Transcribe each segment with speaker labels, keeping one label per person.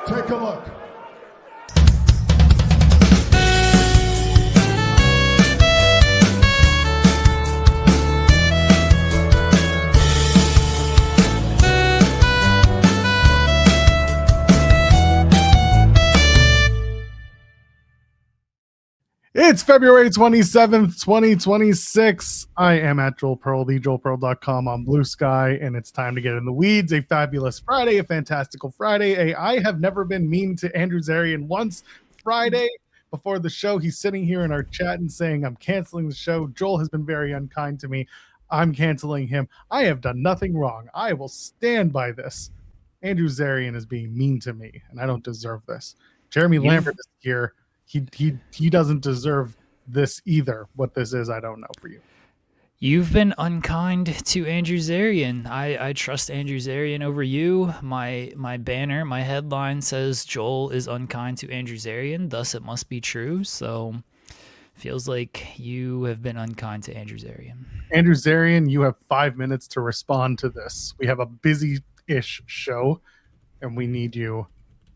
Speaker 1: Take a look. It's February 27th, 2026. I am at Joel Pearl, thejoelpearl.com on Blue Sky, and it's time to get in the weeds. A fabulous Friday, a fantastical Friday. I have never been mean to Andrew Zarian once. Friday, before the show, he's sitting here in our chat and saying, I'm canceling the show. Joel has been very unkind to me. I'm canceling him. I have done nothing wrong. I will stand by this. Andrew Zarian is being mean to me, and I don't deserve this. Jeremy Lambert is here. He doesn't deserve this either. What this is, I don't know for you.
Speaker 2: You've been unkind to Andrew Zarian. I trust Andrew Zarian over you. My banner, my headline says Joel is unkind to Andrew Zarian, thus it must be true. So feels like you have been unkind to Andrew Zarian.
Speaker 1: Andrew Zarian, you have 5 minutes to respond to this. We have a busy-ish show, and we need you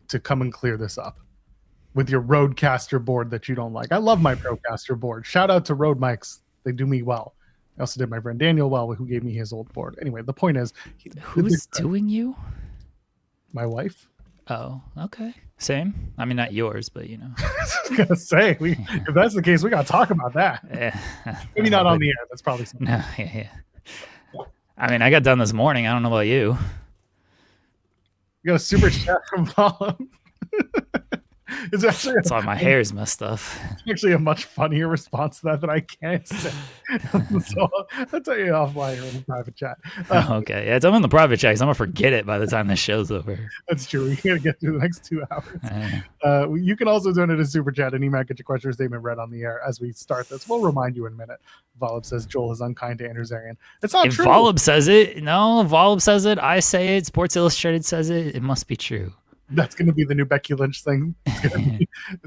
Speaker 1: to come and clear this up with your Rodecaster board that you don't like. I love my Procaster board. Shout out to Rode mics. They do me well. I also did my friend Daniel well, who gave me his old board. Anyway, the point is...
Speaker 2: Who's doing you?
Speaker 1: My wife.
Speaker 2: Oh, okay. Same. I mean, not yours, but you know.
Speaker 1: I was going to say, if that's the case, we got to talk about that.
Speaker 2: Yeah.
Speaker 1: Maybe not on the air. That's probably something.
Speaker 2: No, yeah. I mean, I got done this morning. I don't know about you.
Speaker 1: You got a super chat from Paul. It's actually
Speaker 2: that's why my hair is messed up.
Speaker 1: It's actually a much funnier response to that I can't say. So I'll tell you offline in the private chat.
Speaker 2: Okay. Yeah, I'm in the private chat because I'm going to forget it by the time this show's over.
Speaker 1: That's true. We got to get through the next 2 hours. You can also donate a super chat and email, get your question or statement read on the air as we start this. We'll remind you in a minute. Volib says Joel is unkind to Andrew Zarian. It's not true.
Speaker 2: If Volib says it, no, Volib says it, I say it, Sports Illustrated says it, it must be true.
Speaker 1: That's going to be the new Becky Lynch thing.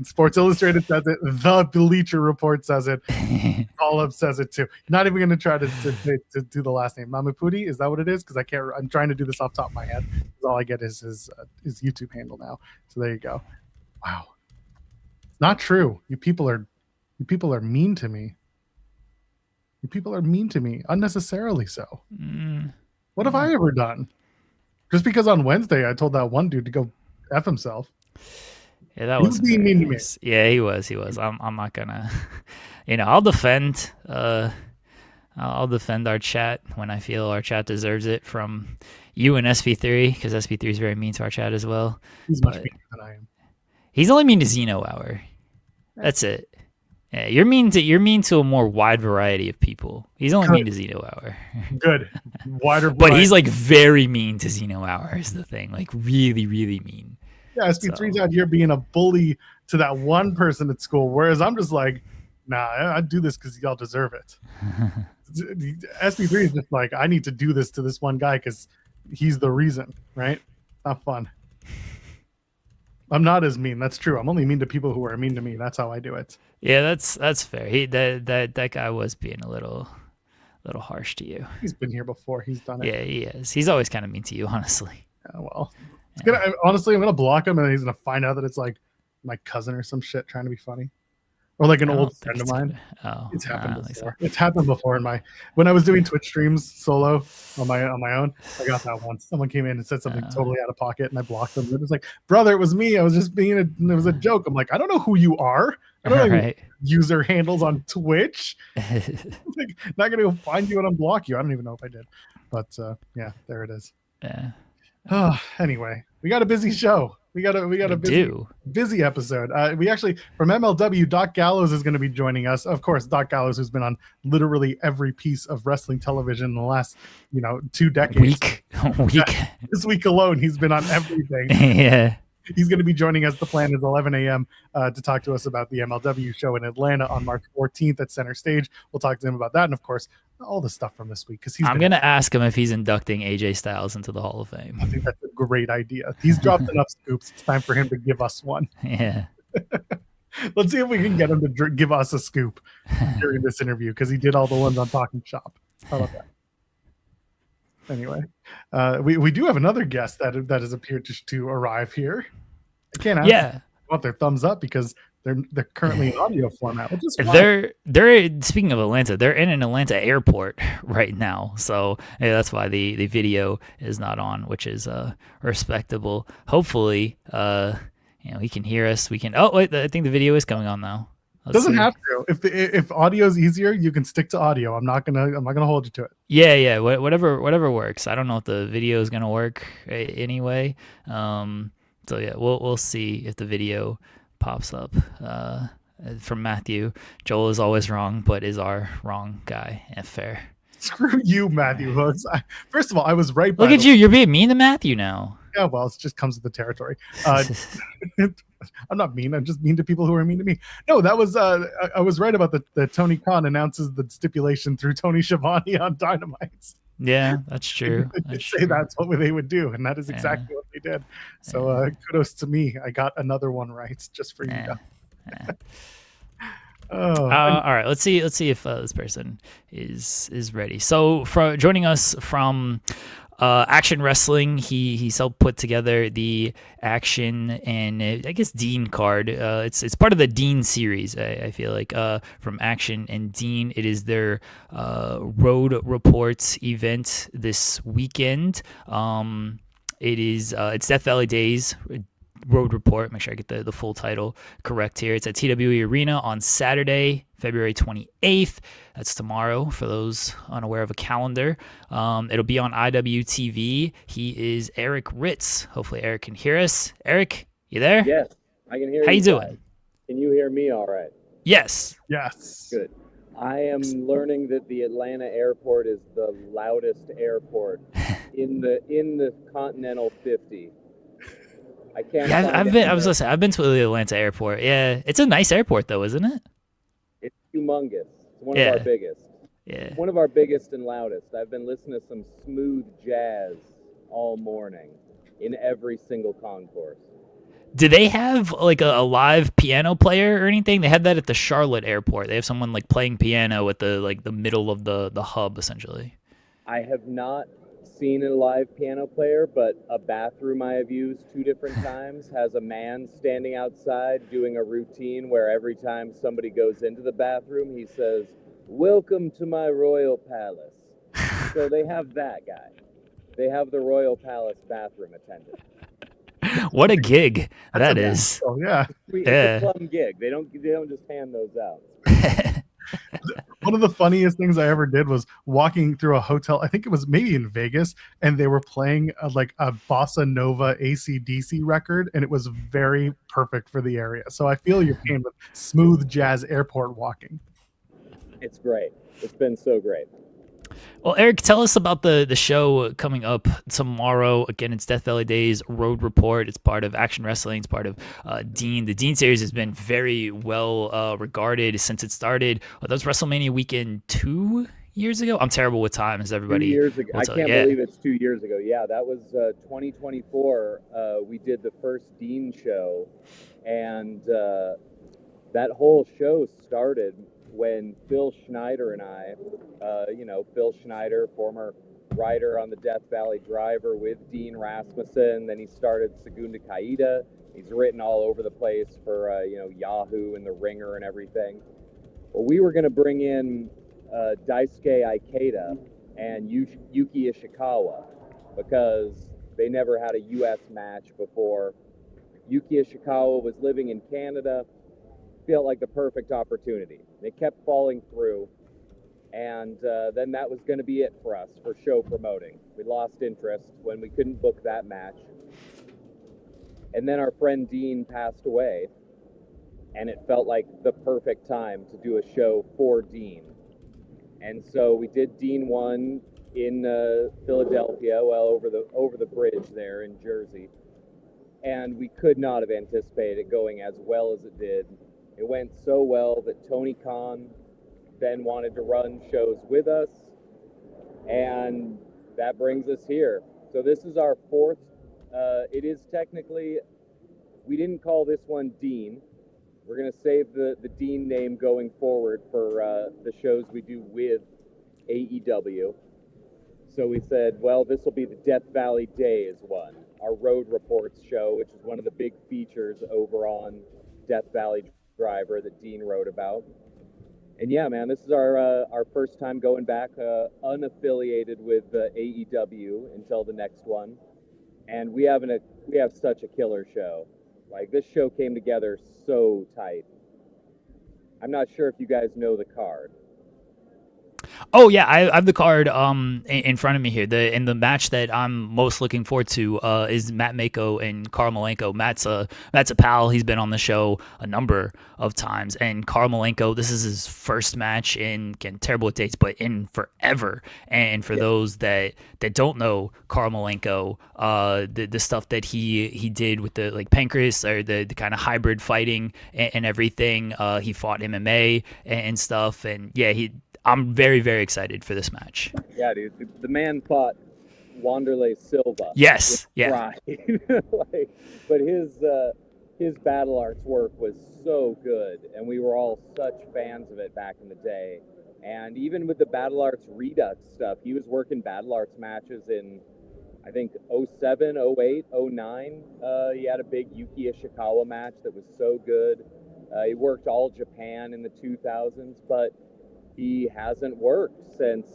Speaker 1: Sports Illustrated says it. The Bleacher Report says it. Olive says it too. Not even going to try to do the last name. Mamapudi, is that what it is? Because I can't. I'm trying to do this off the top of my head. All I get is his YouTube handle now. So there you go. Wow, it's not true. You people are mean to me. You people are mean to me unnecessarily. So, what have I ever done? Just because on Wednesday I told that one dude to go F himself.
Speaker 2: Yeah, that was
Speaker 1: being mean to me.
Speaker 2: Yeah, he was. I'm not gonna, I'll defend our chat when I feel our chat deserves it from you and SP3 because SP3 is very mean to our chat as well.
Speaker 1: He's much meaner than I am.
Speaker 2: He's only mean to Xeno Hour. That's it. Yeah, you're mean to a more wide variety of people. He's only mean to Xeno Hour.
Speaker 1: Good. Wider variety.
Speaker 2: But he's like very mean to Xeno Hour is the thing. Like really, really mean.
Speaker 1: Yeah, SP3's out here being a bully to that one person at school, whereas I'm just like, nah, I do this because y'all deserve it. SP3 is just like, I need to do this to this one guy because he's the reason, right? Not fun. I'm not as mean. That's true. I'm only mean to people who are mean to me. That's how I do it.
Speaker 2: Yeah, that's fair. That guy was being a little harsh to you.
Speaker 1: He's been here before. He's done it.
Speaker 2: Yeah, he is. He's always kind of mean to you, honestly.
Speaker 1: Yeah, well, honestly, I'm gonna block him, and he's gonna find out that it's like my cousin or some shit trying to be funny, or like an old friend of mine. It's happened before. So. It's happened before when I was doing Twitch streams solo on my own. I got that once. Someone came in and said something totally out of pocket, and I blocked them. It was like, brother, it was me. I was just it was a joke. I'm like, I don't know who you are. I don't know user handles on Twitch. Like, not gonna go find you and unblock you. I don't even know if I did, but yeah, there it is.
Speaker 2: Yeah.
Speaker 1: Anyway, we got a busy show. We got a busy episode. We actually, from MLW, Doc Gallows is going to be joining us. Of course, Doc Gallows, who's been on literally every piece of wrestling television in the last 2 decades.
Speaker 2: Week.
Speaker 1: This week alone, he's been on everything.
Speaker 2: Yeah.
Speaker 1: He's going to be joining us. The plan is 11 a.m. To talk to us about the MLW show in Atlanta on March 14th at Center Stage. We'll talk to him about that, and of course, all the stuff from this week. Because I'm
Speaker 2: going to ask him if he's inducting AJ Styles into the Hall of Fame.
Speaker 1: I think that's a great idea. He's dropped enough scoops. It's time for him to give us one.
Speaker 2: Yeah.
Speaker 1: Let's see if we can get him to give us a scoop during this interview, because he did all the ones on Talking Shop. How about that? Anyway, we do have another guest that has appeared to arrive here. I can't ask them
Speaker 2: Yeah.
Speaker 1: want their thumbs up because they're currently in audio format, which is fine.
Speaker 2: They're speaking of Atlanta, they're in an Atlanta airport right now, so yeah, that's why the video is not on, which is respectable. Hopefully, he can hear us. We can. Oh wait, I think the video is coming on now.
Speaker 1: Doesn't have to. If audio is easier, you can stick to audio. I'm not gonna hold you to it.
Speaker 2: Yeah. Whatever works. I don't know if the video is gonna work anyway. So yeah, we'll see if the video pops up. From Matthew, Joel is always wrong, but is our wrong guy. Yeah, fair.
Speaker 1: Screw you, Matthew Hooks. First of all, I was right.
Speaker 2: Look at you. You're being mean to Matthew now.
Speaker 1: Yeah, well, it just comes with the territory. I'm not mean. I'm just mean to people who are mean to me. No, that was I was right about the Tony Khan announces the stipulation through Tony Schiavone on Dynamite.
Speaker 2: Yeah, that's true.
Speaker 1: They say that's what they would do, and that is exactly what they did. So kudos to me. I got another one right just for you.
Speaker 2: All right. Let's see if this person is ready. So, joining us from Action Wrestling, he's helped put together the Action and I guess Dean card. It's part of the Dean series. I feel like from Action and Dean, it is their Road Reports event this weekend. It's Death Valley Days Road Report. Make sure I get the full title correct here. It's at TWE Arena on Saturday, February 28th. That's tomorrow for those unaware of a calendar. It'll be on IWTV. He is Eric Ritz. Hopefully Eric can hear us. Eric, you there?
Speaker 3: Yes, I can hear you.
Speaker 2: How you doing?
Speaker 3: Can you hear me all right?
Speaker 2: Yes.
Speaker 3: Good. I am learning that the Atlanta airport is the loudest airport in the Continental 50. I can't.
Speaker 2: Yeah, I've been to the Atlanta airport. Yeah, it's a nice airport though, isn't it?
Speaker 3: It's humongous. It's one of our biggest.
Speaker 2: Yeah.
Speaker 3: One of our biggest and loudest. I've been listening to some smooth jazz all morning in every single concourse.
Speaker 2: Do they have like a live piano player or anything? They had that at the Charlotte airport. They have someone like playing piano at the middle of the hub essentially.
Speaker 3: I have not seen a live piano player, but a bathroom I have used 2 different times has a man standing outside doing a routine where every time somebody goes into the bathroom, he says, "Welcome to my royal palace." So they have that guy. They have the royal palace bathroom attendant.
Speaker 2: What a gig that is.
Speaker 1: Oh yeah.
Speaker 3: It's a plum gig. They don't just hand those out.
Speaker 1: One of the funniest things I ever did was walking through a hotel. I think it was maybe in Vegas, and they were playing a bossa nova AC/DC record, and it was very perfect for the area. So I feel your pain with smooth jazz airport walking.
Speaker 3: It's great. It's been so great.
Speaker 2: Well, Eric, tell us about the show coming up tomorrow. Again, it's Death Valley Days Road Report. It's part of Action Wrestling. It's part of Dean. The Dean series has been very well regarded since it started. That was WrestleMania weekend 2 years ago. I'm terrible with time, as everybody.
Speaker 3: 2 years ago. I can't believe it's 2 years ago. Yeah, that was 2024. We did the first Dean show, and that whole show started when Phil Schneider and I, Phil Schneider, former writer on the Death Valley Driver with Dean Rasmussen, then he started Segunda Caída. He's written all over the place for, Yahoo and The Ringer and everything. Well, we were going to bring in Daisuke Ikeda and Yuki Ishikawa because they never had a U.S. match before. Yuki Ishikawa was living in Canada. Felt like the perfect opportunity. They kept falling through, and then that was going to be it for us for show promoting. We lost interest when we couldn't book that match. And then our friend Dean passed away, and it felt like the perfect time to do a show for Dean. And so we did Dean 1 in Philadelphia, over the bridge there in Jersey. And we could not have anticipated it going as well as it did. It went so well that Tony Khan then wanted to run shows with us, and that brings us here. So this is our 4th. It is technically, we didn't call this one Dean. We're going to save the Dean name going forward for the shows we do with AEW. So we said, well, this will be the Death Valley Days one. our Road Reports show, which is one of the big features over on Death Valley Driver that Dean wrote about. And yeah, man, this is our first time going back unaffiliated with AEW until the next one, and we have such a killer show. Like, this show came together so tight. I'm not sure if you guys know the card.
Speaker 2: Oh yeah, I have the card in front of me here. The match that I'm most looking forward to is Matt Mako and Karl Malenko. Matt's a pal. He's been on the show a number of times, and Karl Malenko, this is his first match in, again, terrible with dates, but in forever. And for those that don't know Karl Malenko, the stuff that he did with the like pancreas or the kind of hybrid fighting and everything, he fought MMA and stuff, and yeah, I'm very, very excited for this match.
Speaker 3: Yeah, dude. The man fought Wanderlei Silva.
Speaker 2: Yes, yeah.
Speaker 3: Like, but his battle arts work was so good, and we were all such fans of it back in the day. And even with the battle arts Redux stuff, he was working battle arts matches in, I think, 07, 08, 09. He had a big Yuki Ishikawa match that was so good. He worked all Japan in the 2000s, but he hasn't worked since,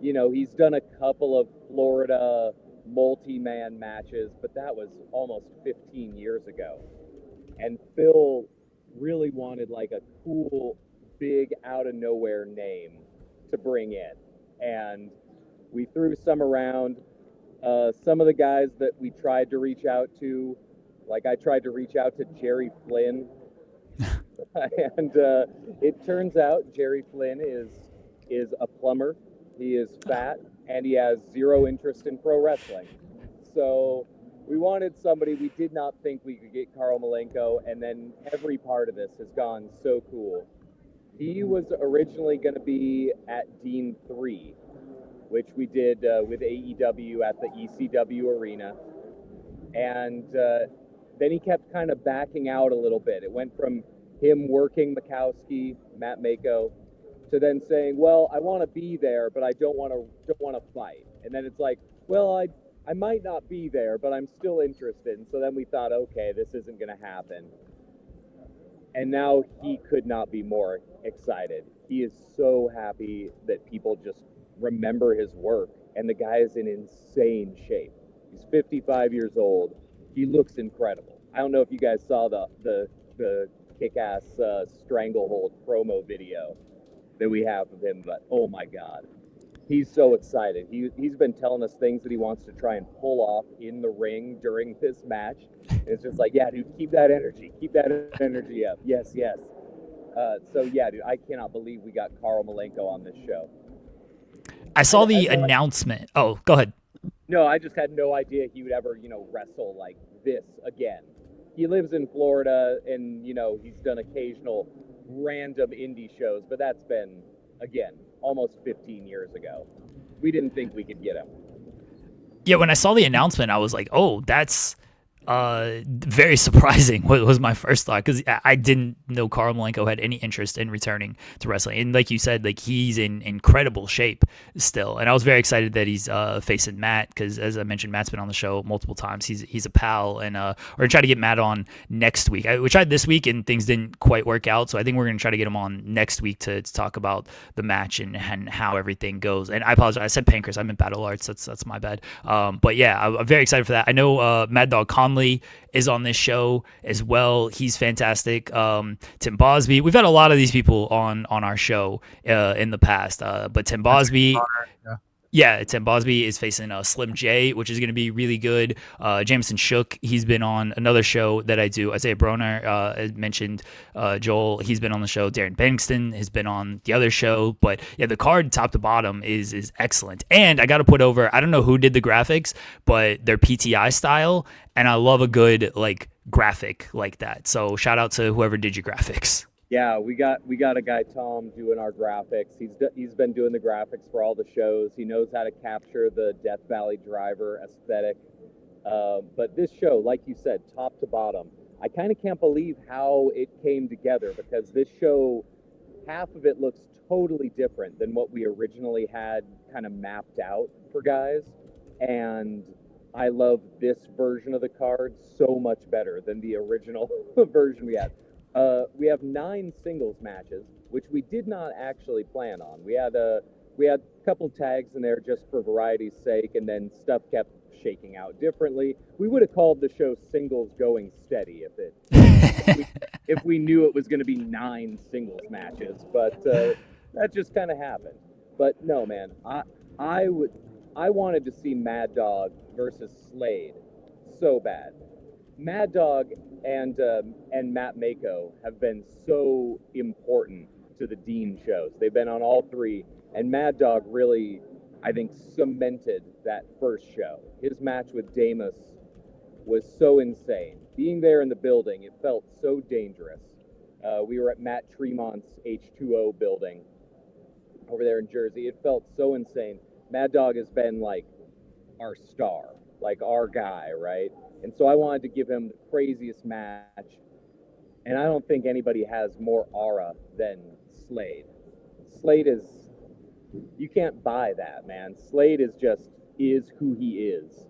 Speaker 3: he's done a couple of Florida multi-man matches, but that was almost 15 years ago. And Phil really wanted like a cool, big, out of nowhere name to bring in. And we threw some around. Some of the guys that we tried to reach out to, like I tried to reach out to Jerry Flynn. And it turns out Jerry Flynn is a plumber. He is fat, and he has zero interest in pro wrestling. So we wanted somebody. We did not think we could get Karl Malenko, and then every part of this has gone so cool. He was originally going to be at Dean 3, which we did with AEW at the ECW Arena. And then he kept kind of backing out a little bit. It went from him working Mikowski, Matt Mako, to then saying, well, I want to be there, but I don't want to fight. And then it's like, well, I might not be there, but I'm still interested. And so then we thought, okay, this isn't going to happen. And now he could not be more excited. He is so happy that people just remember his work. And the guy is in insane shape. He's 55 years old. He looks incredible. I don't know if you guys saw the kick-ass stranglehold promo video that we have of him, but oh my god, he's so excited. He's been telling us things that he wants to try and pull off in the ring during this match, and it's just like, yeah, dude, keep that energy up. Yes. So yeah, dude, I cannot believe we got Karl Malenko on this show.
Speaker 2: I saw the announcement. Oh, go ahead.
Speaker 3: No, I just had no idea he would ever wrestle like this again. He lives in Florida, and he's done occasional random indie shows, but that's been, again, almost 15 years ago. We didn't think we could get him.
Speaker 2: Yeah, when I saw the announcement, I was like, oh, that's very surprising was my first thought, because I didn't know Karl Malenko had any interest in returning to wrestling. And like you said, like, he's in incredible shape still. And I was very excited that he's facing Matt, because as I mentioned, Matt's been on the show multiple times. He's a pal, and we're gonna try to get Matt on next week. We tried this week and things didn't quite work out, so I think we're gonna try to get him on next week to talk about the match and how everything goes. And I apologize, I said pancreas, I meant battle arts. That's my bad. But yeah, I'm very excited for that. I know Mad Dog Conley is on this show as well. He's fantastic. Tim Bosby. We've had a lot of these people on our show in the past, but Tim Bosby. Yeah, Tim Bosby is facing Slim J, which is going to be really good. Jameson Shook, he's been on another show that I do. Isaiah Broner mentioned Joel. He's been on the show. Darren Bankston has been on the other show. But yeah, the card top to bottom is excellent. And I got to put over, I don't know who did the graphics, but they're PTI style. And I love a good graphic like that. So shout out to whoever did your graphics.
Speaker 3: Yeah, we got a guy, Tom, doing our graphics. He's been doing the graphics for all the shows. He knows how to capture the Death Valley Driver aesthetic. But this show, like you said, top to bottom, I kind of can't believe how it came together, because this show, half of it looks totally different than what we originally had kind of mapped out for guys. And I love this version of the card so much better than the original version we had. We have 9 singles matches, which we did not actually plan on. We had a couple tags in there just for variety's sake, and then stuff kept shaking out differently. We would have called the show Singles Going Steady if we knew it was going to be 9 singles matches, but that just kind of happened. But no, man, I wanted to see Mad Dog versus Slade so bad. Mad Dog and Matt Mako have been so important to the Dean shows. They've been on all 3, and Mad Dog really, I think, cemented that first show. His match with Damus was so insane. Being there in the building, it felt so dangerous. We were at Matt Tremont's H2O building over there in Jersey. It felt so insane. Mad Dog has been like our star, like our guy, right? And so I wanted to give him the craziest match. And I don't think anybody has more aura than Slade. Slade is, you can't buy that, man. Slade is who he is.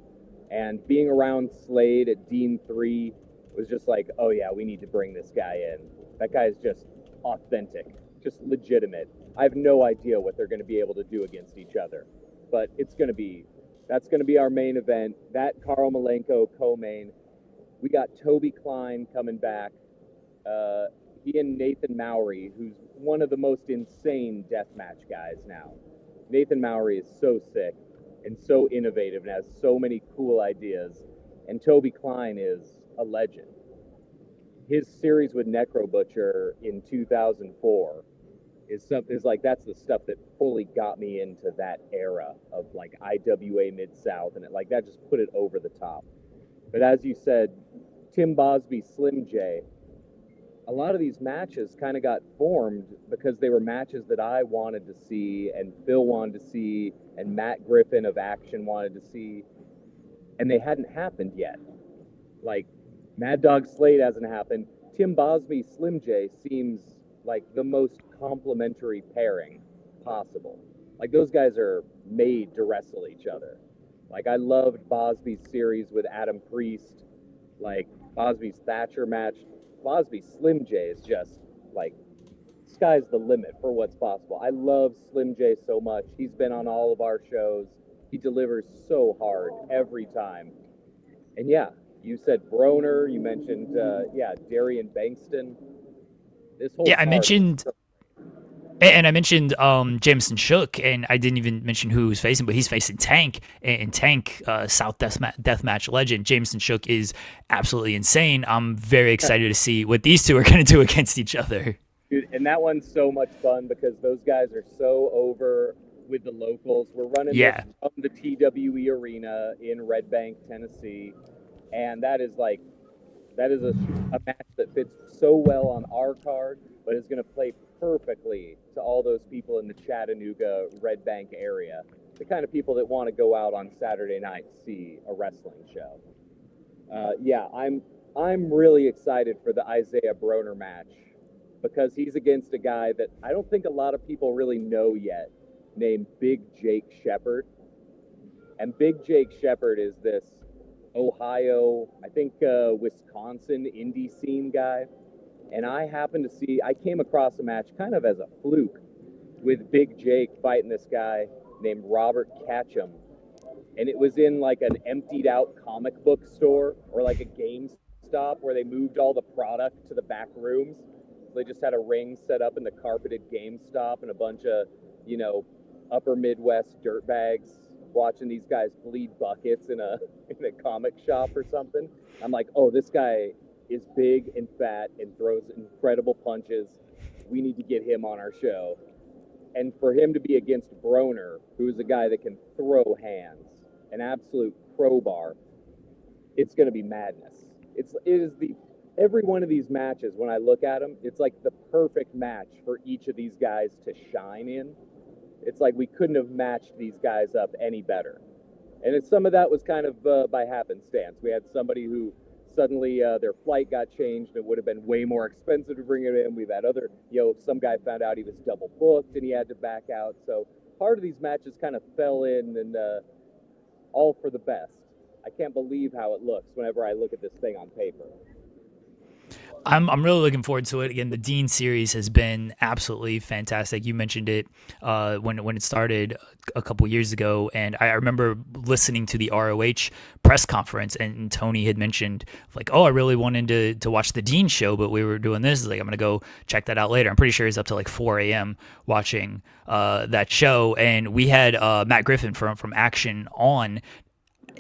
Speaker 3: And being around Slade at Dean 3 was just like, oh yeah, we need to bring this guy in. That guy is just authentic, just legitimate. I have no idea what they're going to be able to do against each other, but that's going to be our main event. That Karl Malenko co-main. We got Toby Klein coming back. He and Nathan Mowry, who's one of the most insane deathmatch guys now. Nathan Mowry is so sick and so innovative and has so many cool ideas. And Toby Klein is a legend. His series with Necro Butcher in 2004 is like, that's the stuff that fully got me into that era of like IWA Mid-South, and that just put it over the top. But as you said, Tim Bosby, Slim J, a lot of these matches kind of got formed because they were matches that I wanted to see, and Phil wanted to see, and Matt Griffin of Action wanted to see, and they hadn't happened yet. Like, Mad Dog Slade hasn't happened. Tim Bosby, Slim J seems like the most complementary pairing possible. Like, those guys are made to wrestle each other. Like, I loved Bosby's series with Adam Priest, like Bosby's Thatcher match. Bosby Slim J is just like, sky's the limit for what's possible. I love Slim J so much. He's been on all of our shows. He delivers so hard every time. And yeah, you said Broner. You mentioned Darian Bankston. This whole
Speaker 2: I mentioned. And I mentioned Jameson Shook, and I didn't even mention who he was facing, but he's facing Tank, and Tank, South Deathmatch legend. Jameson Shook is absolutely insane. I'm very excited to see what these two are going to do against each other.
Speaker 3: Dude, and that one's so much fun because those guys are so over with the locals. We're running this from the TWE Arena in Red Bank, Tennessee, and that is a match that fits so well on our card, but is going to play perfectly to all those people in the Chattanooga, Red Bank area, the kind of people that want to go out on Saturday night to see a wrestling show. I'm really excited for the Isaiah Broner match because he's against a guy that I don't think a lot of people really know yet, named Big Jake Shepard. And Big Jake Shepard is this Ohio, I think Wisconsin indie scene guy. And I came across a match kind of as a fluke with Big Jake fighting this guy named Robert Catchum. And it was in like an emptied out comic book store or like a GameStop where they moved all the product to the back rooms. So they just had a ring set up in the carpeted GameStop and a bunch of, upper Midwest dirtbags watching these guys bleed buckets in a comic shop or something. I'm like, oh, this guy is big and fat and throws incredible punches. We need to get him on our show. And for him to be against Broner, who is a guy that can throw hands, an absolute crowbar, it's going to be madness. Every one of these matches, when I look at them, it's like the perfect match for each of these guys to shine in. It's like we couldn't have matched these guys up any better. And some of that was kind of by happenstance. We had somebody who suddenly their flight got changed. It would have been way more expensive to bring it in. We've had other, some guy found out he was double booked and he had to back out. So part of these matches kind of fell in and all for the best. I can't believe how it looks whenever I look at this thing on paper.
Speaker 2: I'm really looking forward to it. Again, the Dean series has been absolutely fantastic. You mentioned it when it started a couple years ago, and I remember listening to the ROH press conference, and Tony had mentioned like, "Oh, I really wanted to watch the Dean show, but we were doing this. Like, I'm gonna go check that out later." I'm pretty sure he's up to like 4 a.m. watching that show, and we had Matt Griffin from Action on.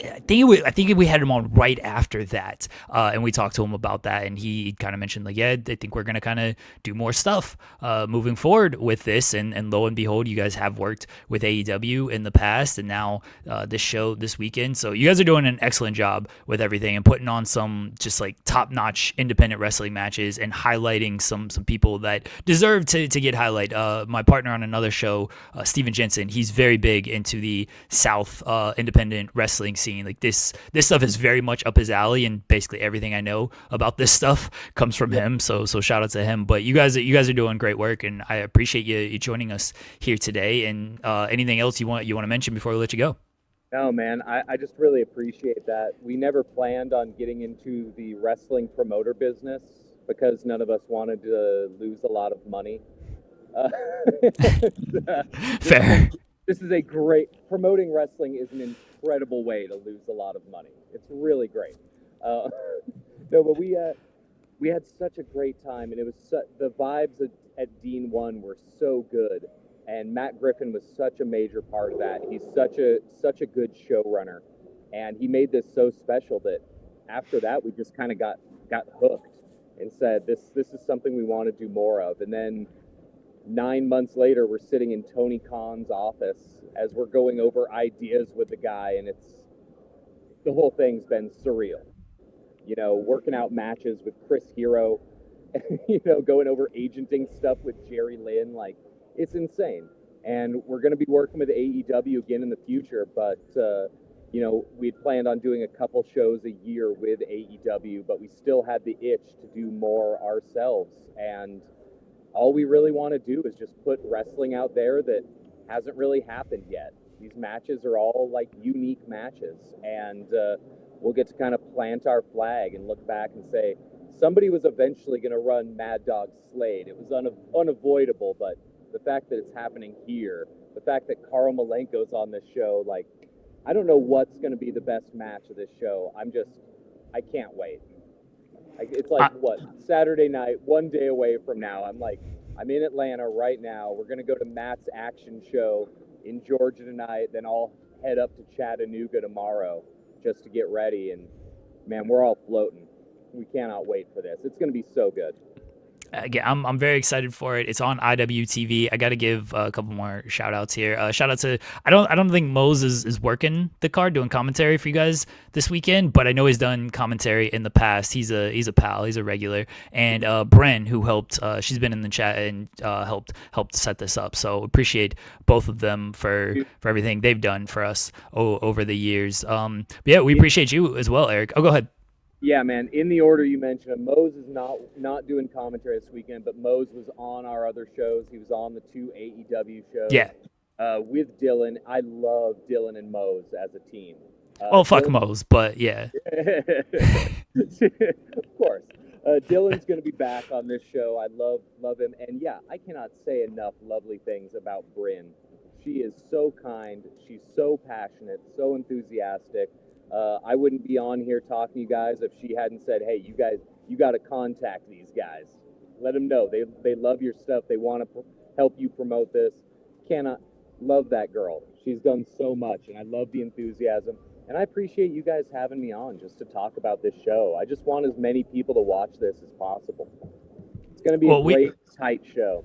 Speaker 2: I think we had him on right after that, and we talked to him about that, and he kind of mentioned like, yeah, I think we're gonna kind of do more stuff moving forward with this, and lo and behold, you guys have worked with AEW in the past, and now this show this weekend. So you guys are doing an excellent job with everything and putting on some just like top notch independent wrestling matches and highlighting some people that deserve to get highlight. My partner on another show, Steven Jensen, he's very big into the South independent wrestling scene. Like this stuff is very much up his alley, and basically everything I know about this stuff comes from him. So shout out to him. But you guys are doing great work, and I appreciate you joining us here today. And anything else you want to mention before we let you go?
Speaker 3: No, man, I just really appreciate that. We never planned on getting into the wrestling promoter business because none of us wanted to lose a lot of money.
Speaker 2: Fair.
Speaker 3: This is a great, promoting wrestling is an incredible way to lose a lot of money. It's really great. No, but we had such a great time, and it was the vibes at Dean 1 were so good, and Matt Griffin was such a major part of that. He's such a good showrunner, and he made this so special that after that we just kind of got hooked and said this is something we want to do more of. And then 9 months later, we're sitting in Tony Khan's office as we're going over ideas with the guy, and the whole thing's been surreal. You know, working out matches with Chris Hero, you know, going over agenting stuff with Jerry Lynn, like, it's insane. And we're going to be working with AEW again in the future, but, you know, we'd planned on doing a couple shows a year with AEW, but we still had the itch to do more ourselves. And all we really want to do is just put wrestling out there that hasn't really happened yet. These matches are all like unique matches, and we'll get to kind of plant our flag and look back and say, somebody was eventually going to run Mad Dog Slade. It was unavoidable, but the fact that it's happening here, the fact that Karl Malenko's on this show, like, I don't know what's going to be the best match of this show. I can't wait. It's like, Saturday night, 1 day away from now. I'm in Atlanta right now. We're going to go to Matt's action show in Georgia tonight. Then I'll head up to Chattanooga tomorrow just to get ready. And, man, we're all floating. We cannot wait for this. It's going to be so good.
Speaker 2: Again, I'm very excited for it. It's on IWTV. I got to give a couple more shout outs here. Shout out to I don't think Mose is working the card doing commentary for you guys this weekend, but I know he's done commentary in the past. He's a pal. He's a regular. And Bren, who helped, she's been in the chat and helped set this up. So appreciate both of them for everything they've done for us over the years. But yeah, we appreciate you as well, Eric. Oh, go ahead.
Speaker 3: Yeah, man. In the order you mentioned, Mose is not doing commentary this weekend, but Mose was on our other shows. He was on the 2 AEW shows.
Speaker 2: Yeah.
Speaker 3: With Dylan. I love Dylan and Mose as a team.
Speaker 2: Fuck Dylan, Mose, but yeah.
Speaker 3: Of course. Dylan's going to be back on this show. I love him. And yeah, I cannot say enough lovely things about Bryn. She is so kind. She's so passionate, so enthusiastic. I wouldn't be on here talking to you guys if she hadn't said, hey, you guys, you got to contact these guys. Let them know. They love your stuff. They want to help you promote this. Cannot love that girl. She's done so much, and I love the enthusiasm. And I appreciate you guys having me on just to talk about this show. I just want as many people to watch this as possible. It's going to be a great, tight show.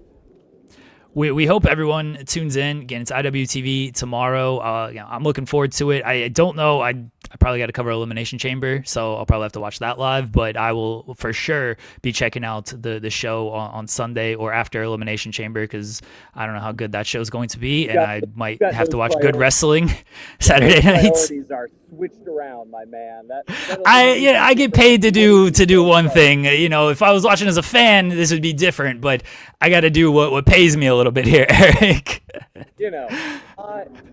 Speaker 2: We hope everyone tunes in. Again, it's IWTV tomorrow. I'm looking forward to it. I don't know. I probably got to cover Elimination Chamber, so I'll probably have to watch that live. But I will for sure be checking out the show on Sunday or after Elimination Chamber, because I don't know how good that show is going to be, and I might have to watch good wrestling Saturday nights.
Speaker 3: Priorities are switched around, my man.
Speaker 2: I get paid to do one thing. You know, if I was watching as a fan, this would be different. But I got to do what pays me a little bit here, Eric.
Speaker 3: You know,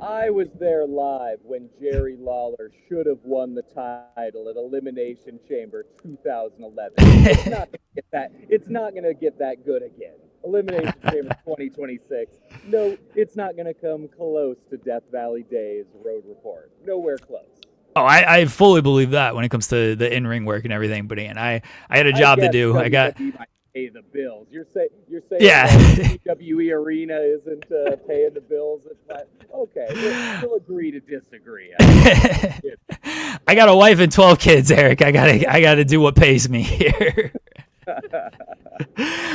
Speaker 3: I was there live when Jerry Lawler should have won the title at Elimination Chamber 2011. It's not going to get that good again. Elimination Chamber 2026. No, it's not going to come close to Death Valley Days Road Report. Nowhere close.
Speaker 2: Oh, I fully believe that when it comes to the in-ring work and everything. But Ian, I had a job to do. I got
Speaker 3: pay the bills. You're saying
Speaker 2: yeah.
Speaker 3: WWE Arena isn't paying the bills. Okay, we'll agree to disagree.
Speaker 2: I got a wife and 12 kids, Eric. I gotta do what pays me here.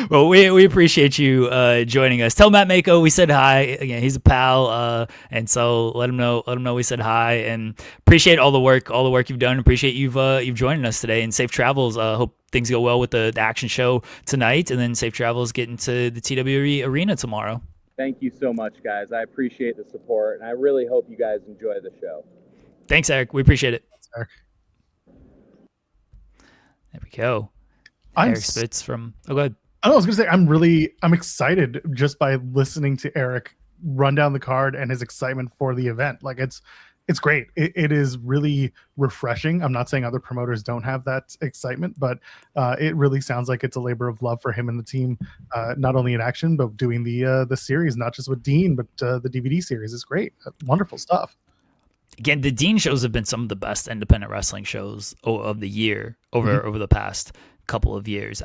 Speaker 2: Well, we appreciate you joining us. Tell Matt Mako we said hi. Again, he's a pal, and so let him know we said hi, and appreciate all the work you've done. Appreciate you've joined us today, and safe travels. Hope things go well with the action show tonight, and then safe travels getting to the TWE Arena tomorrow.
Speaker 3: Thank you so much, guys. I appreciate the support, and I really hope you guys enjoy the show.
Speaker 2: Thanks, Eric. We appreciate it.
Speaker 1: Thanks, Eric.
Speaker 2: There we go. Eric Spitz from. Oh, go ahead.
Speaker 1: I was going to say I'm excited just by listening to Eric run down the card and his excitement for the event. Like it's great. It is really refreshing. I'm not saying other promoters don't have that excitement, but it really sounds like it's a labor of love for him and the team, not only in action but doing the series, not just with Dean, but the DVD series is great. Wonderful stuff.
Speaker 2: Again, the Dean shows have been some of the best independent wrestling shows of the year over the past couple of years.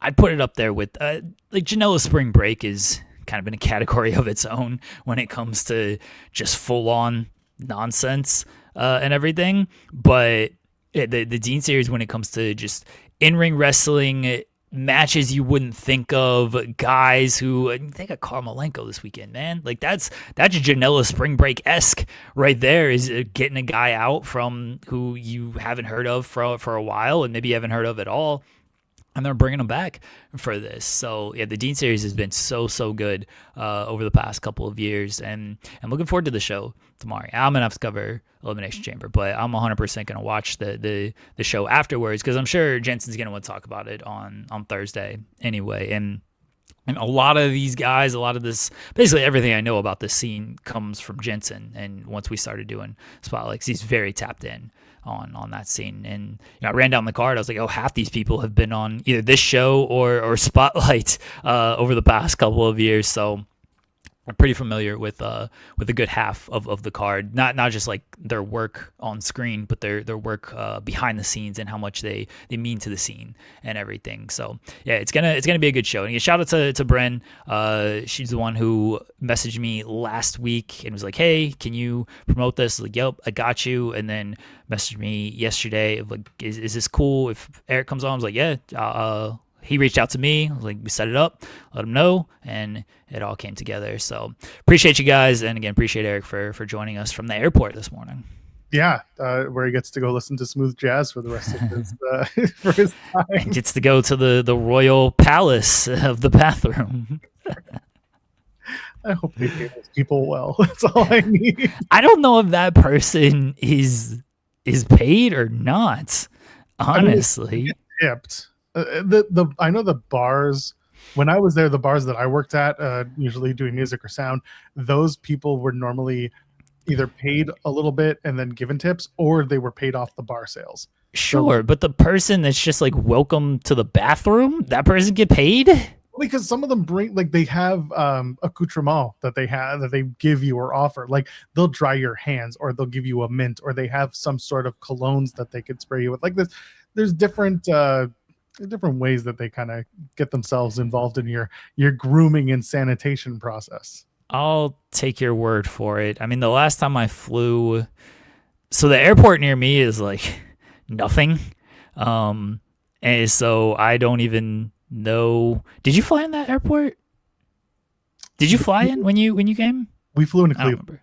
Speaker 2: I'd put it up there with like Janela Spring Break is kind of in a category of its own when it comes to just full on nonsense and everything. But the Dean series, when it comes to just in-ring wrestling, matches you wouldn't think of, guys who think of Karmalenko this weekend, man. Like that's Janela Spring Break-esque right there, is getting a guy out from who you haven't heard of for a while, and maybe you haven't heard of at all, and they're bringing him back for this. So yeah, the Dean series has been so good over the past couple of years, and I'm looking forward to the show tomorrow. I'm gonna have to cover Elimination Chamber, but I'm 100% gonna watch the show afterwards, because I'm sure Jensen's gonna want to talk about it on Thursday anyway. And a lot of these guys, a lot of this, basically everything I know about this scene comes from Jensen. And once we started doing spotlights, he's very tapped in on that scene. And I ran down the card. I was like, oh, half these people have been on either this show or Spotlight over the past couple of years. So I'm pretty familiar with a good half of the card, not just like their work on screen, but their work behind the scenes and how much they mean to the scene and everything. So yeah, it's gonna be a good show. And shout out to Bren. She's the one who messaged me last week and was like, hey, can you promote this? I was like, yep, I got you. And then messaged me yesterday of like, is this cool if Eric comes on? I was like, yeah. He reached out to me, like, we set it up, let him know, and it all came together. So appreciate you guys, and again, appreciate Eric for joining us from the airport this morning.
Speaker 1: Yeah, where he gets to go listen to smooth jazz for the rest of his for his time.
Speaker 2: And gets to go to the royal palace of the bathroom.
Speaker 1: I hope they pay those people well. That's all I need.
Speaker 2: I don't know if that person is paid or not, honestly.
Speaker 1: I mean, tipped. I know the bars, when I was there, the bars that I worked at, usually doing music or sound, those people were normally either paid a little bit and then given tips, or they were paid off the bar sales.
Speaker 2: Sure, so, but the person that's just like, welcome to the bathroom, that person get paid?
Speaker 1: Because some of them bring, like, they have accoutrement that they give you or offer. Like, they'll dry your hands, or they'll give you a mint, or they have some sort of colognes that they could spray you with. Like, there's different ways that they kind of get themselves involved in your grooming and sanitation process.
Speaker 2: I'll take your word for it. I mean, the last time I flew, so the airport near me is like nothing. And so I don't even know. Did you fly in that airport? Did you fly in when you came?
Speaker 1: We flew into Cleveland.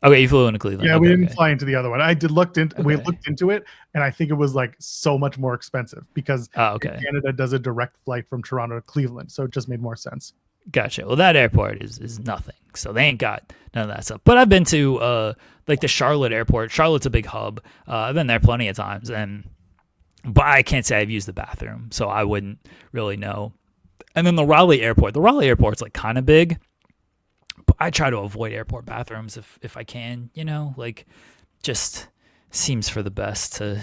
Speaker 2: Okay, you flew into Cleveland.
Speaker 1: Yeah,
Speaker 2: okay,
Speaker 1: we didn't fly into the other one. We looked into it, and I think it was like so much more expensive because Canada does a direct flight from Toronto to Cleveland, so it just made more sense.
Speaker 2: Gotcha. Well, that airport is nothing, so they ain't got none of that stuff. But I've been to like the Charlotte airport. Charlotte's a big hub. I've been there plenty of times, but I can't say I've used the bathroom, so I wouldn't really know. And then the Raleigh airport. The Raleigh airport's like kind of big. I try to avoid airport bathrooms if I can, like just seems for the best to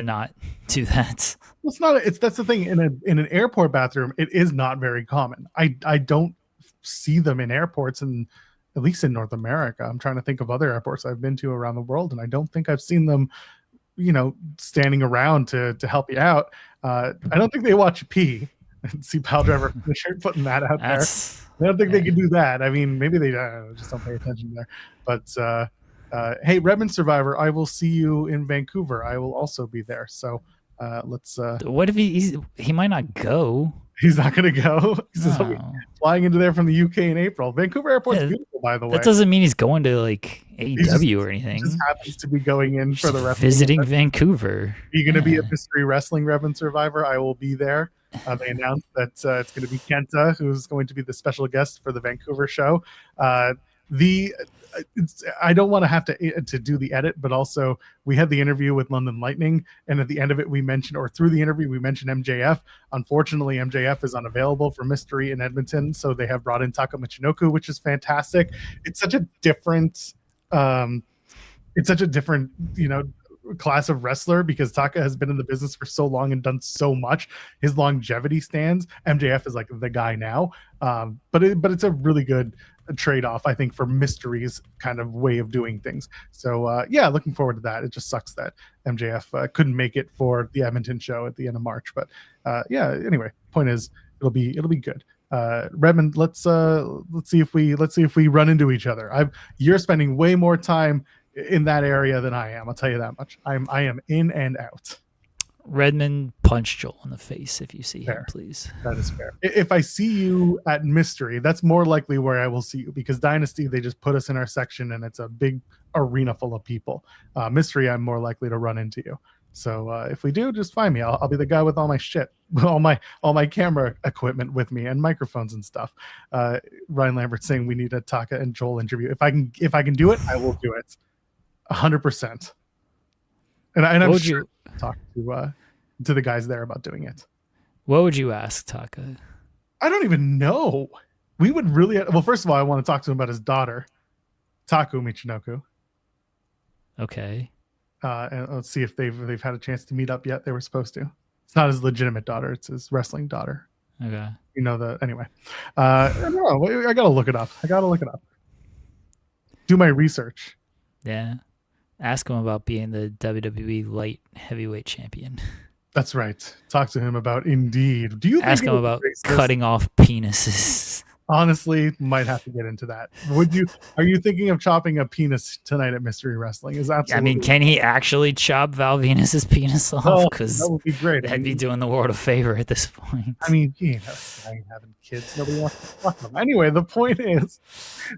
Speaker 2: not do that.
Speaker 1: Well, it's not. That's the thing. In an airport bathroom, it is not very common. I don't see them in airports, and at least in North America. I'm trying to think of other airports I've been to around the world, and I don't think I've seen them, standing around to help you out. I don't think they watch you pee. See Pile Driver Fisher putting that out there. I don't think they can do that. I mean, maybe they just don't pay attention there. But hey, Redmond Survivor, I will see you in Vancouver. I will also be there. So let's.
Speaker 2: What if he might not go?
Speaker 1: He's not going to go. He's flying into there from the UK in April. Vancouver Airport's beautiful, by the way.
Speaker 2: That doesn't mean he's going to like AEW or anything.
Speaker 1: He just happens to be going in for the wrestling.
Speaker 2: Visiting Vancouver.
Speaker 1: Are you going to be a mystery wrestling Redmond Survivor? I will be there. They announced that it's going to be Kenta, who's going to be the special guest for the Vancouver show. I don't want to have to do the edit, but also we had the interview with London Lightning, and at the end of it, through the interview, we mentioned MJF. Unfortunately, MJF is unavailable for Mystery in Edmonton, so they have brought in Taka Michinoku, which is fantastic. It's such a different, class of wrestler, because Taka has been in the business for so long and done so much. His longevity stands. MJF is like the guy now, but it's a really good trade-off, I think, for Mystery's kind of way of doing things. So looking forward to that. It just sucks that MJF couldn't make it for the Edmonton show at the end of March, but anyway, point is it'll be good. Redmond, let's see if we run into each other. You're spending way more time in that area than I am. I'll tell you that much. I am in and out.
Speaker 2: Redmond, punch Joel in the face if you see
Speaker 1: fair.
Speaker 2: Him, please.
Speaker 1: That is fair. If I see you at Mystery, that's more likely where I will see you, because Dynasty, they just put us in our section and it's a big arena full of people. Mystery, I'm more likely to run into you. So if we do, just find me. I'll be the guy with all my shit, all my camera equipment with me and microphones and stuff. Ryan Lambert saying we need a Taka and Joel interview. If I can do it, I will do it. 100%. And I'm sure talk to the guys there about doing it.
Speaker 2: What would you ask Taka?
Speaker 1: I don't even know. We would really first of all, I want to talk to him about his daughter, Taku Michinoku.
Speaker 2: Okay.
Speaker 1: And let's see if they've had a chance to meet up yet. They were supposed to. It's not his legitimate daughter. It's his wrestling daughter.
Speaker 2: Okay.
Speaker 1: Anyway. I don't know. I gotta look it up. Do my research.
Speaker 2: Yeah. Ask him about being the WWE light heavyweight champion.
Speaker 1: That's right. Talk to him about Indeed. Do you
Speaker 2: ask him about cutting off penises?
Speaker 1: Honestly, might have to get into that. Are you thinking of chopping a penis tonight at Mystery Wrestling? Is absolutely.
Speaker 2: I mean, can he actually chop Val Venus's penis off? Because
Speaker 1: that would be great.
Speaker 2: That'd be doing the world a favor at this point.
Speaker 1: I mean, I ain't having kids. Nobody wants to fuck them. Anyway, the point is,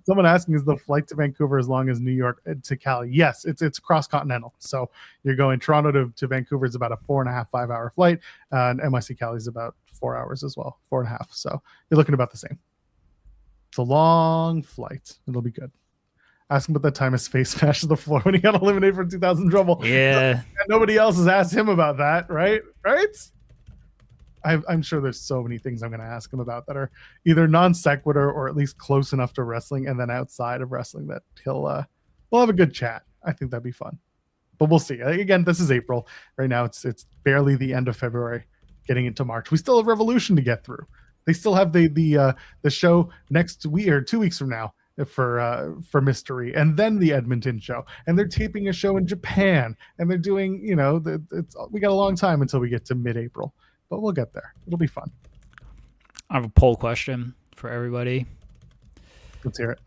Speaker 1: someone asking, is the flight to Vancouver as long as New York to Cali? Yes, it's cross continental. So you're going Toronto to Vancouver is about a 4.5-5 hour flight, and NYC Cali is about 4 hours as well, 4.5. So you're looking about the same. It's a long flight. It'll be good. Ask him about that time his face smashed the floor when he got eliminated from 2000 Trouble.
Speaker 2: Yeah.
Speaker 1: And nobody else has asked him about that, right? I'm sure there's so many things I'm going to ask him about that are either non sequitur or at least close enough to wrestling, and then outside of wrestling that we'll have a good chat. I think that'd be fun. But we'll see. Again, this is April. Right now it's barely the end of February, getting into March. We still have Revolution to get through. They still have the show next week or 2 weeks from now for Mystery, and then the Edmonton show, and they're taping a show in Japan, and they're doing we got a long time until we get to mid-April, but we'll get there. It'll be fun.
Speaker 2: I have a poll question for everybody.
Speaker 1: Let's hear it.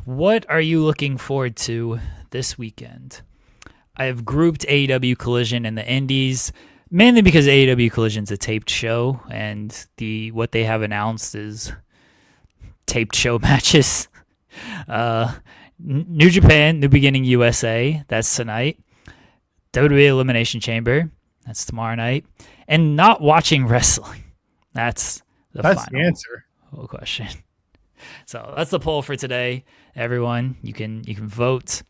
Speaker 2: What are you looking forward to this weekend? I have grouped AEW Collision and the Indies, mainly because AEW Collision's a taped show, and what they have announced is taped show matches. New Japan, New Beginning USA, that's tonight. WWE Elimination Chamber, that's tomorrow night. And not watching wrestling. That's the
Speaker 1: answer.
Speaker 2: Whole question. So that's the poll for today, everyone. You can vote.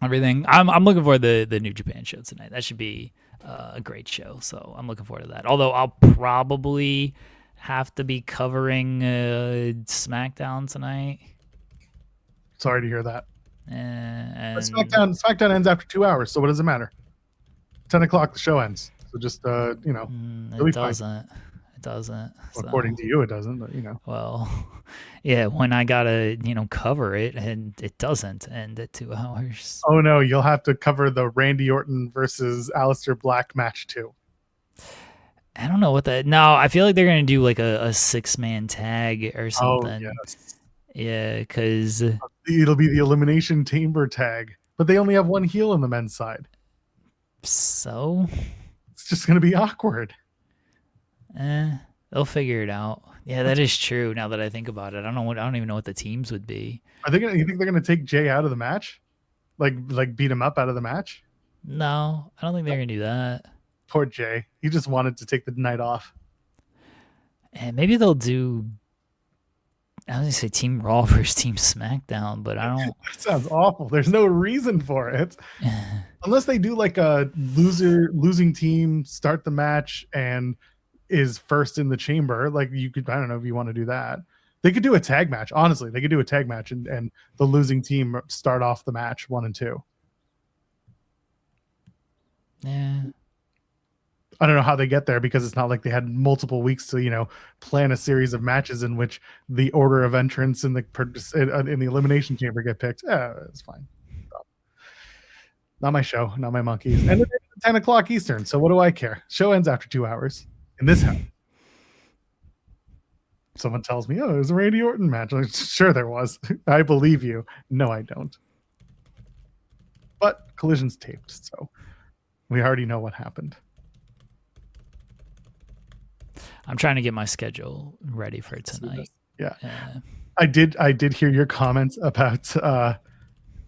Speaker 2: Everything. I'm looking forward to the New Japan show tonight. That should be a great show. So I'm looking forward to that. Although I'll probably have to be covering SmackDown tonight.
Speaker 1: Sorry to hear that. But
Speaker 2: And
Speaker 1: SmackDown ends after 2 hours, so what does it matter? 10 o'clock the show ends. So just
Speaker 2: it doesn't. It doesn't.
Speaker 1: According to you, it doesn't, but
Speaker 2: Well, yeah, when I gotta, cover it, and it doesn't end at 2 hours.
Speaker 1: Oh no, you'll have to cover the Randy Orton versus Aleister Black match too.
Speaker 2: I don't know what that. No, I feel like they're gonna do like a 6-man tag or something.
Speaker 1: Oh yes.
Speaker 2: Yeah, because
Speaker 1: it'll be the Elimination Chamber tag, but they only have one heel on the men's side.
Speaker 2: So
Speaker 1: it's just gonna be awkward.
Speaker 2: They'll figure it out. Yeah, that is true. Now that I think about it, I don't even know what the teams would be.
Speaker 1: You think they're gonna take Jay out of the match, like beat him up out of the match?
Speaker 2: No, I don't think they're gonna do that.
Speaker 1: Poor Jay. He just wanted to take the night off.
Speaker 2: And maybe they'll do. I was gonna say Team Raw versus Team SmackDown, but I don't.
Speaker 1: That sounds awful. There's no reason for it, unless they do like a losing team start the match and is first in the chamber. Like you could, I don't know if you want to do that. They could do a tag match. Honestly, they could do a tag match and the losing team start off the match 1 and 2.
Speaker 2: Yeah.
Speaker 1: I don't know how they get there because it's not like they had multiple weeks to, plan a series of matches in which the order of entrance in the elimination chamber get picked. It's fine. Not my show, not my monkeys. And it's 10 o'clock Eastern, so what do I care? Show ends after 2 hours in this house. Someone tells me, oh, it was a Randy Orton match. I'm like, sure there was. I believe you. No, I don't. But Collision's taped, so we already know what happened.
Speaker 2: I'm trying to get my schedule ready for tonight.
Speaker 1: Yeah. I did hear your comments about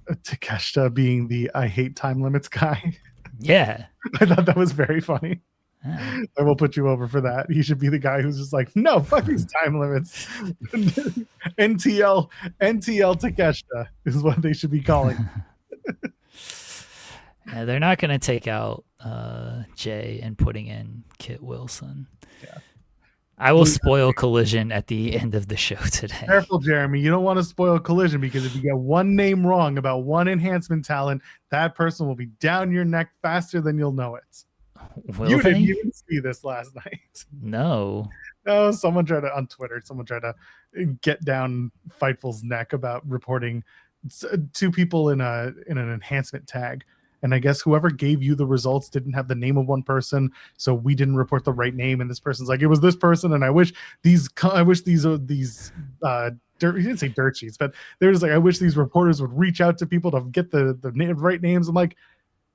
Speaker 1: Takeshita being the I hate time limits guy.
Speaker 2: Yeah.
Speaker 1: I thought that was very funny. Yeah. I will put you over for that. He should be the guy who's just like, no, fuck these time limits. NTL Takeshita is what they should be calling.
Speaker 2: Yeah, they're not going to take out Jay and putting in Kit Wilson.
Speaker 1: Yeah.
Speaker 2: I will spoil Collision at the end of the show today.
Speaker 1: Careful, Jeremy. You don't want to spoil Collision because if you get one name wrong about one enhancement talent, that person will be down your neck faster than you'll know it. You didn't even see this last night.
Speaker 2: No.
Speaker 1: No, someone tried to get down Fightful's neck about reporting 2 people in an enhancement tag. And I guess whoever gave you the results didn't have the name of one person, so we didn't report the right name. And this person's like, it was this person, and I wish these he didn't say dirt sheets, but they're just like, I wish these reporters would reach out to people to get the right names. I'm like,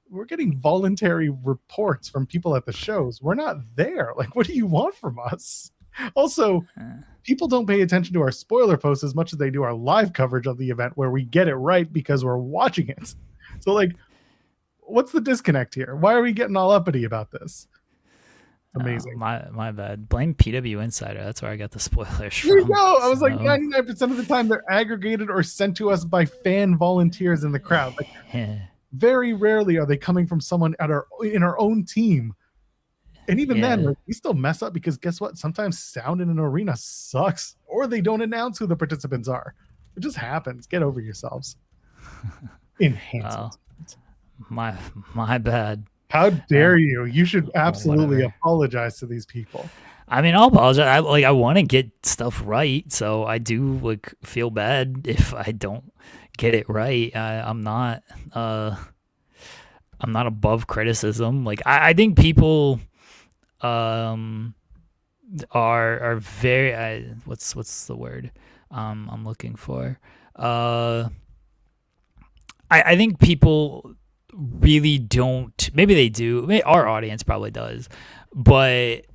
Speaker 1: we're getting voluntary reports from people at the shows. We're not there. Like, what do you want from us? Also, people don't pay attention to our spoiler posts as much as they do our live coverage of the event, where we get it right because we're watching it. So, like, what's the disconnect here? Why are we getting all uppity about this? Amazing.
Speaker 2: My bad. Blame PW Insider. That's where I got the spoilers from.
Speaker 1: There you go. I was like, 99% of the time they're aggregated or sent to us by fan volunteers in the crowd. Like, very rarely are they coming from someone in our own team. And even then, like, we still mess up because guess what? Sometimes sound in an arena sucks, or they don't announce who the participants are. It just happens. Get over yourselves. Enhancement.
Speaker 2: My bad.
Speaker 1: How dare you? You should absolutely apologize to these people.
Speaker 2: I mean, I'll apologize. I want to get stuff right, so I do feel bad if I don't get it right. I'm not above criticism. Like I think people are very what's the word I'm looking for? I think people really don't. Maybe they do. Our audience probably does, but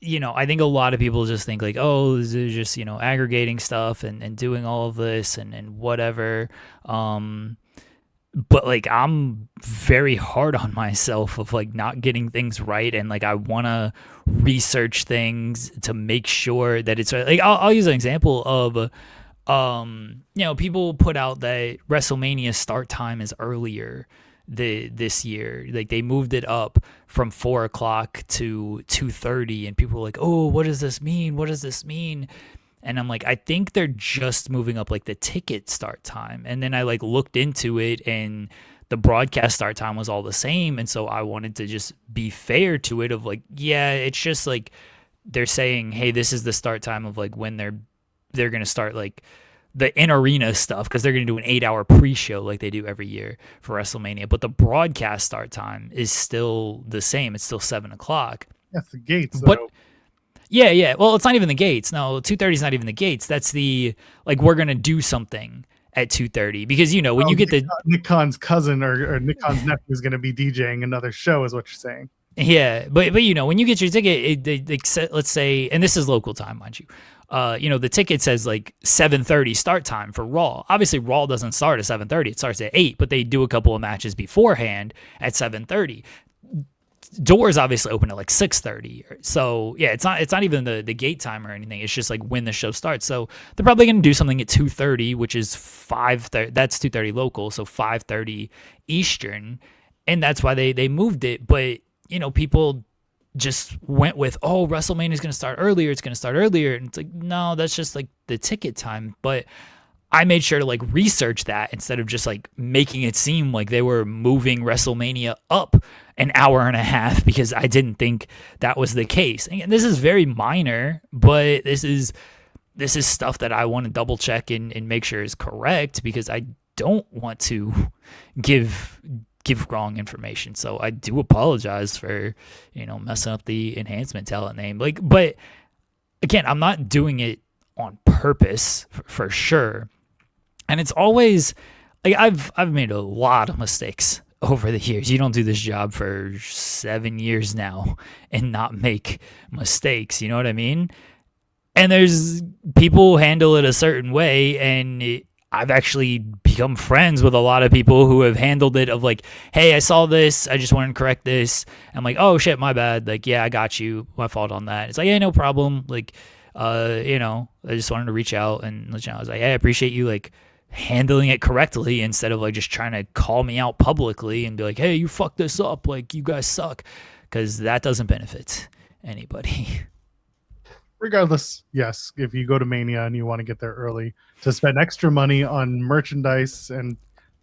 Speaker 2: I think a lot of people just think like, oh, this is just aggregating stuff and doing all of this and whatever. But like, I'm very hard on myself of like not getting things right, and like I want to research things to make sure that it's right. Like I'll use an example of people put out that WrestleMania start time is earlier this year. Like they moved it up from 4:00 to 2:30, and people were like, oh, what does this mean? And I'm like, I think they're just moving up like the ticket start time. And then I like looked into it, and the broadcast start time was all the same. And so I wanted to just be fair to it of like, yeah, it's just like they're saying, hey, this is the start time of like when they're going to start like the in-arena stuff, because they're going to do an 8-hour pre-show like they do every year for WrestleMania. But the broadcast start time is still the same. It's still 7 o'clock.
Speaker 1: That's the gates,
Speaker 2: But
Speaker 1: though.
Speaker 2: yeah. Well, it's not even the gates. No, 2:30 is not even the gates. That's the, like, we're going to do something at 2:30. Because, you know, when you get
Speaker 1: Nick Khan's cousin or Nick Khan's nephew is going to be DJing another show, is what you're saying.
Speaker 2: Yeah, but you know, when you get your ticket, they let's say, and this is local time, mind you, you know, the ticket says like 7:30 start time for Raw. Obviously, Raw doesn't start at 7:30; it starts at 8. But they do a couple of matches beforehand at 7:30. Doors obviously open at like 6:30. So yeah, it's not even the gate time or anything. It's just like when the show starts. So they're probably going to do something at 2:30, which is 5:30. That's 2:30 local, so 5:30 Eastern, and that's why they moved it. But you know, people just went with, oh, WrestleMania is going to start earlier. It's going to start earlier. And it's like, no, that's just like the ticket time. But I made sure to like research that instead of just like making it seem like they were moving WrestleMania up an hour and a half, because I didn't think that was the case. And this is very minor, but this is stuff that I want to double check and make sure is correct, because I don't want to give wrong information. So I do apologize for, you know, messing up the enhancement talent name. Like, but again, I'm not doing it on purpose for sure. And it's always like I've made a lot of mistakes over the years. You don't do this job for 7 years now and not make mistakes. You know what I mean? And there's people handle it a certain way, and I've actually become friends with a lot of people who have handled it of like, hey, I saw this, I just wanted to correct this. I'm like, oh shit, my bad. Like, yeah, I got you. My fault on that. It's like, yeah, no problem. Like, you know, I just wanted to reach out and let you know. I was like, hey, I appreciate you like handling it correctly instead of like just trying to call me out publicly and be like, hey, you fucked this up. Like, you guys suck. Because that doesn't benefit anybody.
Speaker 1: Regardless, yes, if you go to Mania and you want to get there early to spend extra money on merchandise and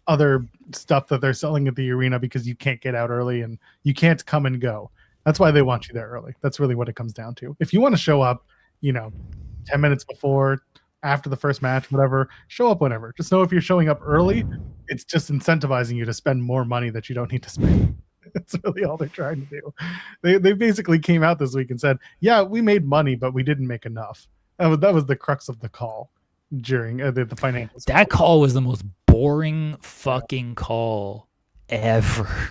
Speaker 1: other stuff that they're selling at the arena because you can't get out early and you can't come and go. That's why they want you there early. That's really what it comes down to. If you want to show up, you know, 10 minutes before, after the first match, whatever, show up whenever. Just know if you're showing up early, it's just incentivizing you to spend more money that you don't need to spend. That's really all they're trying to do. They basically came out this week and said, yeah, we made money, but we didn't make enough. That was the crux of the call during the financial.
Speaker 2: That call was the most boring fucking call ever.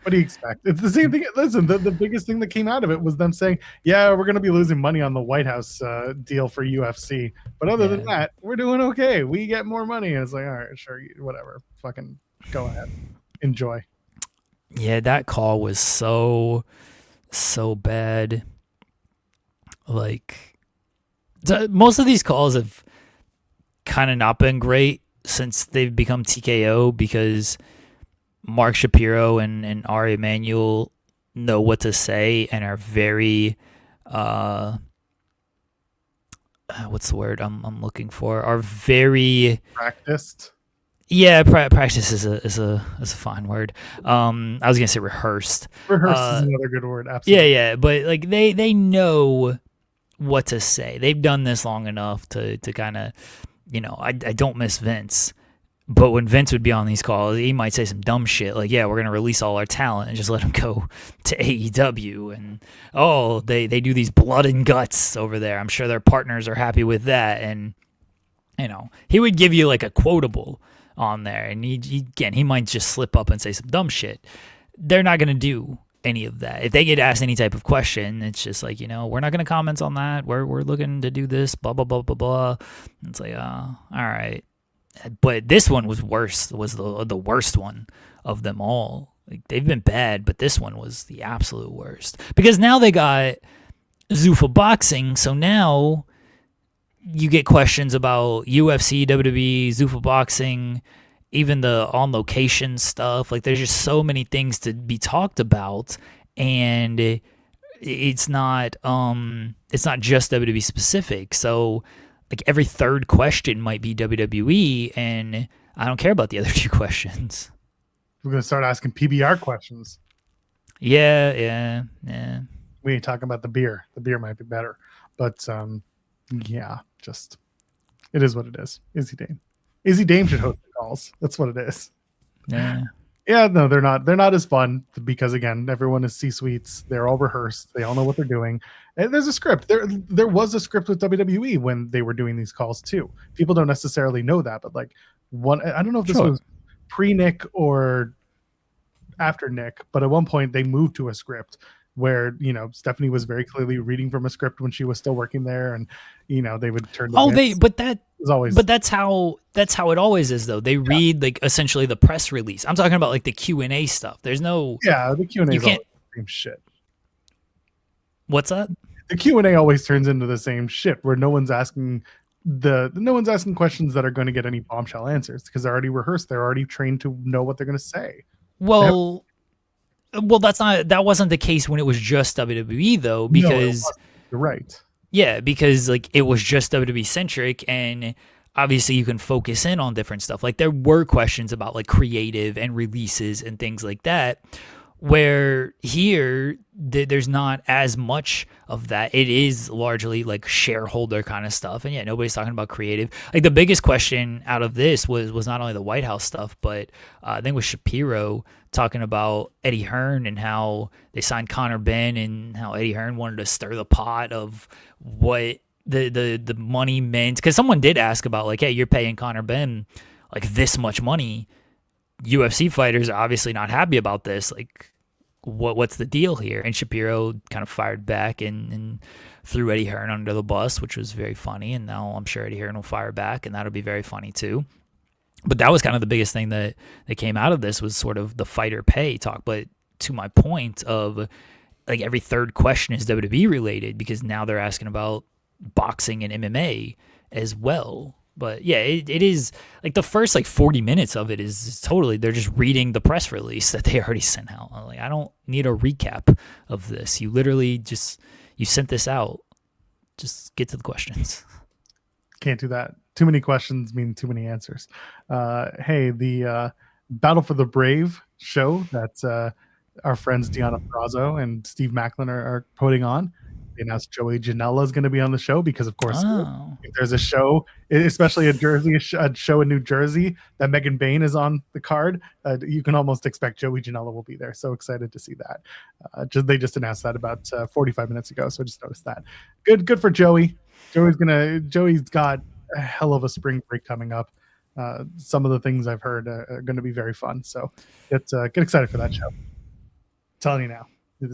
Speaker 1: What do you expect? It's the same thing. Listen, the biggest thing that came out of it was them saying, yeah, we're going to be losing money on the White House deal for UFC. But other than that, we're doing okay. We get more money. And it's like, all right, sure, whatever. Fucking go ahead. Enjoy.
Speaker 2: Yeah, that call was so bad. Like, most of these calls have kind of not been great since they've become TKO, because Mark Shapiro and Ari Emanuel know what to say and are very what's the word I'm looking for? Are very
Speaker 1: practiced.
Speaker 2: Yeah, practice is a fine word. I was gonna say rehearsed.
Speaker 1: Rehearsed is another good word. Absolutely.
Speaker 2: Yeah, but like they know what to say. They've done this long enough to kind of, you know, I don't miss Vince. But when Vince would be on these calls, he might say some dumb shit like, yeah, we're going to release all our talent and just let them go to AEW. And, oh, they do these blood and guts over there. I'm sure their partners are happy with that. And, you know, he would give you like a quotable on there. And he might just slip up and say some dumb shit. They're not going to do any of that. If they get asked any type of question, it's just like, you know, we're not going to comment on that. We're looking to do this, blah, blah, blah, blah, blah. It's like, all right. But this one was worse. Was the worst one of them all. Like, they've been bad, but this one was the absolute worst. Because now they got Zuffa Boxing, so now you get questions about UFC, WWE, Zuffa Boxing, even the on location stuff. Like, there's just so many things to be talked about, and it's not just WWE specific. So like every third question might be WWE, and I don't care about the other 2 questions.
Speaker 1: We're gonna start asking PBR questions.
Speaker 2: Yeah.
Speaker 1: We ain't talking about the beer. The beer might be better, but yeah, just it is what it is. Izzy Dame should host the calls. That's what it is.
Speaker 2: Yeah.
Speaker 1: Yeah, no, they're not. They're not as fun because again, everyone is C-suites. They're all rehearsed. They all know what they're doing. And there's a script. There was a script with WWE when they were doing these calls too. People don't necessarily know that, but like I don't know if this was pre-Nick or after Nick, but at one point they moved to a script where Stephanie was very clearly reading from a script when she was still working there, and they would turn.
Speaker 2: That's how it always is though. They read like essentially the press release. I'm talking about like the Q&A stuff. There's no
Speaker 1: the Q&A is always the same shit.
Speaker 2: What's that?
Speaker 1: The Q&A always turns into the same shit where no one's asking questions that are going to get any bombshell answers because they're already rehearsed. They're already trained to know what they're going to say.
Speaker 2: Well, that wasn't the case when it was just WWE though, because
Speaker 1: you're right.
Speaker 2: Yeah, because like it was just WWE centric, and obviously you can focus in on different stuff. Like there were questions about like creative and releases and things like that, where here there's not as much of that. It is largely like shareholder kind of stuff, and nobody's talking about creative. Like the biggest question out of this was not only the White House stuff, but I think it was Shapiro talking about Eddie Hearn and how they signed Conor Benn and how Eddie Hearn wanted to stir the pot of what the money meant, because someone did ask about like, hey, you're paying Conor Benn like this much money. UFC fighters are obviously not happy about this. Like, what's the deal here? And Shapiro kind of fired back and threw Eddie Hearn under the bus, which was very funny. And now I'm sure Eddie Hearn will fire back, and that'll be very funny too. But that was kind of the biggest thing that came out of this was sort of the fighter pay talk. But to my point of like every third question is WWE related, because now they're asking about boxing and MMA as well. But yeah, it is like the first like 40 minutes of it is totally, they're just reading the press release that they already sent out. I'm like, I don't need a recap of this. You literally you sent this out. Just get to the questions.
Speaker 1: Can't do that. Too many questions mean too many answers. Hey, the Battle for the Brave show that our friends Deanna Prazzo and Steve Macklin are putting on. They announced Joey Janela is going to be on the show because, of course, if there's a show, especially a show in New Jersey, that Megan Bain is on the card, you can almost expect Joey Janela will be there. So excited to see that. They just announced that about 45 minutes ago, so I just noticed that. Good for Joey. Joey's got a hell of a spring break coming up. Some of the things I've heard are going to be very fun. So get excited for that show. I'm telling you now. There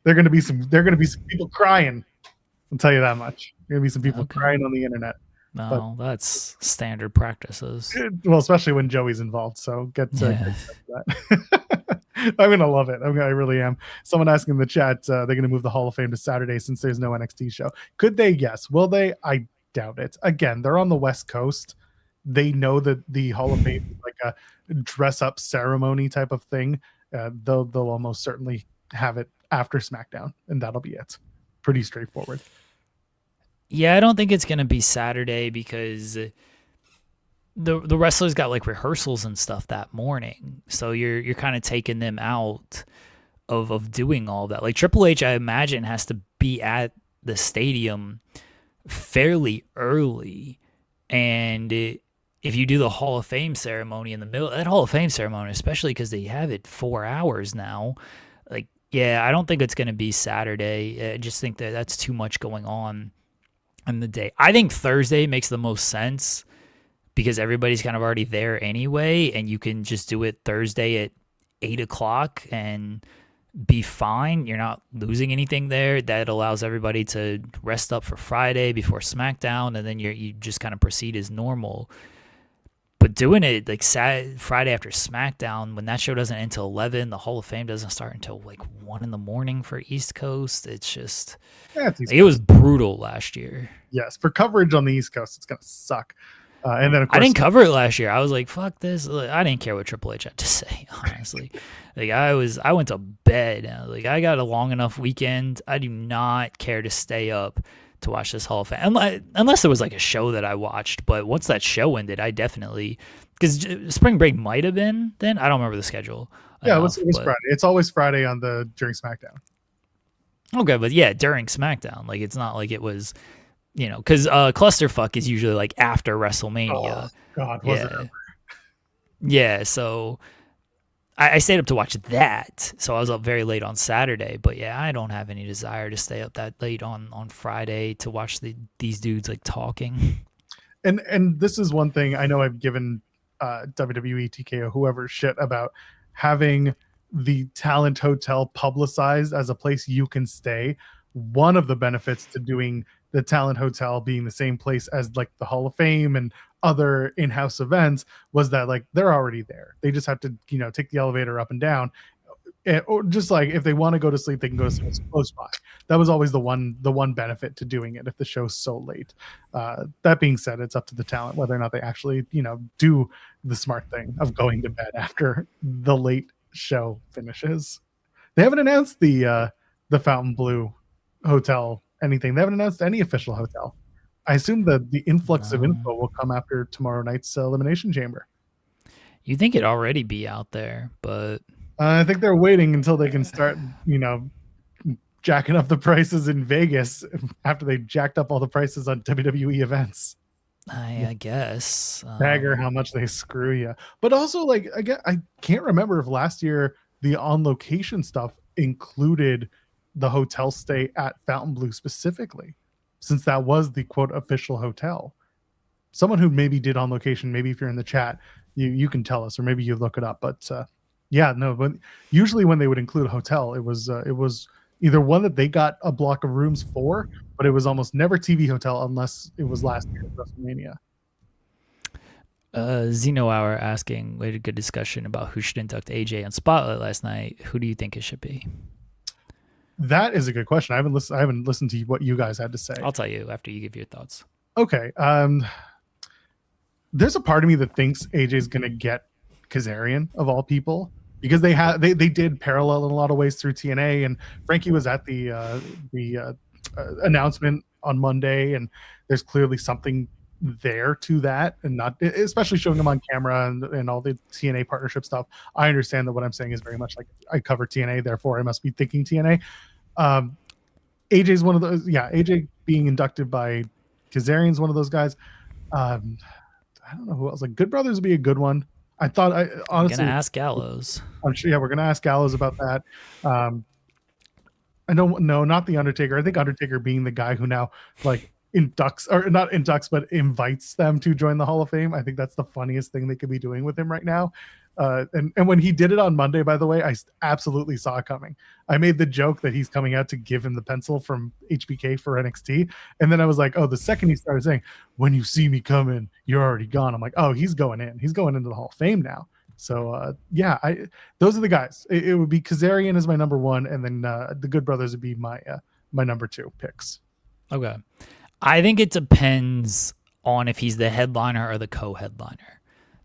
Speaker 1: are going to be some people crying. I'll tell you that much. There are going to be some people crying on the internet.
Speaker 2: No, that's standard practices.
Speaker 1: Well, especially when Joey's involved. So get that. I'm going to love it. I really am. Someone asking in the chat, they're going to move the Hall of Fame to Saturday since there's no NXT show. Could they? Yes. Will they? I doubt it. Again, they're on the West Coast. They know that the Hall of Fame is like a dress-up ceremony type of thing. They'll almost certainly have it after SmackDown, and that'll be it. Pretty straightforward.
Speaker 2: Yeah, I don't think it's gonna be Saturday because the wrestlers got like rehearsals and stuff that morning, so you're kind of taking them out of doing all that. Like Triple H, I imagine, has to be at the stadium fairly early, and if you do the Hall of Fame ceremony in the middle, that Hall of Fame ceremony, especially because they have it 4 hours now, like, yeah, I don't think it's going to be Saturday. I just think that that's too much going on in the day. I think Thursday makes the most sense because everybody's kind of already there anyway, and you can just do it Thursday at 8 o'clock and be fine. You're not losing anything there. That allows everybody to rest up for Friday before SmackDown, and then you just kind of proceed as normal. But doing it like Friday after SmackDown, when that show doesn't end until 11, the Hall of Fame doesn't start until like 1 a.m. for East Coast. It's just, it was brutal last year.
Speaker 1: Yes, for coverage on the East Coast, it's gonna suck. And then of course,
Speaker 2: I didn't cover it last year. I was like, fuck this. I didn't care what Triple H had to say, honestly. Like I went to bed. Like I got a long enough weekend. I do not care to stay up to watch this Hall of Fame, unless it was like a show that I watched. But once that show ended, I definitely, because spring break might have been then. I don't remember the schedule.
Speaker 1: Yeah, it was Friday. It's always Friday during SmackDown.
Speaker 2: Okay, but yeah, during SmackDown, like it's not like it was, because Clusterfuck is usually like after WrestleMania.
Speaker 1: Oh God, was it ever?
Speaker 2: Yeah, so I stayed up to watch that. So I was up very late on Saturday. But yeah, I don't have any desire to stay up that late on Friday to watch these dudes like talking.
Speaker 1: And this is one thing I know I've given WWE, TKO, whoever shit about having the talent hotel publicized as a place you can stay. One of the benefits to doing the talent hotel being the same place as like the Hall of Fame and other in-house events was that like they're already there. They just have to, take the elevator up and down. Or just like if they want to go to sleep, they can go to sleep close by. That was always the one benefit to doing it if the show's so late. That being said, it's up to the talent whether or not they actually, do the smart thing of going to bed after the late show finishes. They haven't announced the Fontainebleau hotel anything. They haven't announced any official hotel. I assume that the influx of info will come after tomorrow night's Elimination Chamber.
Speaker 2: You think it'd already be out there, but
Speaker 1: I think they're waiting until they can start, jacking up the prices in Vegas after they jacked up all the prices on WWE events.
Speaker 2: I guess.
Speaker 1: Dagger how much they screw you. But also, like, I can't remember if last year the on-location stuff included the hotel stay at Fontainebleau specifically, since that was the quote official hotel. Someone who maybe did on location, maybe if you're in the chat, you can tell us, or maybe you look it up. But but usually when they would include a hotel, it was either one that they got a block of rooms for, but it was almost never TV hotel unless it was last year at WrestleMania.
Speaker 2: Zeno Hour asking, we had a good discussion about who should induct AJ on Spotlight last night. Who do you think it should be?
Speaker 1: That is a good question. I haven't listened to what you guys had to say.
Speaker 2: I'll tell you after you give your thoughts.
Speaker 1: Okay. There's a part of me that thinks AJ's gonna get Kazarian of all people, because they did parallel in a lot of ways through TNA, and Frankie was at the announcement on Monday, and there's clearly something there to that, and not especially showing him on camera and all the TNA partnership stuff. I understand that what I'm saying is very much like I cover TNA, therefore I must be thinking TNA. AJ's one of those. Yeah, AJ being inducted by Kazarian's one of those guys. I don't know who else. Like Good Brothers would be a good one. I thought honestly,
Speaker 2: I'm gonna ask Gallows.
Speaker 1: I'm sure. Yeah, we're gonna ask Gallows about that. I don't know, not the Undertaker. I think Undertaker being the guy who now like inducts, or not inducts, but invites them to join the Hall of Fame. I think that's the funniest thing they could be doing with him right now. And when he did it on Monday, by the way, I absolutely saw it coming. I made the joke that he's coming out to give him the pencil from HBK for NXT. And then I was like, oh, the second he started saying, when you see me coming, you're already gone. I'm like, oh, he's going in. He's going into the Hall of Fame now. So, those are the guys. It would be Kazarian as my number one, and then the Good Brothers would be my number two picks.
Speaker 2: Okay. I think it depends on if he's the headliner or the co-headliner.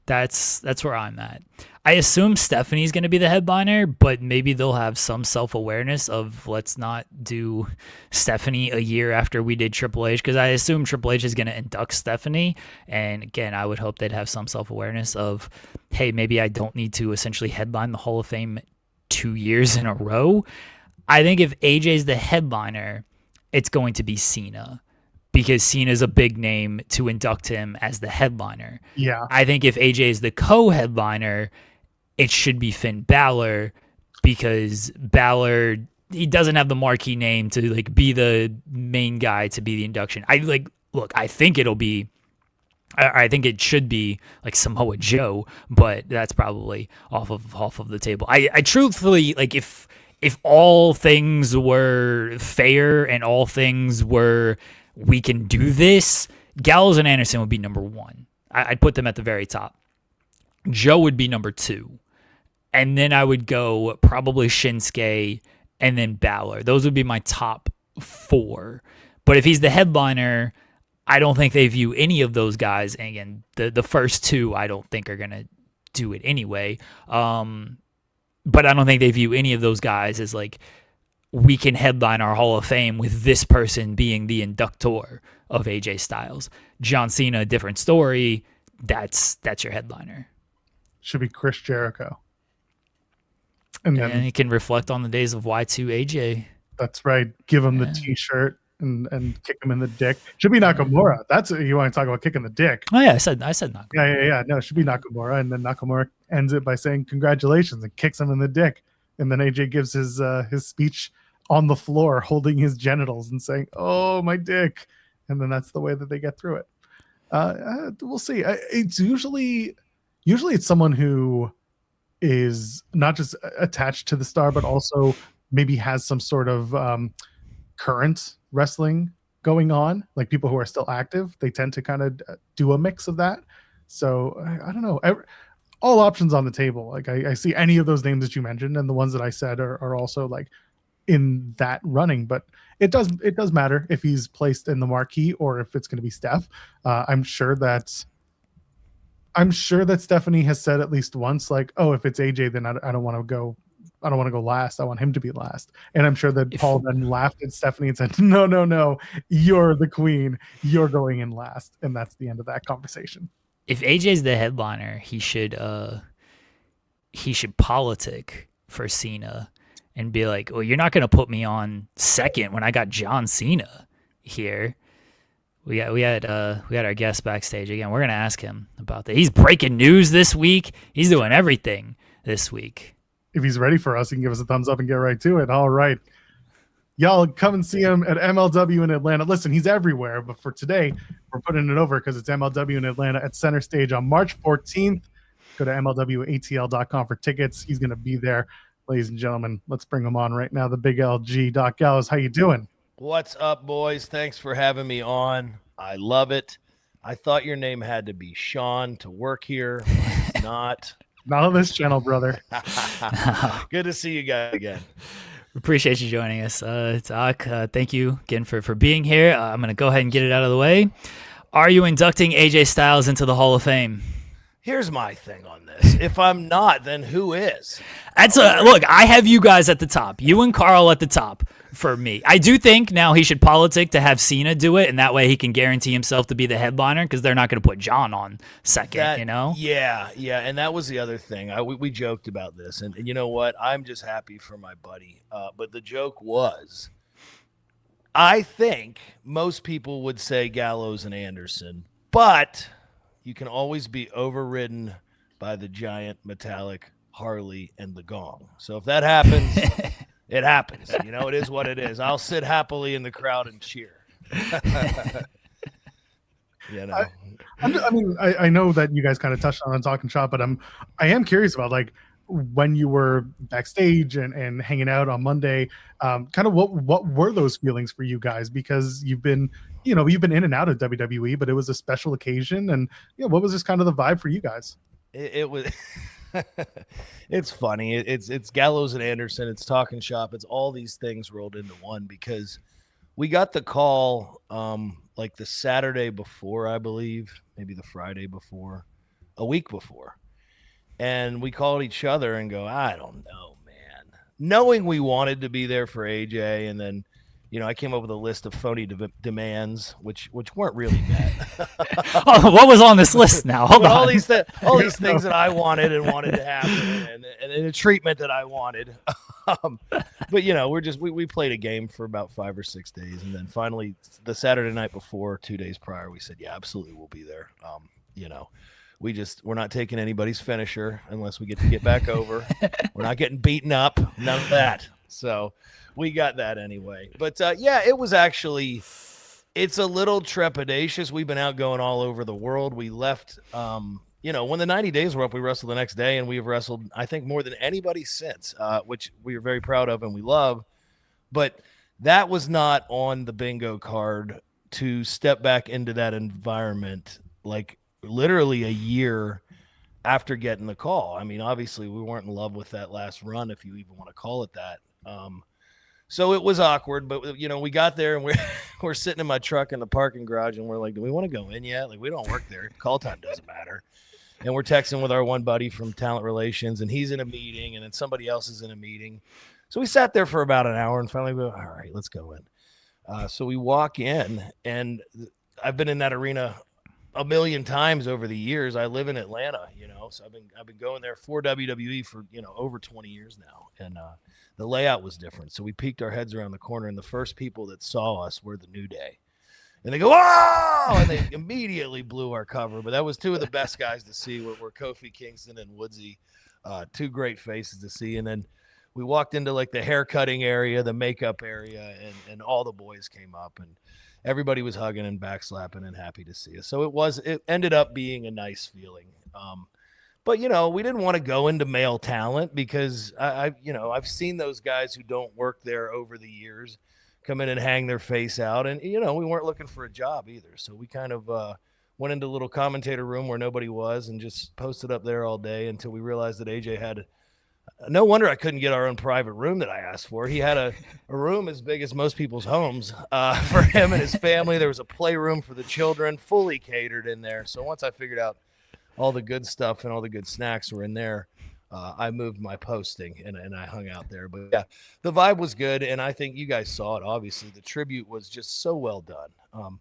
Speaker 2: That's where I'm at. I assume Stephanie's going to be the headliner, but maybe they'll have some self-awareness of let's not do Stephanie a year after we did Triple H, because I assume Triple H is going to induct Stephanie. And again, I would hope they'd have some self-awareness of, hey, maybe I don't need to essentially headline the Hall of Fame 2 years in a row. I think if AJ's the headliner, it's going to be Cena, because Cena's a big name to induct him as the headliner.
Speaker 1: Yeah.
Speaker 2: I think if AJ is the co-headliner, it should be Finn Balor, because Balor, he doesn't have the marquee name to like be the main guy to be the induction. I think I think it should be like Samoa Joe, but that's probably off of the table. I truthfully, like, if all things were fair and all things were, we can do this, Gallows and Anderson would be number one. I'd put them at the very top. Joe would be number two. And then I would go probably Shinsuke and then Balor. Those would be my top four. But if he's the headliner, I don't think they view any of those guys. And again, the first two I don't think are going to do it anyway. But I don't think they view any of those guys as like we can headline our Hall of Fame with this person being the inductor of AJ Styles. John Cena, different story. That's your headliner.
Speaker 1: Should be Chris Jericho. And then
Speaker 2: he can reflect on the days of Y2 AJ.
Speaker 1: That's right. Give him the T-shirt and kick him in the dick. Should be Nakamura. That's you want to talk about kicking the dick.
Speaker 2: Oh yeah, I said Nakamura.
Speaker 1: Yeah. No, it should be Nakamura, and then Nakamura ends it by saying congratulations and kicks him in the dick, and then AJ gives his speech on the floor, holding his genitals and saying, "Oh, my dick," and then that's the way that they get through it. We'll see. It's usually it's someone who is not just attached to the star, but also maybe has some sort of current wrestling going on, like people who are still active. They tend to kind of do a mix of that. So I don't know. All options on the table. Like I see any of those names that you mentioned, and the ones that I said are also like in that running. But it does matter if he's placed in the marquee or if it's going to be Steph. I'm sure that Stephanie has said at least once, like, oh, if it's AJ, then I don't want to go. I don't want to go last. I want him to be last. And I'm sure that Paul then laughed at Stephanie and said, no, you're the queen. You're going in last. And that's the end of that conversation.
Speaker 2: If AJ's the headliner, he should politic for Cena and be like, well, you're not going to put me on second when I got John Cena here. We had our guest backstage again. We're going to ask him about that. He's breaking news this week. He's doing everything this week.
Speaker 1: If he's ready for us, he can give us a thumbs up and get right to it. All right. Y'all come and see him at MLW in Atlanta. Listen, he's everywhere, but for today, we're putting it over because it's MLW in Atlanta at Center Stage on March 14th. Go to MLWATL.com for tickets. He's going to be there. Ladies and gentlemen, let's bring him on right now. The big LG, Doc Gallows. How you doing?
Speaker 4: What's up, boys? Thanks for having me on. I love it. I thought your name had to be Sean to work here. It's not.
Speaker 1: Not on this channel, brother.
Speaker 4: Good to see you guys again.
Speaker 2: Appreciate you joining us. Doc, thank you again for being here. I'm going to go ahead and get it out of the way. Are you inducting AJ Styles into the Hall of Fame?
Speaker 4: Here's my thing on this. If I'm not, then who is?
Speaker 2: Look, I have you guys at the top. You and Carl at the top for me. I do think now he should politic to have Cena do it, and that way he can guarantee himself to be the headliner because they're not going to put John on second, you know?
Speaker 4: Yeah, and that was the other thing. We joked about this, and you know what? I'm just happy for my buddy. But the joke was, I think most people would say Gallows and Anderson, but you can always be overridden by the giant metallic Harley and the gong. So if that happens, it happens. You know, it is what it is. I'll sit happily in the crowd and cheer. You know.
Speaker 1: I know that you guys kind of touched on Talking Shop, but I am curious about like when you were backstage and hanging out on Monday, kind of what were those feelings for you guys? Because you've been in and out of WWE, but it was a special occasion, and what was just kind of the vibe for you guys?
Speaker 4: It was. It's funny. It's Gallows and Anderson. It's Talking Shop. It's all these things rolled into one because we got the call like the Saturday before, I believe, maybe the Friday before, a week before. And we called each other and go, I don't know, man. Knowing we wanted to be there for AJ, and then, I came up with a list of phony demands, which weren't really met.
Speaker 2: Oh, what was on this list now? Hold on.
Speaker 4: All these things that I wanted to happen, and the treatment that I wanted. But we played a game for about 5 or 6 days, and then finally the Saturday night before, 2 days prior, we said, yeah, absolutely, we'll be there. We're not taking anybody's finisher unless we get back over. We're not getting beaten up, none of that. So we got that anyway. But it was actually, it's a little trepidatious. We've been out going all over the world. We left, when the 90 days were up, we wrestled the next day, and we've wrestled, I think, more than anybody since, which we are very proud of and we love. But that was not on the bingo card to step back into that environment, like literally a year after getting the call. I mean, obviously we weren't in love with that last run, if you even want to call it that. So it was awkward, but we got there and we're sitting in my truck in the parking garage, and we're like, do we want to go in yet? Like, we don't work there. Call time doesn't matter. And we're texting with our one buddy from talent relations, and he's in a meeting, and then somebody else is in a meeting. So we sat there for about an hour and finally we go, all right, let's go in. So we walk in, and I've been in that arena a million times over the years. I live in Atlanta, so I've been going there for WWE for, over 20 years now. And the layout was different. So we peeked our heads around the corner, and the first people that saw us were the New Day. And they go, "Whoa!" And they immediately blew our cover. But that was two of the best guys to see were Kofi Kingston and Woodsy. Two great faces to see. And then we walked into like the hair cutting area, the makeup area, and all the boys came up, and everybody was hugging and backslapping and happy to see us. So it ended up being a nice feeling. But we didn't want to go into male talent because I've seen those guys who don't work there over the years come in and hang their face out, and we weren't looking for a job either. So we kind of went into a little commentator room where nobody was and just posted up there all day until we realized that AJ had. No wonder I couldn't get our own private room that I asked for. He had a room as big as most people's homes for him and his family. There was a playroom for the children, fully catered in there. So once I figured out all the good stuff and all the good snacks were in there, I moved my posting and I hung out there. But yeah, the vibe was good, and I think you guys saw it. Obviously, the tribute was just so well done.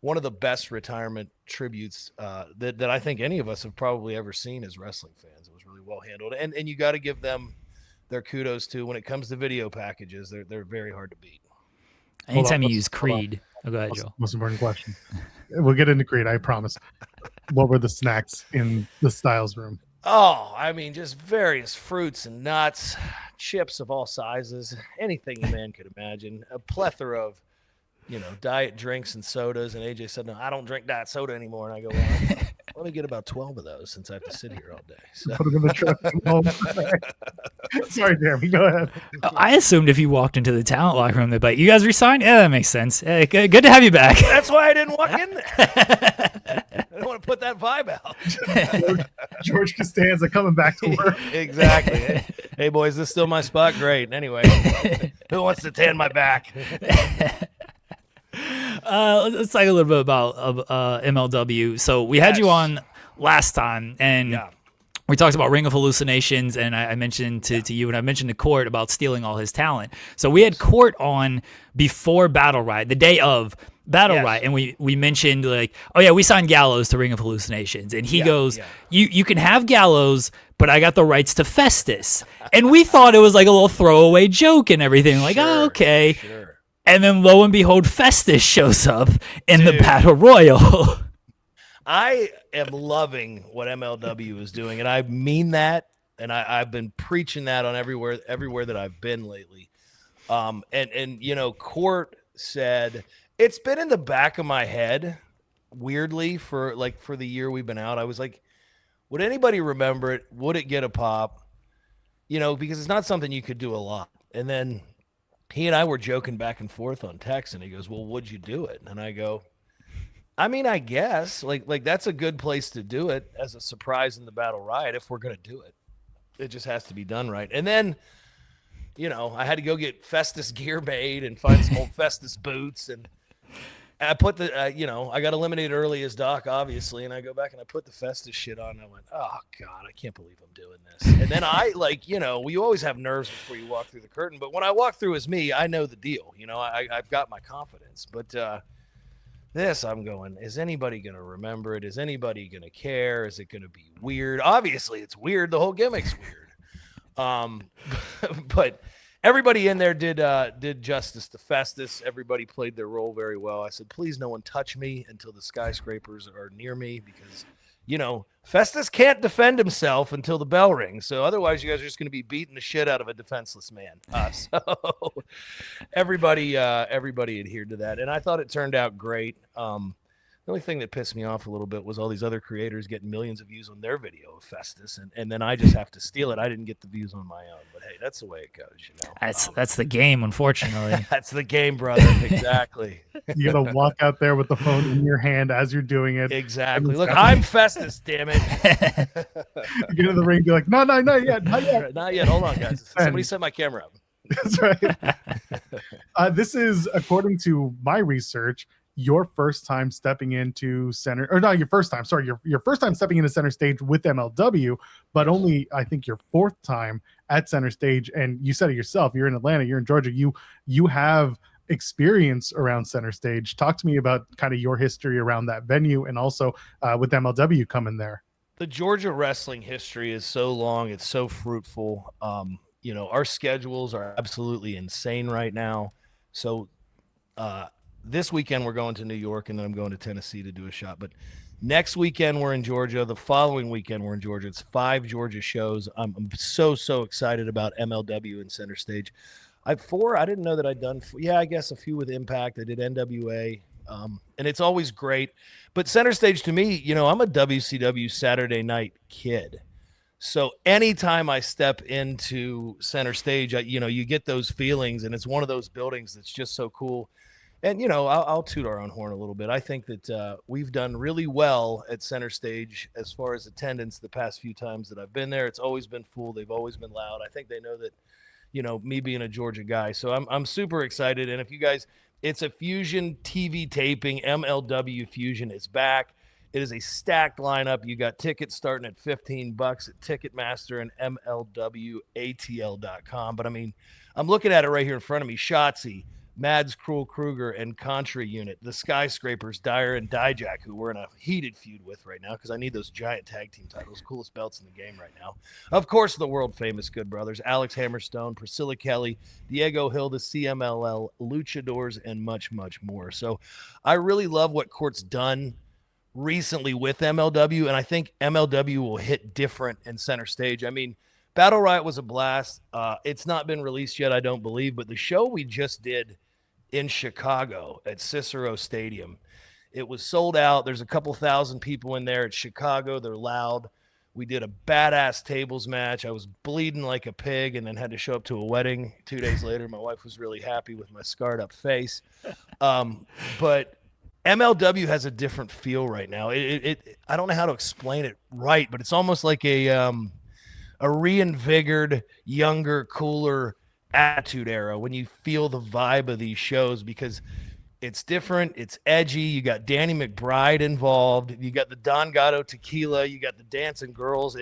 Speaker 4: One of the best retirement tributes that I think any of us have probably ever seen as wrestling fans. It was really well handled, and you got to give them their kudos too. When it comes to video packages, they're very hard to beat.
Speaker 2: Anytime you use Creed. Oh, go ahead, Joel.
Speaker 1: Most important question. We'll get into Creed, I promise. What were the snacks in the Styles room?
Speaker 4: Oh, I mean, just various fruits and nuts, chips of all sizes, anything a man could imagine. A plethora of, diet drinks and sodas. And AJ said, "No, I don't drink diet soda anymore." And I go, "Well, let me get about 12 of those since I have to sit here all day." So.
Speaker 1: Put them in the truck. Sorry, Jeremy, go ahead.
Speaker 2: I assumed if you walked into the talent locker room, they'd be like, "You guys resigned?" Yeah, that makes sense. Hey, good to have you back.
Speaker 4: That's why I didn't walk in there. I don't want to put that vibe out.
Speaker 1: George Costanza coming back to work.
Speaker 4: Exactly. Hey, boys, this is still my spot? Great. Anyway, who wants to tan my back?
Speaker 2: Let's talk a little bit about MLW. So we had you on last time, and we talked about Ring of Hallucinations, and I mentioned to you, and I mentioned to Court about stealing all his talent. So we had Court on before Battle Riot, the day of Battle Riot, and we mentioned like, oh yeah, we signed Gallows to Ring of Hallucinations, and he goes, you can have Gallows, but I got the rights to Festus. And we thought it was like a little throwaway joke and everything, like, oh, okay. Sure. And then lo and behold, Festus shows up in the Battle Royal.
Speaker 4: I am loving what MLW is doing, and I mean that, and I've been preaching that on everywhere that I've been lately. And Court said it's been in the back of my head, weirdly, for the year we've been out. I was like, would anybody remember it? Would it get a pop? Because it's not something you could do a lot. And then he and I were joking back and forth on text, and he goes, "Well, would you do it?" And I go, I mean, I guess like that's a good place to do it as a surprise in the Battle Riot if we're going to do it. It just has to be done right. And then, I had to go get Festus gear made and find some old Festus boots, and I put the, I got eliminated early as Doc, obviously, and I go back and I put the Festus shit on, and I went, oh, God, I can't believe I'm doing this. And then we always have nerves before you walk through the curtain, but when I walk through as me, I know the deal. I've got my confidence. But this, I'm going, is anybody going to remember it? Is anybody going to care? Is it going to be weird? Obviously, it's weird. The whole gimmick's weird. But everybody in there did justice to Festus. Everybody played their role very well. I said, please, no one touch me until the skyscrapers are near me, because, Festus can't defend himself until the bell rings. So otherwise, you guys are just going to be beating the shit out of a defenseless man. So everybody adhered to that, and I thought it turned out great. The only thing that pissed me off a little bit was all these other creators getting millions of views on their video of Festus, and then I just have to steal it. I didn't get the views on my own, but hey, that's the way it goes,
Speaker 2: That's the game, unfortunately.
Speaker 4: That's the game, brother. Exactly.
Speaker 1: You gotta walk out there with the phone in your hand as you're doing it.
Speaker 4: Exactly. Look, I'm Festus, damn it.
Speaker 1: You get in the ring and be like, no, not yet.
Speaker 4: Not yet. Hold on, guys. Somebody set my camera up.
Speaker 1: That's right. This is, according to my research, your first time stepping into center, or not your first time, sorry, your first time stepping into center stage with MLW, but only I think your fourth time at center stage. And you said it yourself, you're in Atlanta, you're in Georgia, you have experience around center stage. Talk to me about kind of your history around that venue, and also with MLW coming there.
Speaker 4: The Georgia wrestling history is so long, it's so fruitful. Our schedules are absolutely insane right now. So this weekend we're going to New York, and then I'm going to Tennessee to do a shot. But next weekend we're in Georgia. The following weekend we're in Georgia. It's 5 Georgia shows. I'm so excited about MLW and center stage. I didn't know that I'd done. I guess a few with Impact. I did NWA, and it's always great. But center stage to me, I'm a WCW Saturday night kid. So anytime I step into center stage, you get those feelings, and it's one of those buildings that's just so cool. And, I'll toot our own horn a little bit. I think that we've done really well at center stage as far as attendance the past few times that I've been there. It's always been full. They've always been loud. I think they know that, me being a Georgia guy. So I'm super excited. And if you guys, it's a Fusion TV taping. MLW Fusion is back. It is a stacked lineup. You got tickets starting at $15 at Ticketmaster and MLWATL.com. But I mean, I'm looking at it right here in front of me. Shotzi, Mads Cruel Kruger, and Contra Unit, the Skyscrapers, Dyer and Dijak, who we're in a heated feud with right now because I need those giant tag team titles, coolest belts in the game right now. Of course, the world famous Good Brothers, Alex Hammerstone, Priscilla Kelly, Diego Hill, the CMLL, Luchadors, and much more. So I really love what Court's done recently with MLW, and I think MLW will hit different in center stage. I mean, Battle Riot was a blast. It's not been released yet, I don't believe, but the show we just did in Chicago at Cicero Stadium, it was sold out. There's a couple thousand people in there. It's Chicago. They're loud. We did a badass tables match. I was bleeding like a pig and then had to show up to a wedding 2 days later. My wife was really happy with my scarred up face. But MLW has a different feel right now. I don't know how to explain it right, but it's almost like a reinvigorated, younger, cooler attitude era when you feel the vibe of these shows, because it's different, it's edgy. You got Danny McBride involved, you got the Don Gato tequila, you got the dancing girls.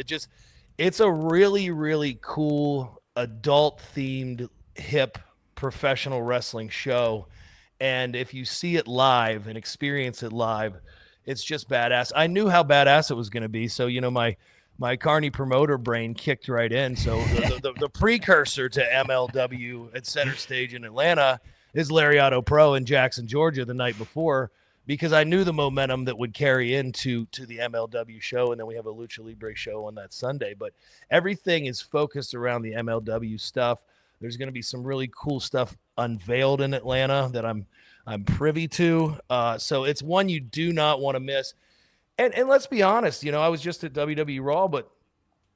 Speaker 4: It's a really cool adult themed hip professional wrestling show. And if you see it live and experience it live, it's just badass. I knew how badass it was going to be. So, my Carney promoter brain kicked right in. So the precursor to MLW at center stage in Atlanta is Lariato Pro in Jackson, Georgia the night before, because I knew the momentum that would carry into the MLW show. And then we have a Lucha Libre show on that Sunday. But everything is focused around the MLW stuff. There's going to be some really cool stuff unveiled in Atlanta that I'm privy to. So it's one you do not want to miss. And let's be honest, I was just at WWE Raw, but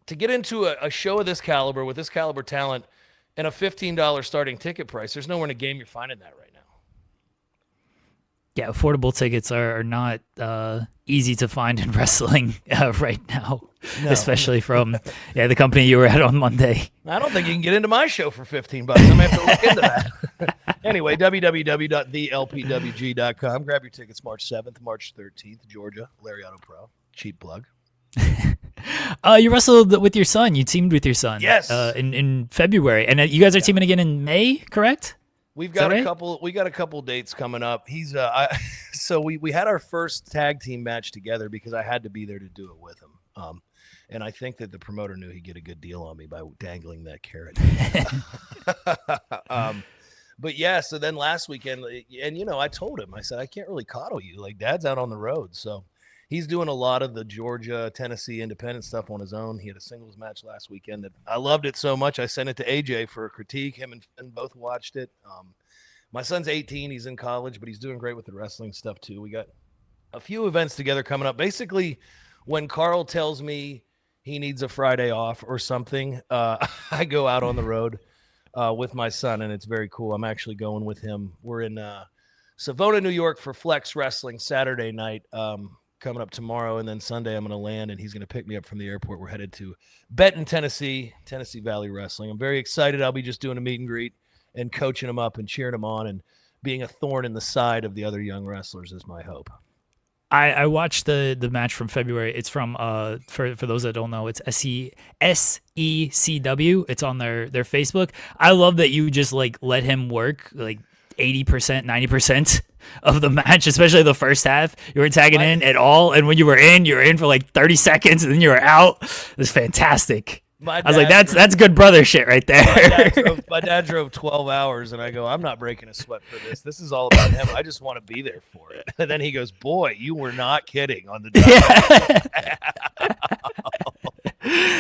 Speaker 4: to get into a show of this caliber with this caliber talent and a $15 starting ticket price, there's nowhere in the game you're finding that right now.
Speaker 2: Yeah, affordable tickets are not easy to find in wrestling right now, especially from the company you were at on Monday.
Speaker 4: I don't think you can get into my show for $15. I'm going to have to look into that. Anyway, www.thelpwg.com. Grab your tickets March 7th, March 13th, Georgia, Lariato Pro. Cheap plug.
Speaker 2: You wrestled with your son. You teamed with your son.
Speaker 4: Yes.
Speaker 2: In February. And you guys are teaming again in May, correct?
Speaker 4: We've got a couple. We got a couple dates coming up. He's so we had our first tag team match together because I had to be there to do it with him. And I think that the promoter knew he'd get a good deal on me by dangling that carrot. But yeah, so then last weekend, and I told him, I said, I can't really coddle you. Like, Dad's out on the road, so he's doing a lot of the Georgia, Tennessee independent stuff on his own. He had a singles match last weekend that I loved it so much. I sent it to AJ for a critique. Him and Finn both watched it. My son's 18. He's in college, but he's doing great with the wrestling stuff too. We got a few events together coming up. Basically, when Carl tells me he needs a Friday off or something, I go out on the road with my son, and it's very cool. I'm actually going with him. We're in Savona, New York for Flex Wrestling Saturday night. Coming up tomorrow, and then Sunday I'm going to land, and he's going to pick me up from the airport. We're headed to Benton, Tennessee Valley Wrestling. I'm very excited. I'll be just doing a meet and greet and coaching him up and cheering him on and being a thorn in the side of the other young wrestlers is my hope.
Speaker 2: I watched the match from February. It's from for those that don't know, it's SECW. It's on their Facebook. I love that you just like let him work like 80%, 90% of the match, especially the first half. You were tagging in at all, and when you were in for like 30 seconds, and then you were out. It was fantastic. I was like, that's good brother shit right there.
Speaker 4: My dad drove 12 hours, and I go, I'm not breaking a sweat for this. This is all about him. I just want to be there for it. And then he goes, boy, you were not kidding on the drive.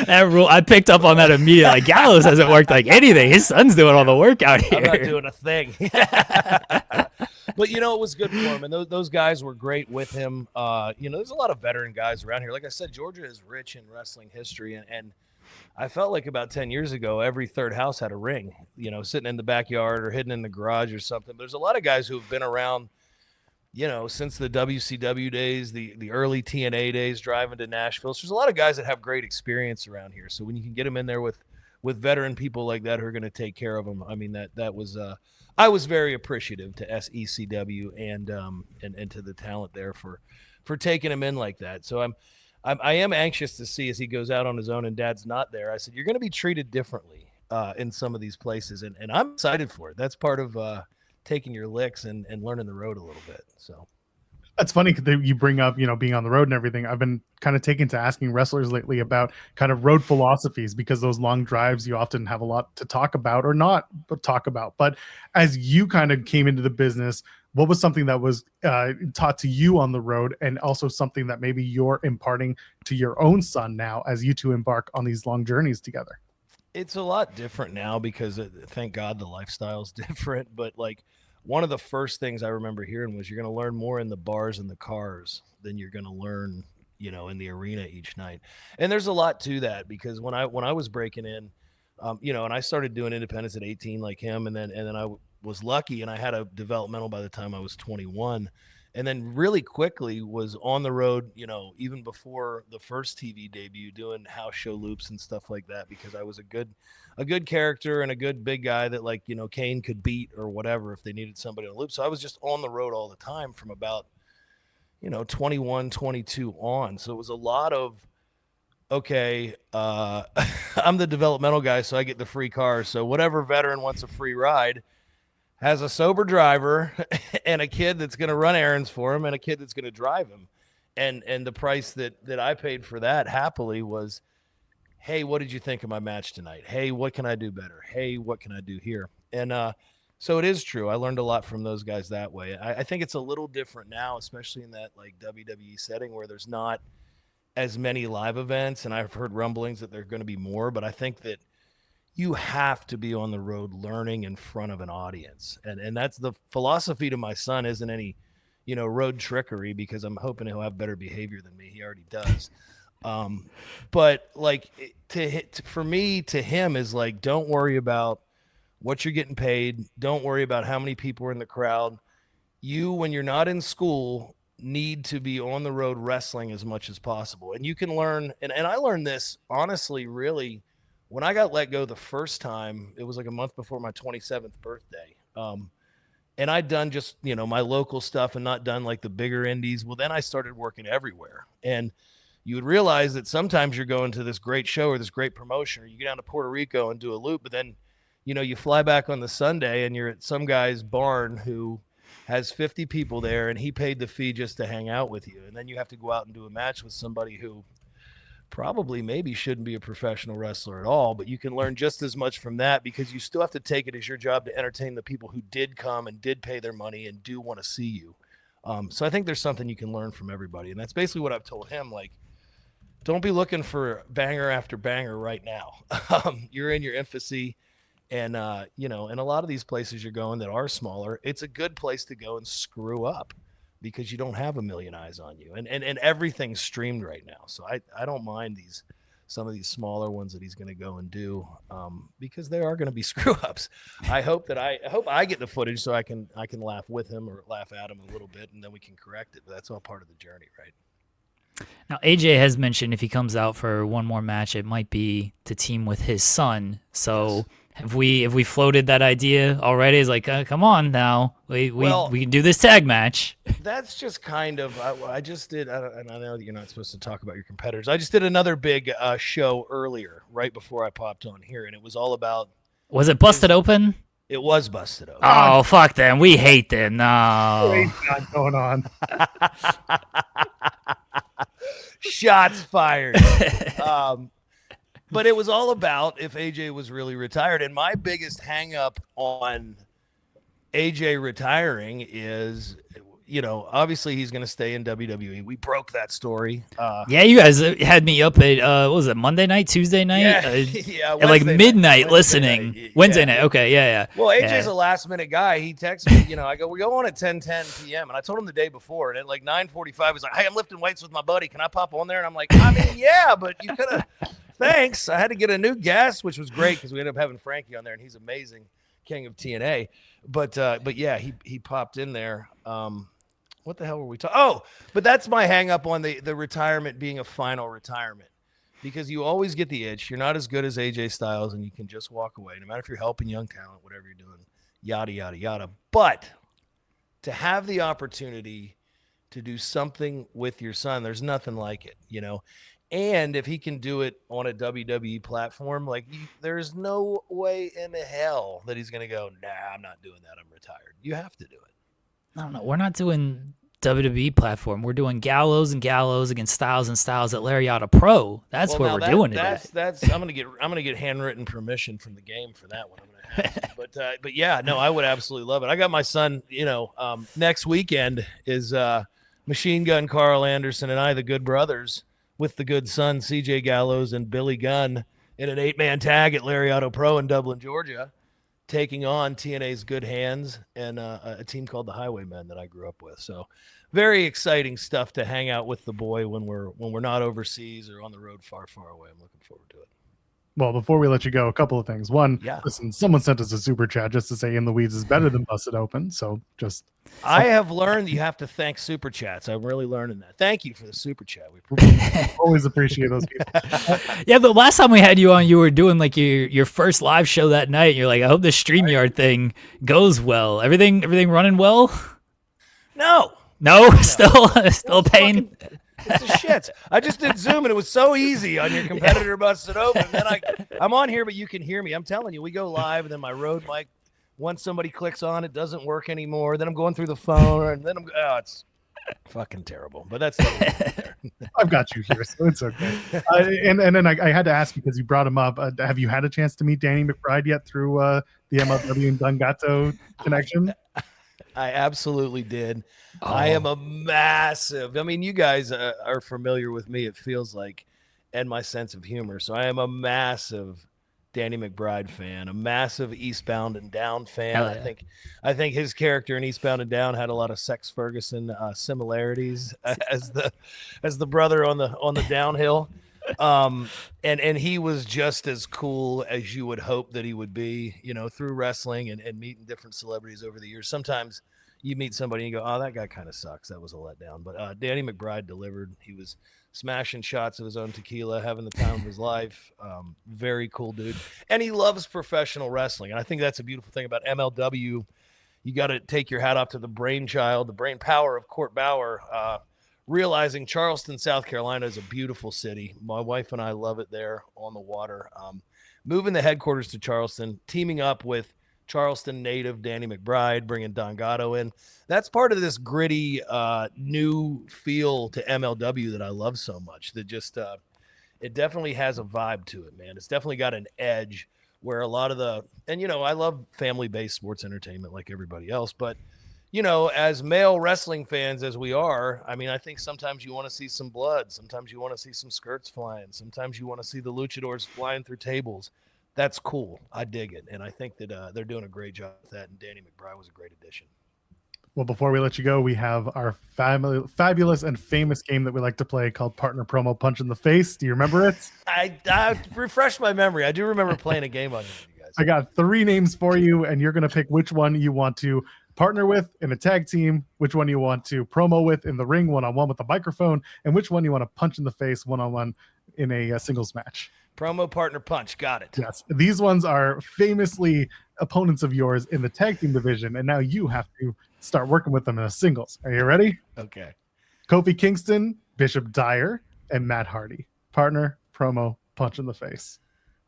Speaker 2: That rule, I picked up on that immediately. Like, Gallows hasn't worked like anything. His son's doing all the work out here.
Speaker 4: I'm not doing a thing. But, it was good for him. And those guys were great with him. There's a lot of veteran guys around here. Like I said, Georgia is rich in wrestling history. And I felt like about 10 years ago, every third house had a ring, sitting in the backyard or hidden in the garage or something. There's a lot of guys who have been around, since the WCW days, the early TNA days, driving to Nashville. So there's a lot of guys that have great experience around here. So when you can get them in there with veteran people like that who are going to take care of them, I mean, that was I was very appreciative to SECW and to the talent there for taking them in like that. So I am anxious to see as he goes out on his own and Dad's not there. I said, you're going to be treated differently in some of these places. And I'm excited for it. That's part of taking your licks and learning the road a little bit. So
Speaker 1: that's funny that you bring up, being on the road and everything. I've been kind of taken to asking wrestlers lately about kind of road philosophies, because those long drives, you often have a lot to talk about or not talk about. But as you kind of came into the business, what was something that was taught to you on the road, and also something that maybe you're imparting to your own son now as you two embark on these long journeys together?
Speaker 4: It's a lot different now because thank God the lifestyle's different. But like one of the first things I remember hearing was, you're going to learn more in the bars and the cars than you're going to learn, in the arena each night. And there's a lot to that, because when I was breaking in, and I started doing independence at 18 like him, and then I was lucky and I had a developmental by the time I was 21, and then really quickly was on the road, even before the first TV debut, doing house show loops and stuff like that, because I was a good character and a good big guy that, like, Kane could beat or whatever if they needed somebody on a loop. So I was just on the road all the time from about 21, 22 on. So it was a lot of, okay, I'm the developmental guy, so I get the free car. So whatever veteran wants a free ride has a sober driver and a kid that's going to run errands for him and a kid that's going to drive him. And the price that I paid for that happily was, hey, what did you think of my match tonight? Hey, what can I do better? Hey, what can I do here? And so it is true. I learned a lot from those guys that way. I think it's a little different now, especially in that like WWE setting where there's not as many live events. And I've heard rumblings that there are going to be more, but I think that you have to be on the road learning in front of an audience. And that's the philosophy to my son. Isn't any, road trickery, because I'm hoping he'll have better behavior than me. He already does. But like for me, to him is like, don't worry about what you're getting paid. Don't worry about how many people are in the crowd. You, when you're not in school, need to be on the road wrestling as much as possible. And you can learn. And I learned this honestly, really, when I got let go the first time. It was like a month before my 27th birthday. And I'd done just, my local stuff and not done like the bigger indies. Well, then I started working everywhere. And you would realize that sometimes you're going to this great show or this great promotion, or you get down to Puerto Rico and do a loop, but then, you fly back on the Sunday and you're at some guy's barn who has 50 people there and he paid the fee just to hang out with you. And then you have to go out and do a match with somebody who probably maybe shouldn't be a professional wrestler at all, but you can learn just as much from that, because you still have to take it as your job to entertain the people who did come and did pay their money and do want to see you. So I think there's something you can learn from everybody. And that's basically what I've told him. Like, don't be looking for banger after banger right now. You're in your infancy. And, in a lot of these places you're going that are smaller, it's a good place to go and screw up, because you don't have a million eyes on you, and everything's streamed right now. So I don't mind some of these smaller ones that he's going to go and do, because there are going to be screw ups. I hope I get the footage so I can laugh with him or laugh at him a little bit, and then we can correct it. But that's all part of the journey, right?
Speaker 2: Now, AJ has mentioned if he comes out for one more match, it might be to team with his son. So Have we floated that idea already? It's like, come on now, we can do this tag match.
Speaker 4: That's just kind of I just did. And I know that you're not supposed to talk about your competitors. I just did another big show earlier, right before I popped on here, and it was all about.
Speaker 2: Was it Busted Open?
Speaker 4: It was Busted Open.
Speaker 2: Oh, fuck them. We hate them. No.
Speaker 1: Not going on.
Speaker 4: Shots fired. But it was all about if AJ was really retired. And my biggest hang up on AJ retiring is, obviously he's going to stay in WWE. We broke that story.
Speaker 2: Yeah, you guys had me up at, what was it, Monday night, Tuesday night?
Speaker 4: Yeah,
Speaker 2: at like midnight listening.
Speaker 4: Night.
Speaker 2: Wednesday night. Okay, yeah.
Speaker 4: Well, AJ's a last minute guy. He texted me, I go, we go on at 10:10 p.m. And I told him the day before. And at like 9:45, he's like, hey, I'm lifting weights with my buddy. Can I pop on there? And I'm like, I mean, yeah, but you could have. Thanks. I had to get a new guest, which was great because we ended up having Frankie on there, and he's amazing, king of TNA. But yeah, he popped in there. What the hell were we talking? Oh, but that's my hang up on the retirement being a final retirement, because you always get the itch. You're not as good as AJ Styles, and you can just walk away, no matter if you're helping young talent, whatever you're doing, yada yada yada. But to have the opportunity to do something with your son, there's nothing like it, And if he can do it on a WWE platform, there's no way in hell that he's going to go, nah, I'm not doing that. I'm retired. You have to do it.
Speaker 2: No, we're not doing WWE platform. We're doing Gallows against Styles and Styles at Lariata Pro. That's where we're doing it.
Speaker 4: I'm gonna get handwritten permission from the game for that one. I'm gonna have to. But yeah, no, I would absolutely love it. I got my son. Next weekend is Machine Gun Carl Anderson and I, the Good Brothers, with the good son, CJ Gallows and Billy Gunn, in an 8-man tag at Lariata Pro in Dublin, Georgia, taking on TNA's Good Hands and a team called the Highwaymen that I grew up with. So very exciting stuff to hang out with the boy when we're not overseas or on the road far, far away. I'm looking forward to it.
Speaker 1: Well, before we let you go, a couple of things. One, Listen, someone sent us a super chat just to say In the Weeds is better than Busted Open. So just.
Speaker 4: I have learned you have to thank super chats. I'm really learning that. Thank you for the super chat. We
Speaker 1: always appreciate those people.
Speaker 2: Yeah, but last time we had you on, you were doing like your first live show that night. You're like, I hope this StreamYard thing goes well. Everything running well?
Speaker 4: No,
Speaker 2: still a pain.
Speaker 4: It's a shit. I just did Zoom and it was so easy on your competitor Busted Open. And then I'm on here, but you can hear me. I'm telling you, we go live, and then my Rode mic, once somebody clicks on it, doesn't work anymore. Then I'm going through the phone, and then it's fucking terrible. But that's
Speaker 1: I've got you here, so it's okay. And then I had to ask, because you brought him up. Have you had a chance to meet Danny McBride yet through the MLW and Dungato connection?
Speaker 4: I absolutely did. Oh. I am a massive. I mean, you guys are familiar with me, it feels like, and my sense of humor. So I am a massive Danny McBride fan, a massive Eastbound and Down fan. Yeah. I think his character in Eastbound and Down had a lot of Sex Ferguson similarities as the brother on the downhill. And he was just as cool as you would hope that he would be, through wrestling and meeting different celebrities over the years. Sometimes you meet somebody and you go, oh, that guy kind of sucks. That was a letdown. But Danny McBride delivered. He was smashing shots of his own tequila, having the time of his life. Very cool dude. And he loves professional wrestling. And I think that's a beautiful thing about MLW. You got to take your hat off to the brainchild, the brain power of Court Bauer, realizing Charleston, South Carolina is a beautiful city. My wife and I love it there on the water. Moving the headquarters to Charleston, teaming up with Charleston native Danny McBride, bringing Don Gatto in. That's part of this gritty new feel to MLW that I love so much. That just it definitely has a vibe to it, man. It's definitely got an edge where a lot of I love family-based sports entertainment like everybody else, but as male wrestling fans as we are, I mean, I think sometimes you want to see some blood. Sometimes you want to see some skirts flying. Sometimes you want to see the luchadors flying through tables. That's cool. I dig it. And I think that they're doing a great job with that. And Danny McBride was a great addition.
Speaker 1: Well, before we let you go, we have our fabulous and famous game that we like to play called Partner Promo Punch in the Face. Do you remember it?
Speaker 4: I refreshed my memory. I do remember playing a game on it with you guys.
Speaker 1: I got 3 names for you, and you're going to pick which one you want to partner with in a tag team, which one you want to promo with in the ring one-on-one with a microphone, and which one you want to punch in the face one-on-one in a singles match.
Speaker 4: Promo partner punch. Got it.
Speaker 1: Yes, these ones are famously opponents of yours in the tag team division, and now you have to start working with them in a singles. Are you ready?
Speaker 4: Okay.
Speaker 1: Kofi Kingston, Bishop Dyer, and Matt Hardy. Partner, promo, punch in the face.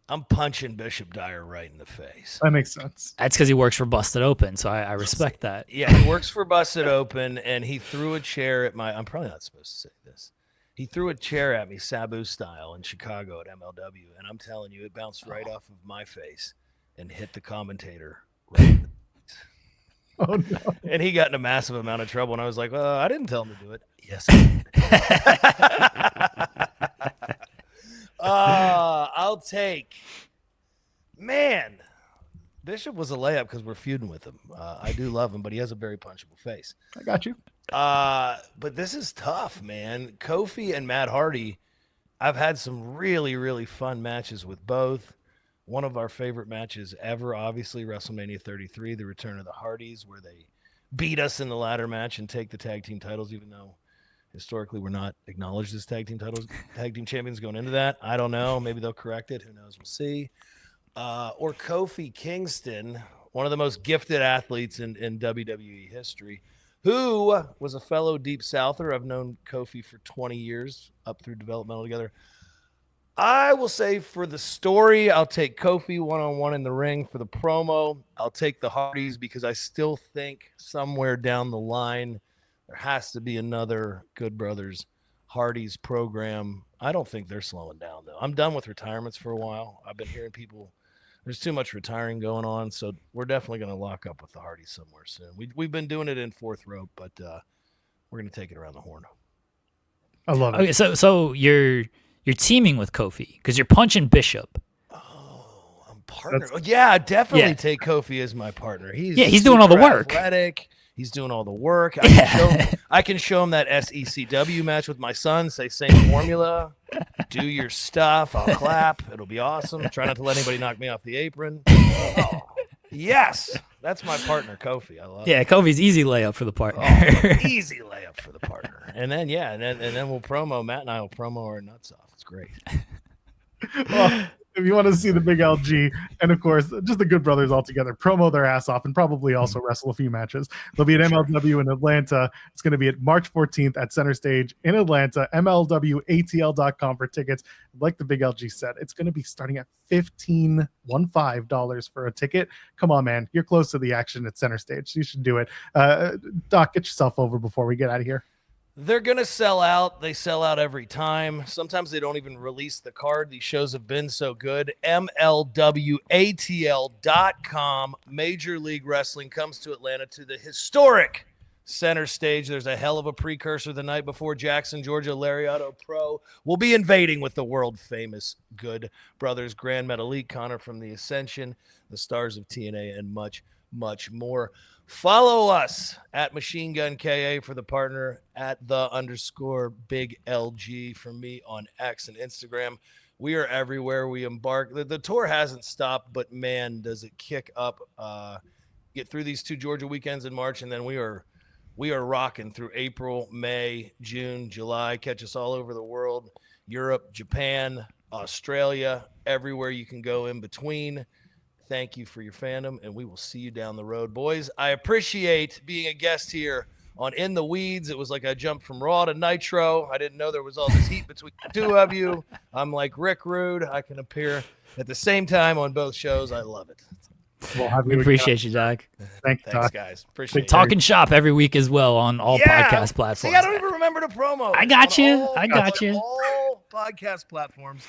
Speaker 4: I'm punching Bishop Dyer right in the face.
Speaker 1: That makes sense.
Speaker 2: That's because he works for Busted Open, so I respect that.
Speaker 4: Yeah, he works for Busted Open, and he threw a chair at I'm probably not supposed to say this. He threw a chair at me, Sabu style, in Chicago at MLW, and I'm telling you, it bounced right off of my face and hit the commentator right in the face.
Speaker 1: Oh, no.
Speaker 4: And he got in a massive amount of trouble, and I was like, well, I didn't tell him to do it. Yes, I did. I'll take, man, Bishop was a layup because we're feuding with him. I do love him, but he has a very punchable face.
Speaker 1: I got you.
Speaker 4: But this is tough, man. Kofi and Matt Hardy, I've had some really, really fun matches with both. One of our favorite matches ever, obviously, WrestleMania 33, the return of the Hardys, where they beat us in the ladder match and take the tag team titles, even though historically we're not acknowledged as tag team champions going into that. I don't know. Maybe they'll correct it. Who knows? We'll see. Or Kofi Kingston, one of the most gifted athletes in WWE history, who was a fellow Deep Souther. I've known Kofi for 20 years, up through developmental together. I will say for the story, I'll take Kofi one-on-one in the ring. For the promo, I'll take the Hardys because I still think somewhere down the line there has to be another Good Brothers Hardys program. I don't think they're slowing down, though. I'm done with retirements for a while. I've been hearing people, there's too much retiring going on, so we're definitely going to lock up with the Hardys somewhere soon. We've been doing it in fourth rope, but we're going to take it around the horn.
Speaker 1: I love it.
Speaker 2: Okay, so you're teaming with Kofi because you're punching Bishop.
Speaker 4: Oh, I'm partner. Yeah, definitely take Kofi as my partner.
Speaker 2: He's doing all the work.
Speaker 4: Athletic. He's doing all the work. I can show him that SECW match with my son. Say same formula. Do your stuff. I'll clap. It'll be awesome. Try not to let anybody knock me off the apron. Oh, yes, that's my partner, Kofi. I love it.
Speaker 2: Yeah, Kofi's easy layup for the partner.
Speaker 4: Easy layup for the partner. And then and then we'll promo. Matt and I will promo our nuts off. It's great.
Speaker 1: Well, if you want to see the big LG and, of course, just the Good Brothers all together, promo their ass off and probably also wrestle a few matches. They'll be at MLW in Atlanta. It's going to be at March 14th at Center Stage in Atlanta, MLWATL.com for tickets. Like the big LG said, it's going to be starting at $15 for a ticket. Come on, man. You're close to the action at Center Stage. You should do it. Doc, get yourself over before we get out of here.
Speaker 4: They're going to sell out. They sell out every time. Sometimes they don't even release the card. These shows have been so good. MLWATL.com. Major League Wrestling comes to Atlanta to the historic Center Stage. There's a hell of a precursor the night before. Jackson, Georgia, Lariato Pro will be invading with the world-famous Good Brothers Grand Metalik, Connor from the Ascension, the stars of TNA, and much, much more. Follow us at Machine Gun KA for the partner, at _Big LG for me on X and Instagram. We are everywhere. We embark. The tour hasn't stopped, but man, does it kick up. Get through these 2 Georgia weekends in March, and then we are rocking through April, May, June, July. Catch us all over the world, Europe, Japan, Australia, everywhere you can go in between. Thank you for your fandom, and we will see you down the road, boys. I appreciate being a guest here on In the Weeds. It was like I jumped from Raw to Nitro. I didn't know there was all this heat between the two of you. I'm like Rick Rude. I can appear at the same time on both shows. I love it.
Speaker 2: We appreciate you, Doc.
Speaker 1: Thanks,
Speaker 4: Thanks, guys. Appreciate it.
Speaker 2: Talking shop every week as well on all podcast platforms.
Speaker 4: See, I don't even remember to promo.
Speaker 2: I got you.
Speaker 4: All podcast platforms.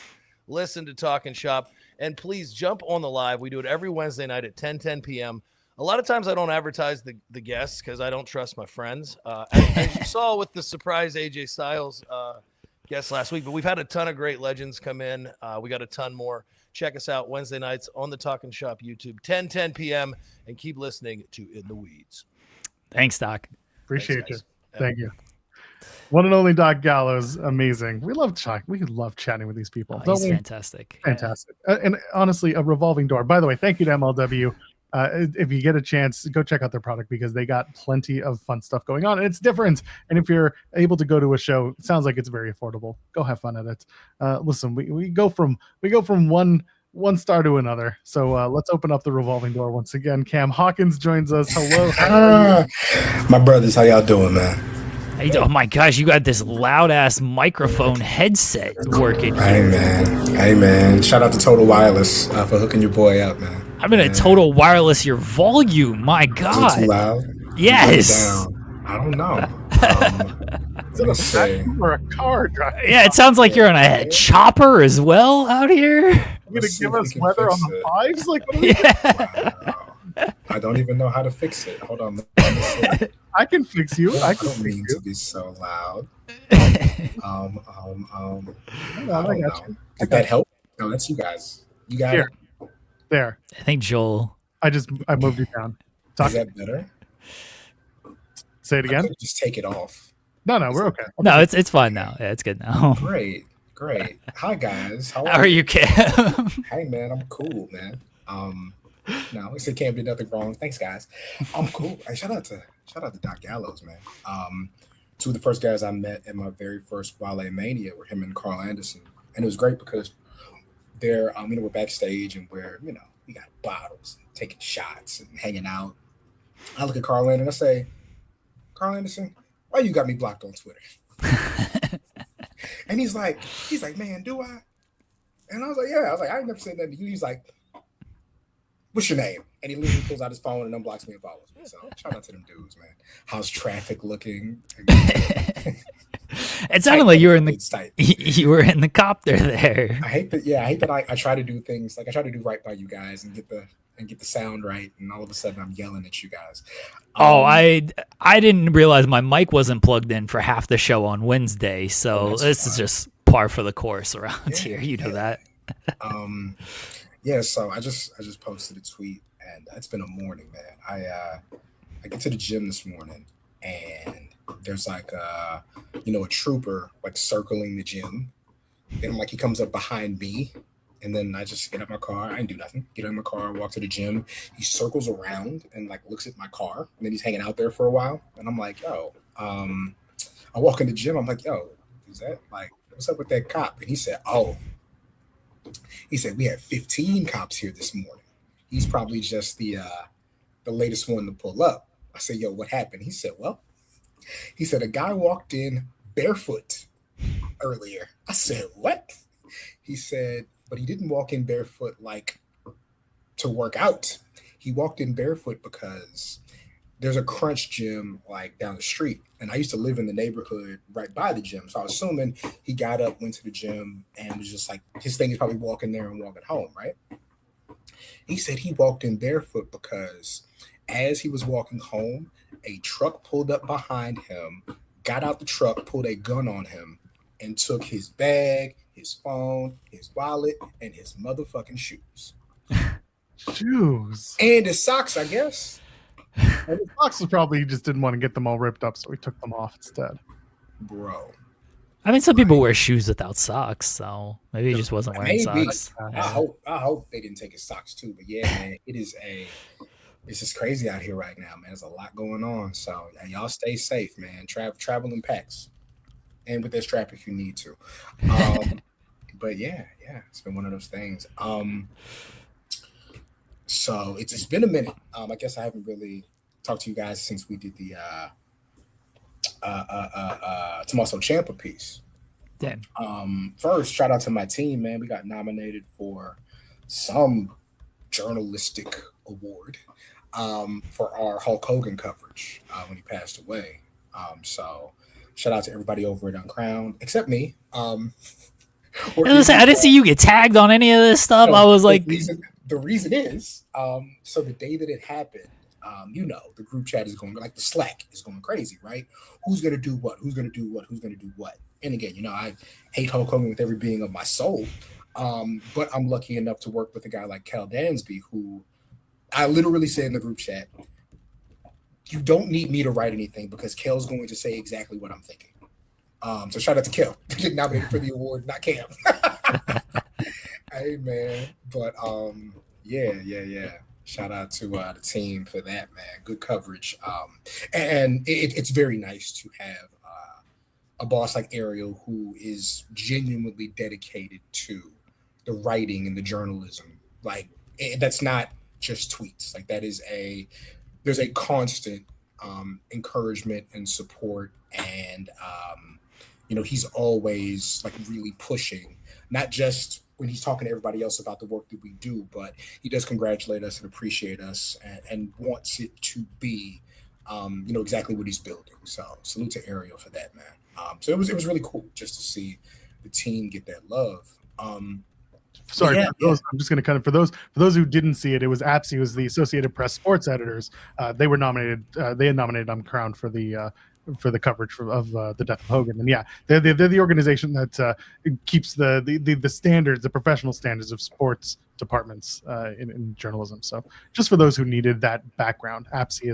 Speaker 4: Listen to Talking Shop. And please jump on the live. We do it every Wednesday night at 10 p.m. A lot of times I don't advertise the guests because I don't trust my friends. As you saw with the surprise AJ Styles guest last week, but we've had a ton of great legends come in. We got a ton more. Check us out Wednesday nights on the Talking Shop YouTube, 10 p.m. And keep listening to In the Weeds.
Speaker 2: Thanks, Doc.
Speaker 1: Appreciate you. Thank you. One and only Doc Gallows, amazing. We love chatting with these people.
Speaker 2: He's fantastic.
Speaker 1: Fantastic. And honestly, a revolving door. By the way, thank you to MLW. if you get a chance, go check out their product because they got plenty of fun stuff going on, and it's different. And if you're able to go to a show, it sounds like it's very affordable. Go have fun at it. Listen, we go from one star to another. So let's open up the revolving door once again. Cam Hawkins joins us. Hello.
Speaker 5: My brothers, how y'all doing, man?
Speaker 2: Oh my gosh, you got this loud ass microphone headset working.
Speaker 5: Hey man. Shout out to Total Wireless for hooking your boy up, man.
Speaker 2: I'm gonna Total Wireless your volume. My God.
Speaker 5: Is it too loud?
Speaker 2: Yes.
Speaker 5: I don't know.
Speaker 1: Is it a vacuum or a car driving?
Speaker 2: Yeah, it sounds like you're on a chopper as well out here.
Speaker 1: You're gonna give us weather on the fives? Like, what are we
Speaker 5: Wow. I don't even know how to fix it. Hold on.
Speaker 1: I can fix you. I
Speaker 5: don't mean
Speaker 1: fix
Speaker 5: to be so loud.
Speaker 1: I
Speaker 5: I
Speaker 1: got
Speaker 5: don't
Speaker 1: you.
Speaker 5: know. Did that help? No, that's you guys. You got
Speaker 1: Here.
Speaker 5: it.
Speaker 1: There.
Speaker 2: I think Joel.
Speaker 1: I moved it down. Talk.
Speaker 5: Is that better?
Speaker 1: Say it
Speaker 5: I
Speaker 1: again.
Speaker 5: could just take it off.
Speaker 1: No, we're okay.
Speaker 2: No, it's fine now. Yeah, it's good now.
Speaker 5: Great. Hi guys.
Speaker 2: How are you, Cam?
Speaker 5: Hey man, I'm cool, man. No, I said Cam did nothing wrong. Thanks, guys. I'm cool. Hey, shout out to Doc Gallows, man. Two of the first guys I met at my very first Wale Mania were him and Carl Anderson, and it was great because they're we're backstage and we got bottles, and taking shots, and hanging out. I look at Carl Anderson and I say, Carl Anderson, why you got me blocked on Twitter? And he's like, man, do I? And I was like, yeah. I was like, I ain't never said that to you. He's like, what's your name? And he literally pulls out his phone and unblocks me and follows me. So shout out to them dudes, man. How's traffic looking?
Speaker 2: It sounded like you were in the copter there.
Speaker 5: I hate that I try to do things like I try to do right by you guys and get the sound right, and all of a sudden I'm yelling at you guys.
Speaker 2: I didn't realize my mic wasn't plugged in for half the show on Wednesday, so this is just par for the course around here. You know that.
Speaker 5: Yeah, so I just posted a tweet, and it's been a morning, man. I get to the gym this morning, and there's like a trooper like circling the gym. Then he comes up behind me, and then I just get out my car. I didn't do nothing. Get out of my car, walk to the gym. He circles around and looks at my car, and then he's hanging out there for a while. And I'm like, yo, I walk in the gym. I'm like, yo, is that what's up with that cop? And he said, we had 15 cops here this morning. He's probably just the latest one to pull up. I said, yo, what happened? He said, a guy walked in barefoot earlier. I said, what? He said, but he didn't walk in barefoot to work out. He walked in barefoot because there's a Crunch gym down the street. And I used to live in the neighborhood right by the gym. So I was assuming he got up, went to the gym, and was just his thing is probably walking there and walking home, right? He said he walked in barefoot because as he was walking home, a truck pulled up behind him, got out the truck, pulled a gun on him, and took his bag, his phone, his wallet, and his motherfucking shoes.
Speaker 1: Shoes.
Speaker 5: And his socks, I guess.
Speaker 1: And his socks was probably he just didn't want to get them all ripped up, so he took them off instead.
Speaker 5: Bro.
Speaker 2: I mean, some people wear shoes without socks, so maybe he just wasn't wearing socks.
Speaker 5: I hope they didn't take his socks too. But yeah, man, it's just crazy out here right now, man. There's a lot going on. So y'all stay safe, man. Travel in packs. And with that strap if you need to. But yeah, it's been one of those things. So it's been a minute. I guess I haven't really talked to you guys since we did the Tommaso Ciampa piece.
Speaker 2: Damn.
Speaker 5: First, shout out to my team, man. We got nominated for some journalistic award for our Hulk Hogan coverage when he passed away. So shout out to everybody over at Uncrowned, except me.
Speaker 2: Listen, I didn't see you get tagged on any of this stuff. I was like,
Speaker 5: the reason is, so the day that it happened, the group chat is going the Slack is going crazy, right? Who's gonna do what? Who's gonna do what? Who's gonna do what? And again, I hate Hulk Hogan with every being of my soul, but I'm lucky enough to work with a guy like Cal Dansby, who I literally said in the group chat, you don't need me to write anything because Kel's going to say exactly what I'm thinking. So shout out to Kel, getting nominated for the award, not Cam. Hey man, but yeah. Shout out to the team for that, man. Good coverage. And it's very nice to have a boss like Ariel who is genuinely dedicated to the writing and the journalism. Like that's not just tweets. Like that is there's a constant encouragement and support, and he's always like really pushing, not just when he's talking to everybody else about the work that we do, but he does congratulate us and appreciate us and wants it to be, exactly what he's building. So salute to Ariel for that, man. So it was really cool just to see the team get that love.
Speaker 1: Sorry,
Speaker 5: yeah,
Speaker 1: I'm just going to kind of for those who didn't see it, it was APSI, was the Associated Press sports editors. They were nominated. They had nominated Crown for the coverage of the death of Hogan, and yeah, they're the organization that keeps the standards, the professional standards of sports departments in journalism. So just for those who needed that background, APSI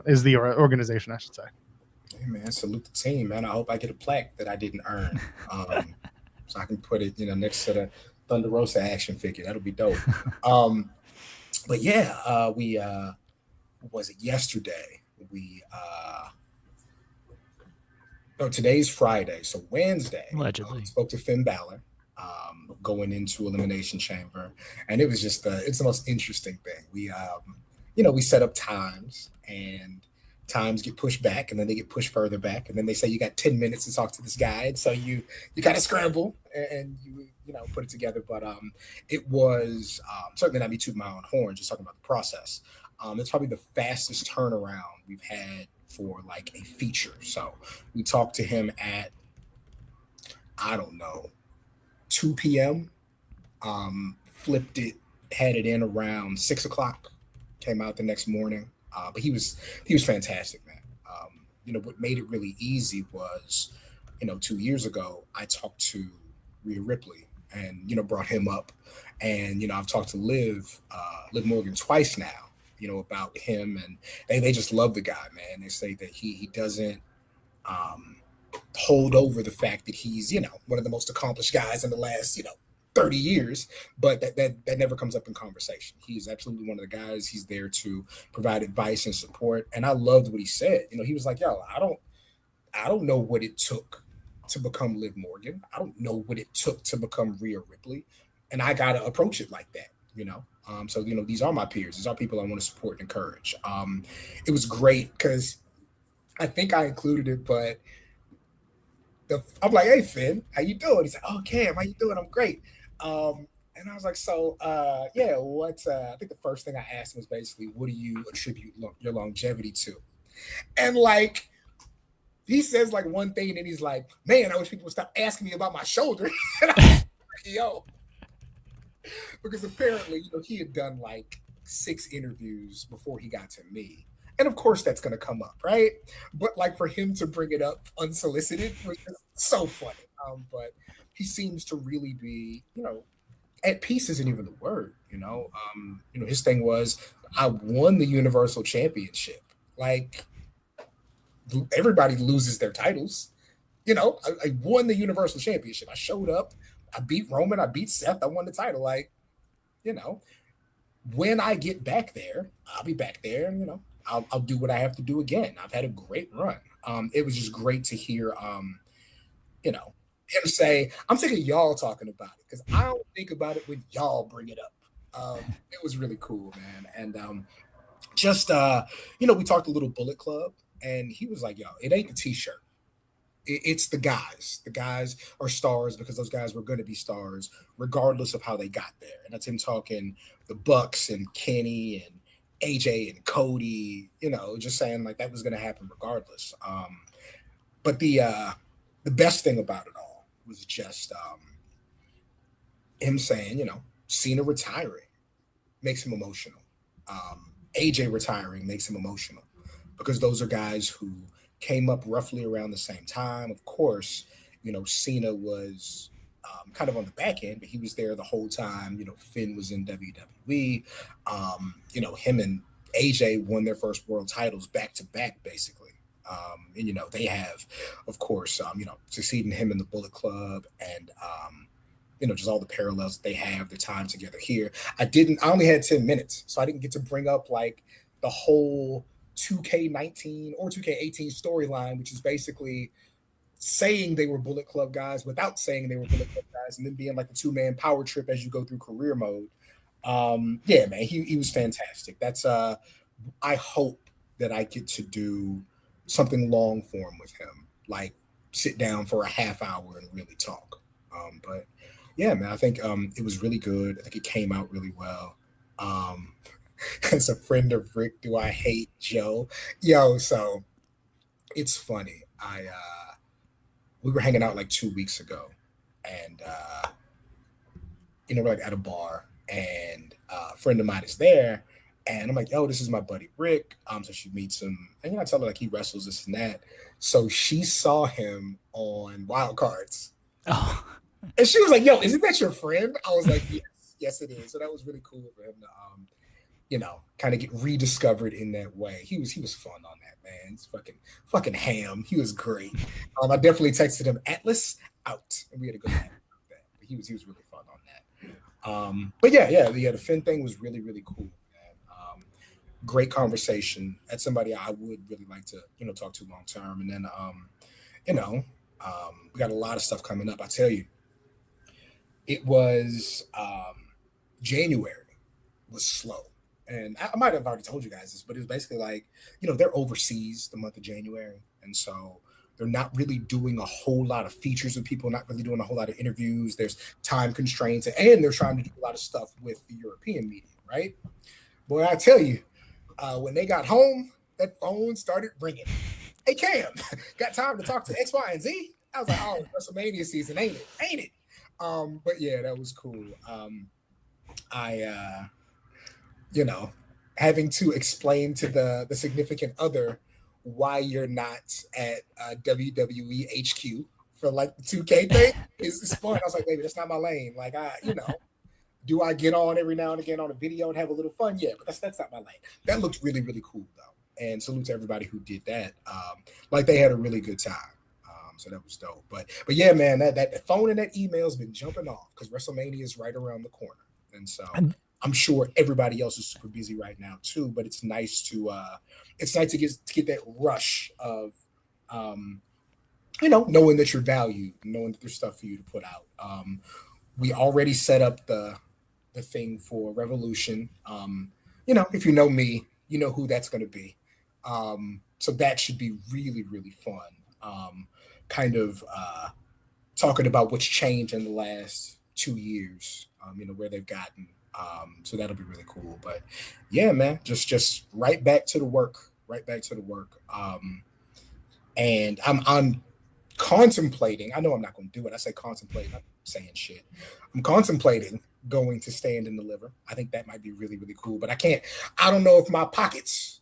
Speaker 1: is the organization, I should say.
Speaker 5: Hey man, salute the team, man. I hope I get a plaque that I didn't earn, so I can put it, next to the Thunder Rosa action figure. That'll be dope. But yeah, we what was it yesterday? Today's Friday, so Wednesday.
Speaker 2: Allegedly,
Speaker 5: spoke to Finn Balor going into Elimination Chamber, and it was just it's the most interesting thing. We set up times, and times get pushed back, and then they get pushed further back, and then they say you got 10 minutes to talk to this guy, and so you kind of scramble and you put it together. But it was certainly not me tooting my own horn, just talking about the process. It's probably the fastest turnaround we've had for like a feature. So we talked to him at, I don't know, 2 p.m. Flipped it, had it in around 6 o'clock, came out the next morning. But he was fantastic, man. What made it really easy was, 2 years ago, I talked to Rhea Ripley and, brought him up. And, I've talked to Liv Morgan twice now, about him, and they just love the guy, man. They say that he doesn't hold over the fact that he's, one of the most accomplished guys in the last, 30 years, but that never comes up in conversation. He's absolutely one of the guys. He's there to provide advice and support. And I loved what he said. He was like, yo, I don't know what it took to become Liv Morgan. I don't know what it took to become Rhea Ripley. And I got to approach it like that, So, these are my peers. These are people I want to support and encourage. It was great because I think I included it, but I'm like, hey, Finn, how you doing? He's like, oh, Cam, how you doing? I'm great. And I was like, so, what, I think the first thing I asked him was basically, what do you attribute your longevity to? And like, he says like one thing and he's like, man, I wish people would stop asking me about my shoulder. And I was like, yo, because apparently, he had done like 6 interviews before he got to me. And of course that's going to come up, right? But like for him to bring it up unsolicited was just so funny. But he seems to really be, at peace isn't even the word, his thing was, I won the Universal Championship. Like everybody loses their titles. I won the Universal Championship. I showed up, I beat Roman, I beat Seth, I won the title. Like, when I get back there, I'll be back there and, I'll do what I have to do again. I've had a great run. It was just great to hear, him say, I'm sick of y'all talking about it because I don't think about it when y'all bring it up. It was really cool, man. And we talked a little Bullet Club, and he was like, yo, it ain't the T-shirt. It's the guys. The guys are stars because those guys were going to be stars regardless of how they got there. And that's him talking the Bucks and Kenny and AJ and Cody, just saying like that was going to happen regardless. But the best thing about it all was just him saying, Cena retiring makes him emotional. AJ retiring makes him emotional because those are guys who came up roughly around the same time. Of course, Cena was kind of on the back end, but he was there the whole time. Finn was in WWE. Him and AJ won their first world titles back to back, basically. And they have, of course, succeeding him in the Bullet Club and just all the parallels that they have, their time together here. I only had 10 minutes, so I didn't get to bring up like the whole 2K19 or 2K18 storyline, which is basically saying they were Bullet Club guys without saying they were Bullet Club guys, and then being like the 2-man power trip as you go through career mode. Yeah, man, he was fantastic. That's I hope that I get to do something long form with him, like sit down for a half hour and really talk. But yeah, man, I think it was really good. I think it came out really well. As a friend of Rick, do I hate Joe? Yo, so it's funny. We were hanging out like 2 weeks ago, and we're like at a bar, and a friend of mine is there, and I'm like, yo, this is my buddy Rick. So she meets him, and I tell her like he wrestles this and that. So she saw him on Wild Cards.
Speaker 2: Oh.
Speaker 5: And she was like, yo, isn't that your friend? I was like, yes, it is. So that was really cool for him to kind of get rediscovered in that way. He was fun on that, man. He's fucking ham. He was great. I definitely texted him Atlas out, and we had a good time about that. But he was really fun on that. But yeah, the Finn thing was really, really cool, man. Great conversation. That's somebody I would really like to, talk to long term. And then we got a lot of stuff coming up. I tell you, it was January was slow. And I might have already told you guys this, but it was basically like, they're overseas the month of January. And so they're not really doing a whole lot of features with people, not really doing a whole lot of interviews. There's time constraints, and they're trying to do a lot of stuff with the European media, right? Boy, I tell you, when they got home, that phone started ringing. Hey, Cam, got time to talk to X, Y, and Z? I was like, oh, WrestleMania season, ain't it? But yeah, that was cool. Having to explain to the significant other why you're not at WWE HQ for like the 2K thing is fun. I was like, baby, that's not my lane. Like, do I get on every now and again on a video and have a little fun? Yeah, but that's not my lane. That looked really, really cool though. And salute to everybody who did that. Like they had a really good time. So that was dope. But yeah, man, that phone and that email's been jumping off because WrestleMania is right around the corner. And so I'm sure everybody else is super busy right now too, but it's nice to get that rush of knowing that you're valued, knowing that there's stuff for you to put out. We already set up the thing for Revolution. If you know me, you know who that's going to be. So that should be really, really fun. Talking about what's changed in the last 2 years, where they've gotten. So that'll be really cool. But yeah, man, just right back to the work. And I'm contemplating. I know I'm not going to do it. I say contemplating. I'm saying shit. I'm contemplating going to Stand and Deliver. I think that might be really, really cool. But I don't know if my pockets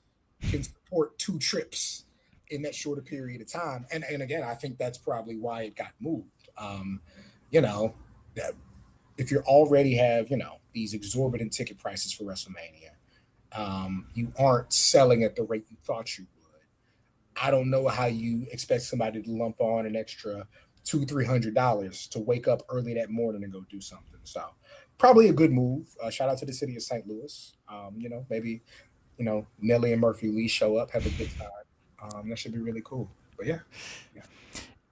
Speaker 5: can support 2 trips in that shorter period of time. And again, I think that's probably why it got moved. If you already have, these exorbitant ticket prices for WrestleMania, you aren't selling at the rate you thought you would. I don't know how you expect somebody to lump on an extra $200-$300 to wake up early that morning and go do something. So probably a good move. Shout out to the city of St. Louis. Maybe, Nelly and Murphy Lee show up, have a good time. That should be really cool. But yeah.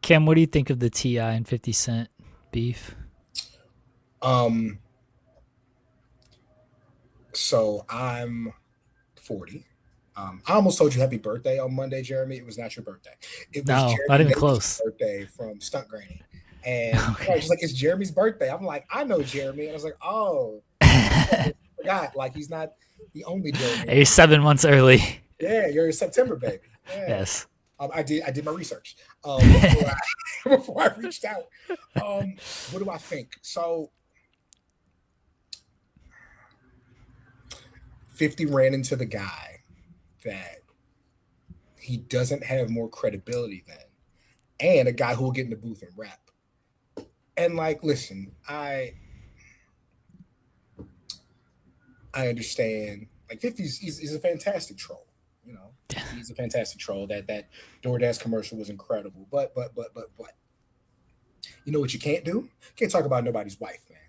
Speaker 2: Cam, what do you think of the T.I. and 50 Cent beef?
Speaker 5: So I'm 40. I almost told you happy birthday on Monday, Jeremy. It was not your birthday. It was
Speaker 2: no,
Speaker 5: Jeremy
Speaker 2: not even
Speaker 5: Davis'
Speaker 2: close.
Speaker 5: birthday from Stunt Granny. And she's like, it's Jeremy's birthday. I'm like, I know Jeremy. And I was like, oh, I forgot. Like, he's not the only Jeremy.
Speaker 2: Hey, 7 months early.
Speaker 5: Yeah, you're a September baby. Yeah.
Speaker 2: Yes.
Speaker 5: I did my research before I reached out. What do I think? So 50 ran into the guy that he doesn't have more credibility than, and a guy who will get in the booth and rap. And like, listen, I understand. Like 50's he's a fantastic troll. He's a fantastic troll. That DoorDash commercial was incredible. But You know what you can't do? You can't talk about nobody's wife, man.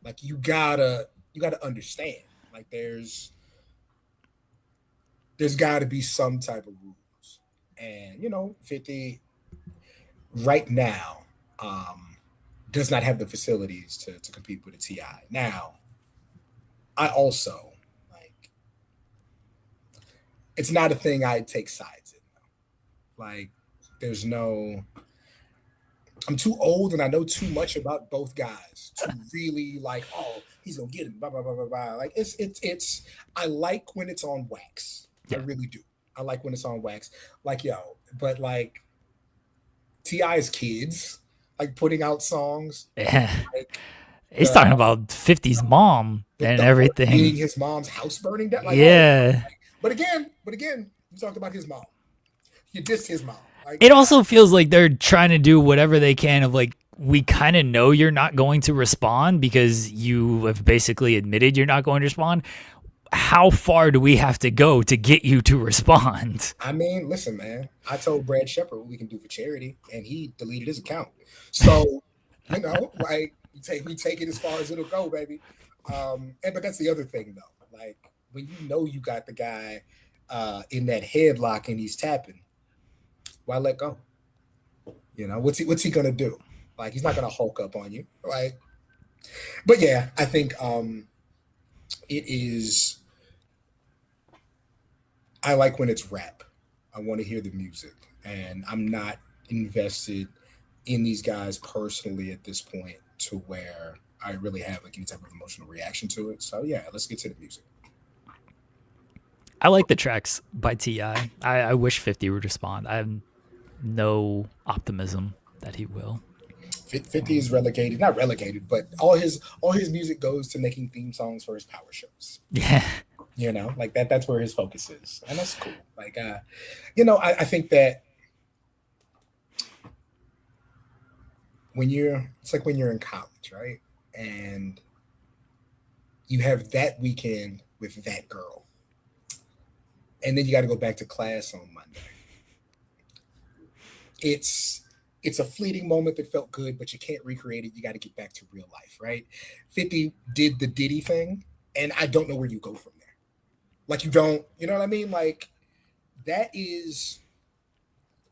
Speaker 5: Like you gotta understand. Like there's gotta be some type of rules. And 50 right now does not have the facilities to compete with a TI. Now, I also like it's not a thing I take sides in though. Like there's no I'm too old and I know too much about both guys to really like, oh, he's gonna get him, blah blah blah blah blah. Like it's I like when it's on wax. I
Speaker 2: Yeah.
Speaker 5: really do. I like when it's on wax. Like but like T.I.'s kids, like putting out songs,
Speaker 2: Yeah.
Speaker 5: like
Speaker 2: He's talking
Speaker 5: the
Speaker 2: about 50's mom and
Speaker 5: the art being
Speaker 2: everything.
Speaker 5: his mom's house burning down. Like, oh,
Speaker 2: Yeah.
Speaker 5: but again, you talked about his mom. You dissed his mom. Like,
Speaker 2: It also feels like they're trying to do whatever they can of like, we kind of know you're not going to respond because you have basically admitted you're not going to respond. How far do we have to go to get you to respond?
Speaker 5: I mean, listen, man. I told Brad Shepard what we can do for charity, and he deleted his account. So, like we take it as far as it'll go, baby. But that's the other thing, though. Like when you got the guy in that headlock and he's tapping, why let go? What's he gonna do? Like he's not gonna hulk up on you, right? But yeah, I think it is. I like when it's rap. I want to hear the music, and I'm not invested in these guys personally at this point to where I really have like any type of emotional reaction to it. So yeah, let's get to the music.
Speaker 2: I like the tracks by T.I. I wish 50 would respond. I have no optimism that he will.
Speaker 5: 50 is relegated, not relegated, but all his music goes to making theme songs for his power shows.
Speaker 2: Yeah.
Speaker 5: Like that's where his focus is. And that's cool. Like I think that it's like when you're in college, right? And you have that weekend with that girl. And then you got to go back to class on Monday. It's a fleeting moment that felt good, but you can't recreate it. You got to get back to real life, right? 50 did the Diddy thing, and I don't know where you go from there. Like you don't, you know what I mean? Like that is,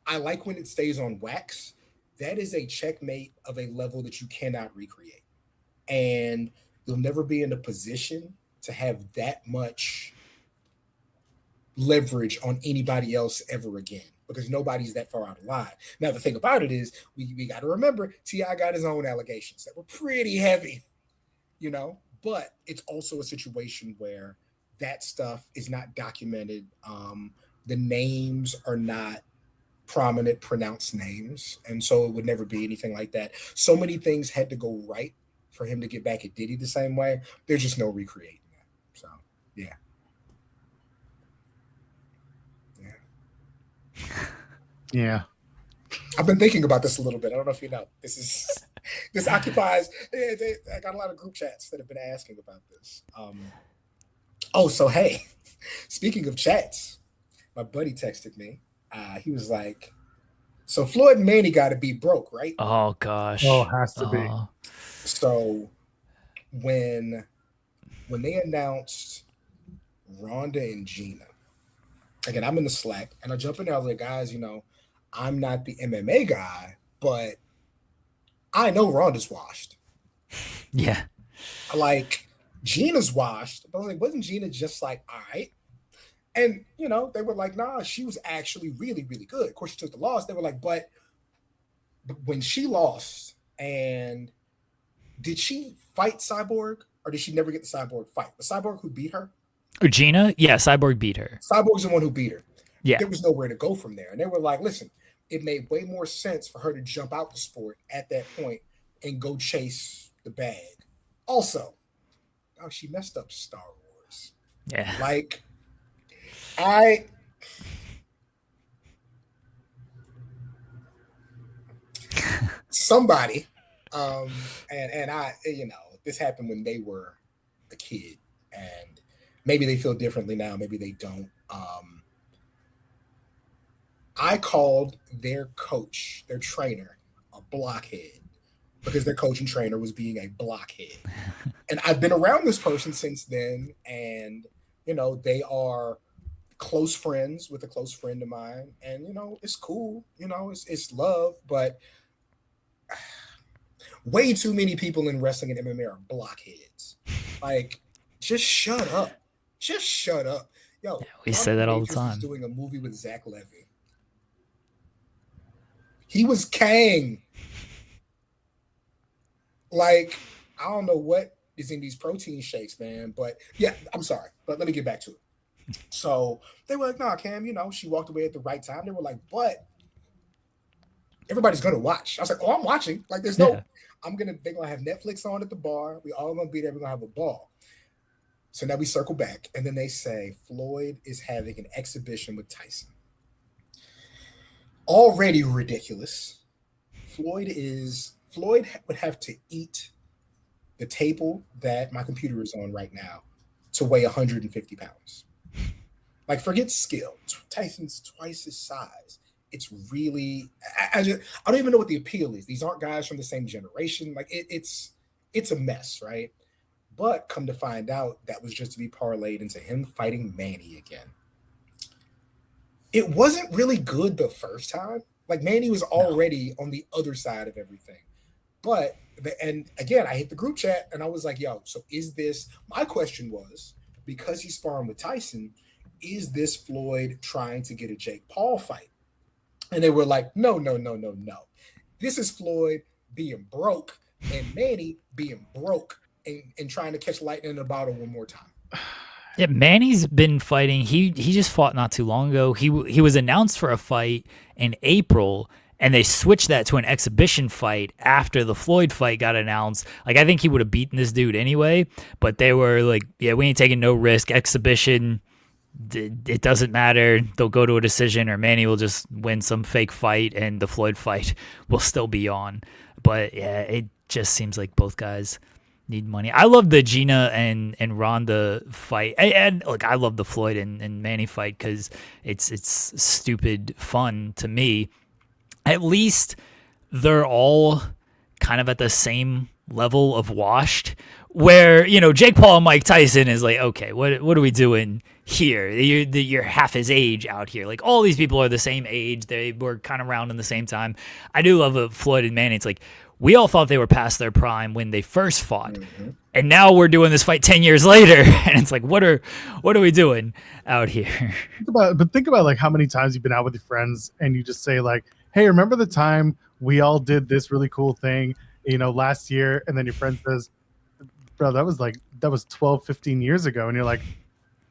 Speaker 5: I like when it stays on wax. That is a checkmate of a level that you cannot recreate. And you'll never be in a position to have that much leverage on anybody else ever again because nobody's that far out of line. Now, the thing about it is we got to remember T.I. got his own allegations that were pretty heavy, but it's also a situation where that stuff is not documented. The names are not prominent, pronounced names. And so it would never be anything like that. So many things had to go right for him to get back at Diddy the same way. There's just no recreating that. So, yeah.
Speaker 1: Yeah.
Speaker 5: I've been thinking about this a little bit. I don't know if you know. This occupies. I got a lot of group chats that have been asking about this. So hey, speaking of chats, my buddy texted me. He was like, "So Floyd and Manny got to be broke, right?"
Speaker 2: Oh gosh.
Speaker 1: Oh, it has to be.
Speaker 5: So when they announced Rhonda and Gina, again, I'm in the Slack and I jump in there. I was like, guys, I'm not the MMA guy, but I know Rhonda's washed.
Speaker 2: Yeah.
Speaker 5: Like Gina's washed, but I was like, wasn't Gina just like, all right? And they were like, nah, she was actually really, really good. Of course, she took the loss. They were like, but when she lost, and did she fight Cyborg or did she never get the Cyborg fight? The Cyborg who beat her?
Speaker 2: Gina? Yeah, Cyborg beat her.
Speaker 5: Cyborg's the one who beat her.
Speaker 2: Yeah.
Speaker 5: There was nowhere to go from there. And they were like, listen, it made way more sense for her to jump out the sport at that point and go chase the bag. Also, she messed up Star Wars.
Speaker 2: Yeah.
Speaker 5: Like, somebody, and I, this happened when they were a kid, and maybe they feel differently now, maybe they don't. I called their coach, their trainer, a blockhead because their coach and trainer was being a blockhead. And I've been around this person since then, and they are close friends with a close friend of mine, and it's cool, it's love, but way too many people in wrestling and MMA are blockheads. Like, just shut up. Just shut up. Yo,
Speaker 2: we say that all the time.
Speaker 5: Was doing a movie with Zach Levy. He was Kang. Like, I don't know what is in these protein shakes, man. But yeah, I'm sorry. But let me get back to it. So they were like, nah, Cam, she walked away at the right time. They were like, but everybody's gonna watch. I was like, oh, I'm watching. Like, there's no, they're gonna have Netflix on at the bar. We all gonna be there, we're gonna have a ball. So now we circle back, and then they say Floyd is having an exhibition with Tyson. Already ridiculous. Floyd would have to eat the table that my computer is on right now to weigh 150 pounds. Like, forget skill. Tyson's twice his size. It's really, I don't even know what the appeal is. These aren't guys from the same generation. Like, it's a mess, right? But come to find out, that was just to be parlayed into him fighting Manny again. It wasn't really good the first time. Like, Manny was already on the other side of everything. But, and again, I hit the group chat and I was like, yo, so is this, my question was, because he's sparring with Tyson, is this Floyd trying to get a Jake Paul fight? And they were like, no. This is Floyd being broke and Manny being broke and trying to catch lightning in a bottle one more time.
Speaker 2: Yeah, Manny's been fighting. He just fought not too long ago. He was announced for a fight in April, and they switched that to an exhibition fight after the Floyd fight got announced. Like, I think he would have beaten this dude anyway, but they were like, yeah, we ain't taking no risk. Exhibition, it doesn't matter. They'll go to a decision, or Manny will just win some fake fight, and the Floyd fight will still be on. But yeah, it just seems like both guys need money. I love the Gina and Ronda fight, and look, I love the Floyd and Manny fight because it's stupid fun to me. At least they're all kind of at the same level of washed, where Jake Paul and Mike Tyson is like, okay, what are we doing here? You're half his age out here. Like, all these people are the same age. They were kind of around in the same time. I do love a Floyd and Manny. It's like, we all thought they were past their prime when they first fought. Mm-hmm. And now we're doing this fight 10 years later. And it's like, what are we doing out here?
Speaker 1: Think about like how many times you've been out with your friends and you just say like, hey, remember the time we all did this really cool thing, last year? And then your friend says, bro, that was 12, 15 years ago. And you're like,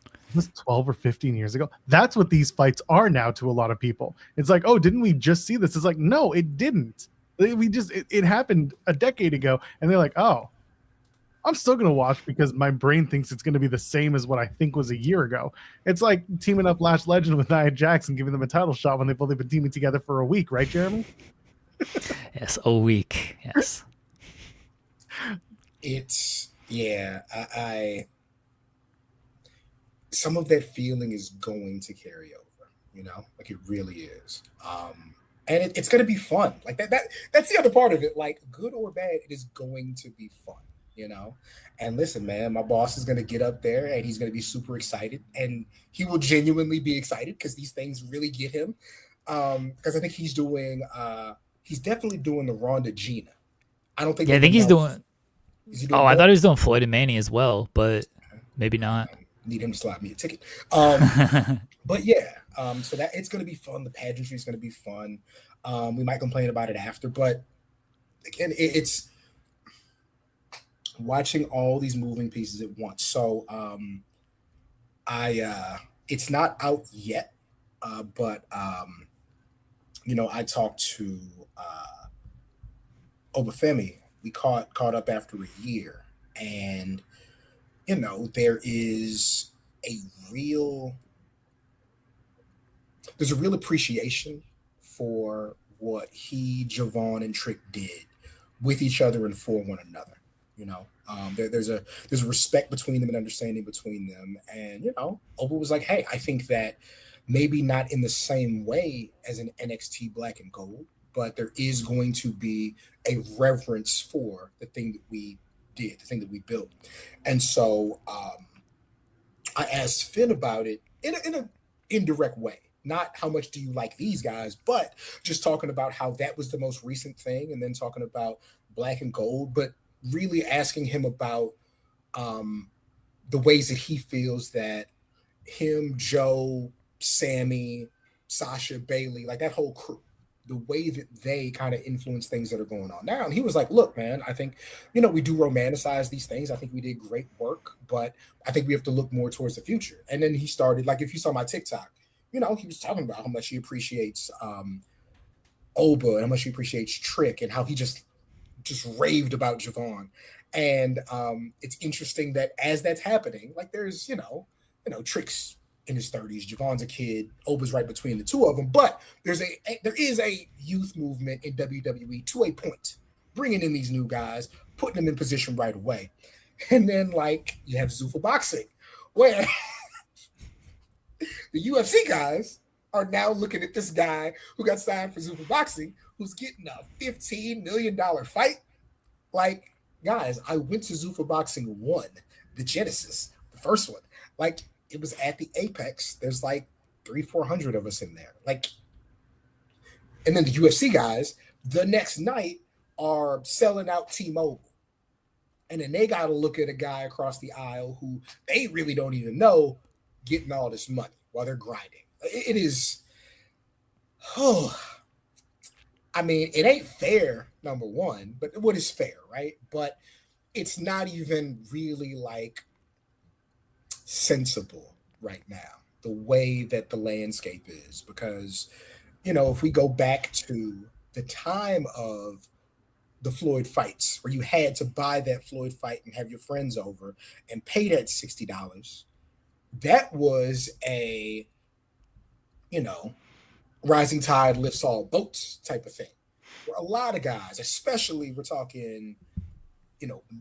Speaker 1: it was 12 or 15 years ago. That's what these fights are now to a lot of people. It's like, oh, didn't we just see this? It's like, no, it didn't. It happened a decade ago, and they're like, oh, I'm still gonna watch because my brain thinks it's gonna be the same as what I think was a year ago. It's like teaming up Lash Legend with Nia Jax and giving them a title shot when they've only been teaming together for a week, right, Jeremy?
Speaker 2: Yes, a week. Yes.
Speaker 5: It's I some of that feeling is going to carry over, like it really is. And it's going to be fun. Like that's the other part of it. Like, good or bad, it is going to be fun, And listen, man, my boss is going to get up there and he's going to be super excited. And he will genuinely be excited because these things really get him. Because I think he's definitely doing the Ronda Gina. I don't think.
Speaker 2: Yeah, I think he's doing. I thought he was doing Floyd and Manny as well, but maybe not.
Speaker 5: Need him to slap me a ticket. But yeah, so that it's going to be fun. The pageantry is going to be fun. We might complain about it after, but again, it's watching all these moving pieces at once. So it's not out yet, but I talked to Obafemi. We caught up after a year, and there's a real appreciation for what he, Javon, and Trick did with each other and for one another. There's a respect between them and understanding between them. And Oba was like, hey, I think that maybe not in the same way as an NXT Black and Gold, but there is going to be a reverence for the thing that we did, the thing that we built. And so I asked Finn about it in an indirect way. Not how much do you like these guys, but just talking about how that was the most recent thing, and then talking about Black and Gold, but really asking him about the ways that he feels that him, Joe, Sammy, Sasha, Bailey, like that whole crew, the way that they kind of influence things that are going on now. And he was like, look, man, I think, we do romanticize these things. I think we did great work, but I think we have to look more towards the future. And then he started, like, if you saw my TikTok, he was talking about how much he appreciates Oba and how much he appreciates Trick and how he just raved about Javon. And it's interesting that as that's happening, like there's, Trick's in his 30s, Javon's a kid, Oba's right between the two of them, but there is a youth movement in WWE to a point, bringing in these new guys, putting them in position right away. And then, like, you have Zuffa Boxing, where the UFC guys are now looking at this guy who got signed for Zuffa Boxing, who's getting a $15 million fight. Like, guys, I went to Zuffa Boxing 1, the Genesis, the first one. Like, it was at the Apex. There's like 300-400 of us in there. Like, and then the UFC guys, the next night, are selling out T-Mobile. And then they got to look at a guy across the aisle who they really don't even know getting all this money while they're grinding. It is, I mean, it ain't fair, number one, but what is fair, right? But it's not even really like sensible right now, the way that the landscape is, because, if we go back to the time of the Floyd fights, where you had to buy that Floyd fight and have your friends over and pay that $60, that was a, rising tide lifts all boats type of thing. Where a lot of guys, especially we're talking,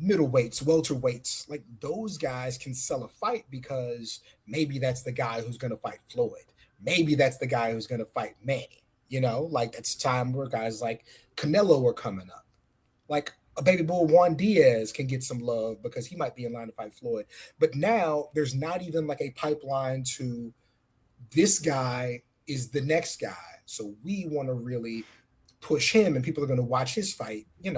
Speaker 5: middleweights, welterweights, like those guys can sell a fight because maybe that's the guy who's going to fight Floyd. Maybe that's the guy who's going to fight Manny. Like it's time where guys like Canelo are coming up. Like a baby bull Juan Diaz can get some love because he might be in line to fight Floyd. But now there's not even like a pipeline to this guy is the next guy. So we want to really push him and people are going to watch his fight, and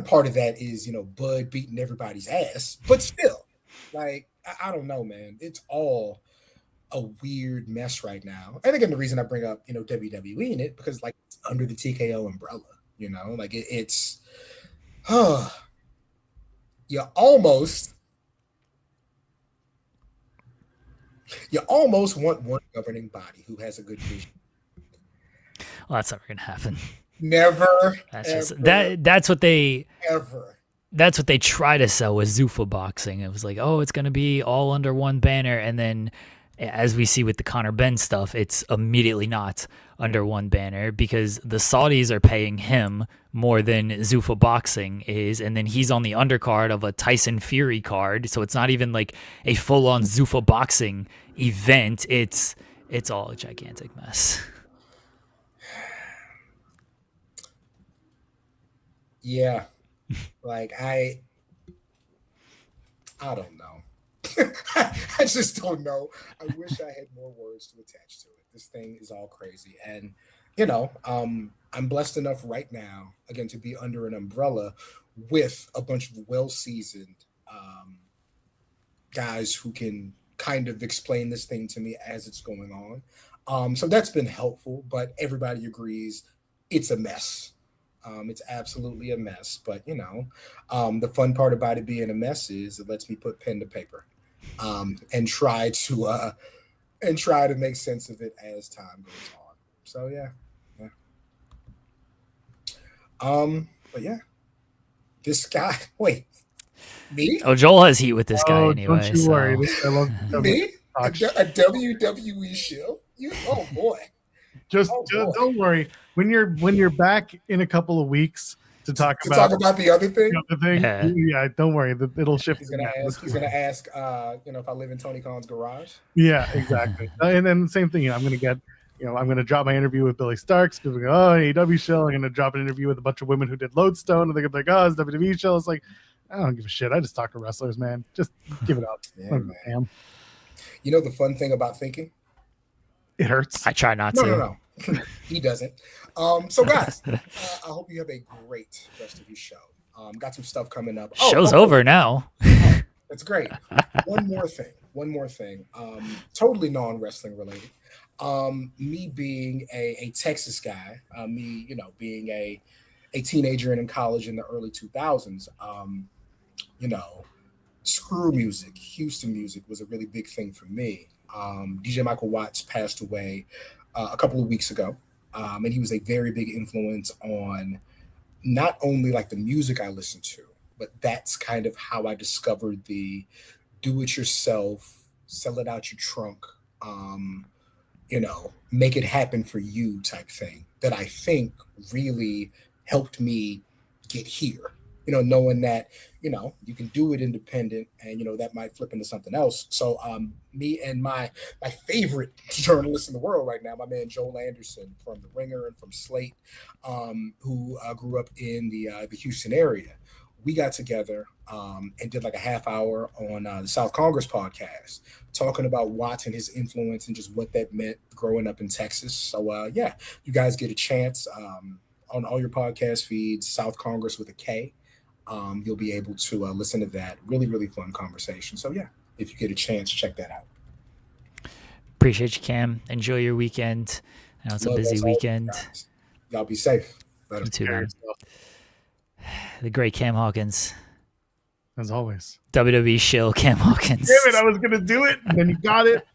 Speaker 5: part of that is, Bud beating everybody's ass, but still, like, I don't know, man. It's all a weird mess right now. And again, the reason I bring up, WWE in it, because like it's under the TKO umbrella, like it's, you almost want one governing body who has a good vision.
Speaker 2: Well, that's never gonna happen.
Speaker 5: Never.
Speaker 2: That's what they try to sell with Zuffa Boxing. It was like, oh, it's gonna be all under one banner, and then as we see with the Conor Benn stuff, it's immediately not under one banner because the Saudis are paying him more than Zuffa Boxing is, and then he's on the undercard of a Tyson Fury card, so it's not even like a full-on Zuffa Boxing event. It's all a gigantic mess.
Speaker 5: Yeah, like I don't know. I just don't know. I wish I had more words to attach to it. This thing is all crazy, and I'm blessed enough right now, again, to be under an umbrella with a bunch of well-seasoned guys who can kind of explain this thing to me as it's going on. So that's been helpful, but everybody agrees it's a mess. It's absolutely a mess, but the fun part about it being a mess is it lets me put pen to paper, and try to make sense of it as time goes on. So yeah. But yeah, this guy. Wait, me?
Speaker 2: Oh, Joel has heat with this guy anyway.
Speaker 1: Don't you worry. I love
Speaker 5: me. A WWE show. Oh boy.
Speaker 1: Just don't worry. When you're back in a couple of weeks to talk about
Speaker 5: the other thing.
Speaker 1: Yeah, don't worry. It'll shift.
Speaker 5: He's gonna ask. If I live in Tony Khan's garage.
Speaker 1: Yeah, exactly. And then the same thing. I'm gonna get I'm going to drop my interview with Billy Starks. People go, oh, AEW show. I'm going to drop an interview with a bunch of women who did Lodestone, and they're going to be like, oh, it's a WWE show. It's like, I don't give a shit. I just talk to wrestlers, man. Just give it up.
Speaker 5: Yeah, man. You know the fun thing about thinking?
Speaker 1: It hurts.
Speaker 2: I try not to.
Speaker 5: No. He doesn't. So, guys, I hope you have a great rest of your show. Got some stuff coming up.
Speaker 2: Show's over now.
Speaker 5: That's great. One more thing. Totally non-wrestling related. Me being a Texas guy, being a teenager and in college in the early 2000s, screw music, Houston music was a really big thing for me. DJ Michael Watts passed away a couple of weeks ago, and he was a very big influence on not only like the music I listened to, but that's kind of how I discovered the do-it-yourself, sell it out your trunk, make it happen for you type thing that I think really helped me get here. Knowing that, you can do it independent and, that might flip into something else. So me and my favorite journalist in the world right now, my man Joel Anderson from The Ringer and from Slate, who grew up in the Houston area, we got together and did like a half hour on the South Congress podcast, talking about Watts and his influence and just what that meant growing up in Texas. So, you guys get a chance on all your podcast feeds, South Congress with a K. You'll be able to listen to that. Really, really fun conversation. So, if you get a chance, check that out.
Speaker 2: Appreciate you, Cam. Enjoy your weekend. I know it's a busy weekend.
Speaker 5: Y'all be safe.
Speaker 2: You too, man. The great Cam Hawkins.
Speaker 1: As always.
Speaker 2: WWE shill Cam Hawkins.
Speaker 1: Damn it, I was going to do it, and then you got it.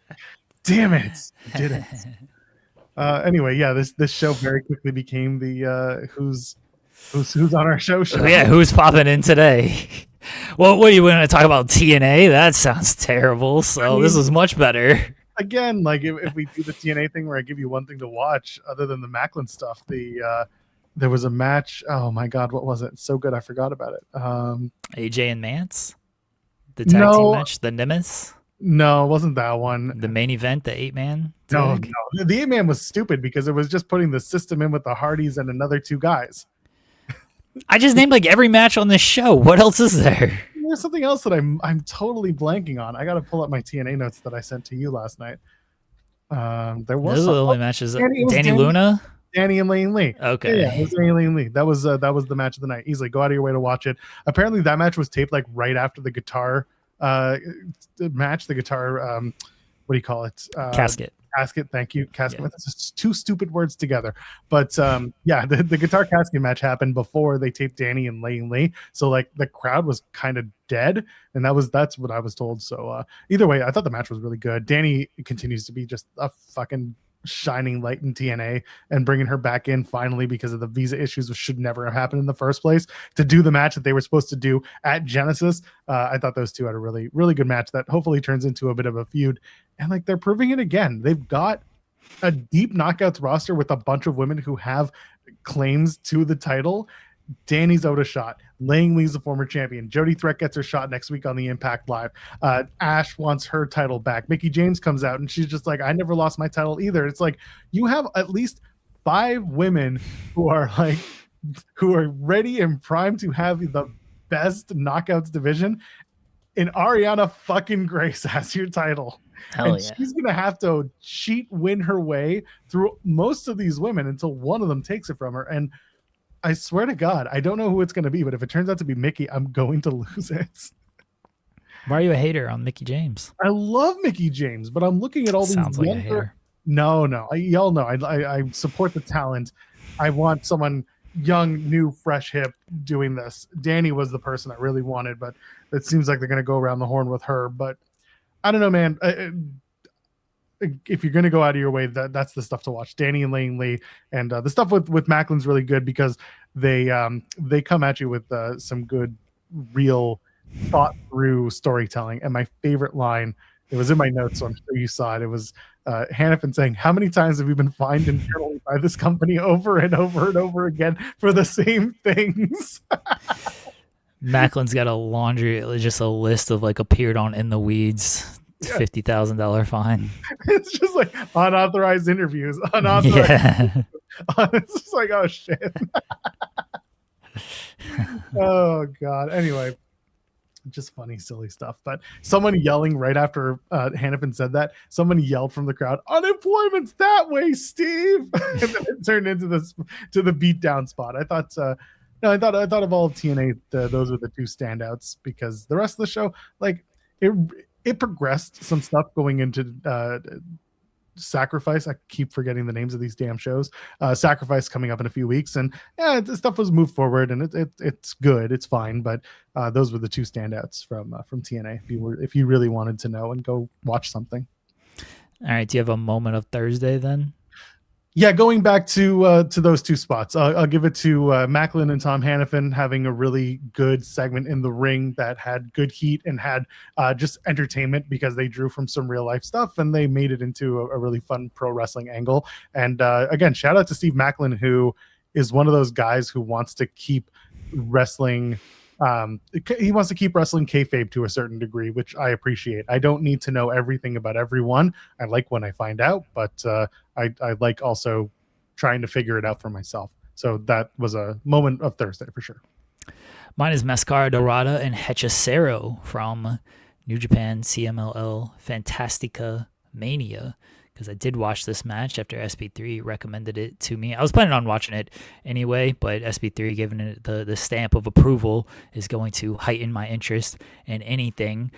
Speaker 1: Damn it. You did it. Anyway, this show very quickly became the who's on our show.
Speaker 2: Yeah, who's popping in today? Well, what are you going to talk about? TNA? That sounds terrible. So this is much better.
Speaker 1: Again, like if we do the TNA thing where I give you one thing to watch other than the Macklin stuff, there was a match. Oh my God, what was it? It's so good, I forgot about it.
Speaker 2: AJ and Mance, the tag team match, the Nimbus.
Speaker 1: No, it wasn't that one.
Speaker 2: The main event, the 8-man.
Speaker 1: No, the 8-man was stupid because it was just putting the system in with the Hardys and another two guys.
Speaker 2: I just named like every match on this show. What else is there?
Speaker 1: There's something else that I'm totally blanking on. I got to pull up my TNA notes that I sent to you last night. There was
Speaker 2: those are the only matches. Danny Luna,
Speaker 1: Danny and Lane Lee.
Speaker 2: Okay,
Speaker 1: yeah, it was Danny and Lane Lee. That was the match of the night. Easily go out of your way to watch it. Apparently, that match was taped like right after the guitar match. The guitar, what do you call it?
Speaker 2: Casket.
Speaker 1: Thank you. Casket. Yeah. That's just two stupid words together. But the guitar casket match happened before they taped Danny and Lane Lee. So like the crowd was kind of dead, and that's what I was told. So either way, I thought the match was really good. Danny continues to be just a fucking shining light in TNA, and bringing her back in finally because of the visa issues, which should never have happened in the first place, to do the match that they were supposed to do at Genesis. I thought those two had a really, really good match that hopefully turns into a bit of a feud. And like they're proving it again. They've got a deep knockouts roster with a bunch of women who have claims to the title. Danny's out a shot. Lang Lee's a former champion. Jody Threat gets her shot next week on the Impact Live. Ash wants her title back. Mickey James comes out and she's just like, I never lost my title either. It's like you have at least 5 women who are ready and primed to have the best knockouts division. And Ariana fucking Grace has your title.
Speaker 2: Hell
Speaker 1: and
Speaker 2: yeah.
Speaker 1: She's gonna have to win her way through most of these women until one of them takes it from her. And I swear to God, I don't know who it's going to be, but if it turns out to be Mickey, I'm going to lose it.
Speaker 2: Why are you a hater on Mickey James?
Speaker 1: I love Mickey James, but I'm looking at all
Speaker 2: Sounds
Speaker 1: these
Speaker 2: like a hater.
Speaker 1: No, y'all know I support the talent. I want someone young, new, fresh, hip doing this. Danny was the person I really wanted, but it seems like they're going to go around the horn with her. But I don't know, man. If you're going to go out of your way, that's the stuff to watch. Danny and Lane Lee, and the stuff with Macklin's really good because they come at you with some good, real, thought through storytelling. And my favorite line, it was in my notes, so I'm sure you saw it. It was Hannafin saying, "How many times have you been fined internally by this company over and over and over again for the same things?"
Speaker 2: Macklin's got a laundry, just a list of like appeared on In the Weeds It's $50,000 fine.
Speaker 1: It's just like unauthorized interviews, unauthorized.
Speaker 2: Yeah.
Speaker 1: It's just like, oh shit. Oh god. Anyway, just funny, silly stuff. But someone yelling right after Hannafin said that, someone yelled from the crowd, "Unemployment's that way, Steve!" And then it turned into this to the beatdown spot. I thought. No, I thought of all of TNA, those were the two standouts, because the rest of the show, like it progressed some stuff going into Sacrifice. I keep forgetting the names of these damn shows. Sacrifice coming up in a few weeks, and yeah, the stuff was moved forward, and it's good, it's fine. But those were the two standouts from TNA. If you really wanted to know and go watch something.
Speaker 2: All right, do you have a moment of Thursday then?
Speaker 1: Yeah, going back to those two spots, I'll give it to Macklin and Tom Hannafin having a really good segment in the ring that had good heat and had just entertainment, because they drew from some real life stuff and they made it into a really fun pro wrestling angle. And again, shout out to Steve Macklin, who is one of those guys who wants to keep wrestling. He wants to keep wrestling kayfabe to a certain degree, which I appreciate. I don't need to know everything about everyone. I like when I find out, but I like also trying to figure it out for myself. So that was a moment of Thursday for sure.
Speaker 2: Mine is Mascara Dorada and Hechicero from New Japan CMLL Fantastica Mania, because I did watch this match after SB3 recommended it to me. I was planning on watching it anyway, but SB3 giving it the stamp of approval is going to heighten my interest in anything.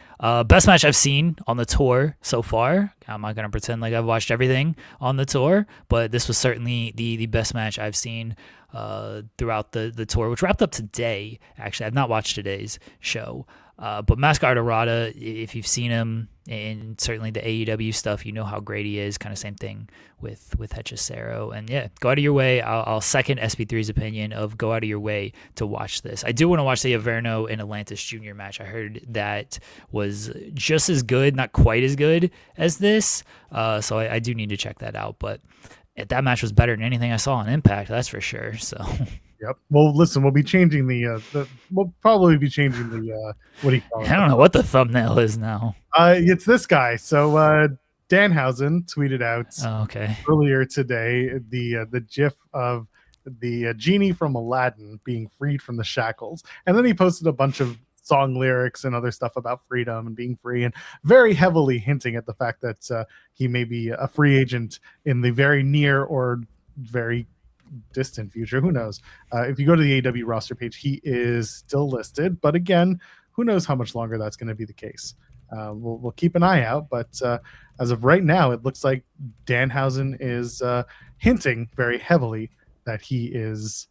Speaker 2: Best match I've seen on the tour so far. I'm not going to pretend like I've watched everything on the tour, but this was certainly the best match I've seen throughout the tour, which wrapped up today. Actually, I've not watched today's show. But Mascara Dorada, if you've seen him in certainly the AEW stuff, you know how great he is. Kind of same thing with Hechicero. And yeah, go out of your way. I'll second SB3's opinion of go out of your way to watch this. I do want to watch the Averno and Atlantis Jr. match. I heard that was just as good, not quite as good as this. So I do need to check that out. But that match was better than anything I saw on Impact, that's for sure. So...
Speaker 1: Yep. Well, listen, we'll be changing we'll probably be changing the what do you call it?
Speaker 2: I don't know what the thumbnail is now.
Speaker 1: It's this guy. So Danhausen tweeted out earlier today the GIF of the genie from Aladdin being freed from the shackles, and then he posted a bunch of song lyrics and other stuff about freedom and being free, and very heavily hinting at the fact that he may be a free agent in the very near or very distant future. Who knows? If you go to the AEW roster page, he is still listed, but again, who knows how much longer that's going to be the case. We'll keep an eye out, but as of right now, it looks like Danhausen is hinting very heavily that he is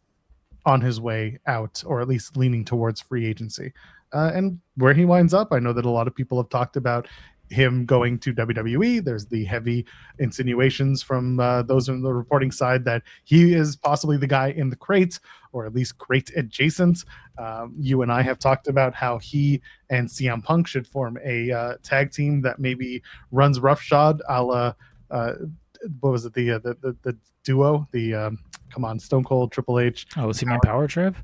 Speaker 1: on his way out, or at least leaning towards free agency. And where he winds up, I know that a lot of people have talked about him going to WWE. There's the heavy insinuations from those on the reporting side that he is possibly the guy in the crate, or at least crate adjacent. You and I have talked about how he and CM Punk should form a tag team that maybe runs roughshod a la what was it, the duo, come on, Stone Cold, Triple H.
Speaker 2: Oh, Two Man Power Trip?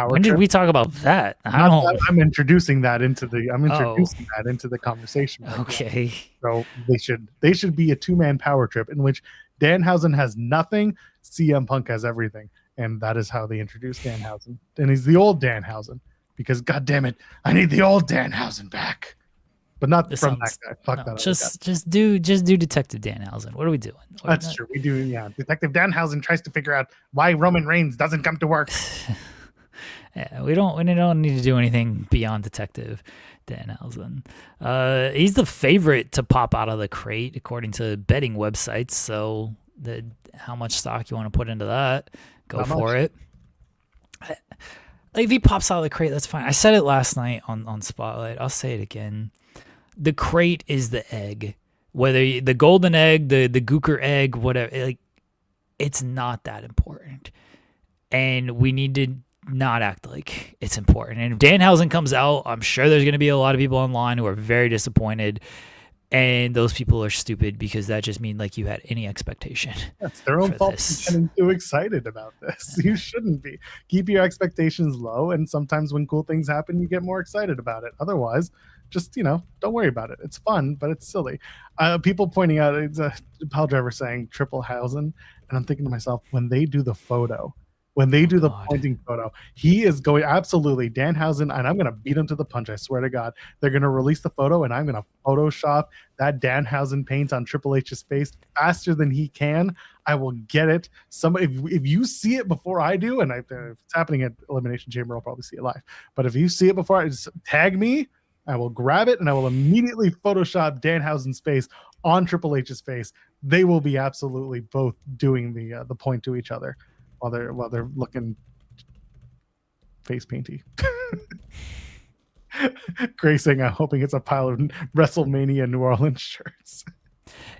Speaker 2: When did we talk about that?
Speaker 1: I'm introducing that into the conversation. Right
Speaker 2: okay.
Speaker 1: Now. So they should be a 2-man power trip in which Danhausen has nothing, CM Punk has everything. And that is how they introduced Danhausen. And he's the old Danhausen, because God damn it, I need the old Danhausen back. But not from that guy. Fuck that.
Speaker 2: Just do Detective Danhausen. What are we doing?
Speaker 1: That's true. We do, yeah. Detective Danhausen tries to figure out why Roman Reigns doesn't come to work.
Speaker 2: Yeah, we don't need to do anything beyond Detective Danhausen. He's the favorite to pop out of the crate according to betting websites. So how much stock you want to put into that? Go for it. Like, if he pops out of the crate, that's fine. I said it last night on Spotlight. I'll say it again. The crate is the egg, whether the golden egg, the gooker egg, whatever. Like, it's not that important, and we need to not act like it's important. And if Danhausen comes out, I'm sure there's going to be a lot of people online who are very disappointed. And those people are stupid because that just means like you had any expectation.
Speaker 1: That's their own
Speaker 2: for
Speaker 1: fault
Speaker 2: this.
Speaker 1: for getting too excited about this. You shouldn't be. Keep your expectations low, and sometimes when cool things happen, you get more excited about it. Otherwise, just don't worry about it. It's fun, but it's silly. People pointing out it's a pile driver saying triple Hausen, and I'm thinking to myself, when they do the photo, when they do the pointing photo, he is going absolutely Danhausen, and I'm going to beat him to the punch. I swear to God, they're going to release the photo, and I'm going to Photoshop that Danhausen paint on Triple H's face faster than he can. I will get it. If you see it before I do, and if it's happening at Elimination Chamber, I'll probably see it live. But if you see it before, just tag me. I will grab it, and I will immediately Photoshop Danhausen's face on Triple H's face. They will be absolutely both doing the point to each other while they're looking face painty. Gracing, I'm hoping it's a pile of WrestleMania New Orleans shirts.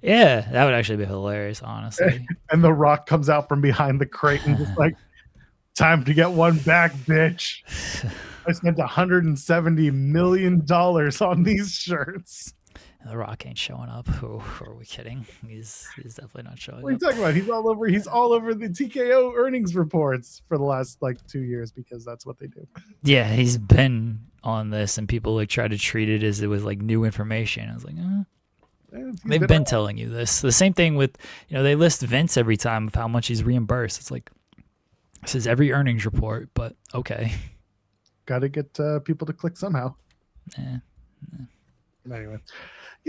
Speaker 2: Yeah, that would actually be hilarious, honestly.
Speaker 1: And The Rock comes out from behind the crate and just like, time to get one back, bitch. I spent $170 million on these shirts.
Speaker 2: The Rock ain't showing up. Who are we kidding? He's definitely not showing
Speaker 1: What are you
Speaker 2: up.
Speaker 1: talking about? He's all over the TKO earnings reports for the last 2 years because that's what they do.
Speaker 2: Yeah, he's been on this, and people like try to treat it as it was like new information. I was like, they've been telling you this. The same thing with they list Vince every time of how much he's reimbursed. It's like this is every earnings report, but okay.
Speaker 1: Got to get people to click somehow.
Speaker 2: Yeah.
Speaker 1: Anyway,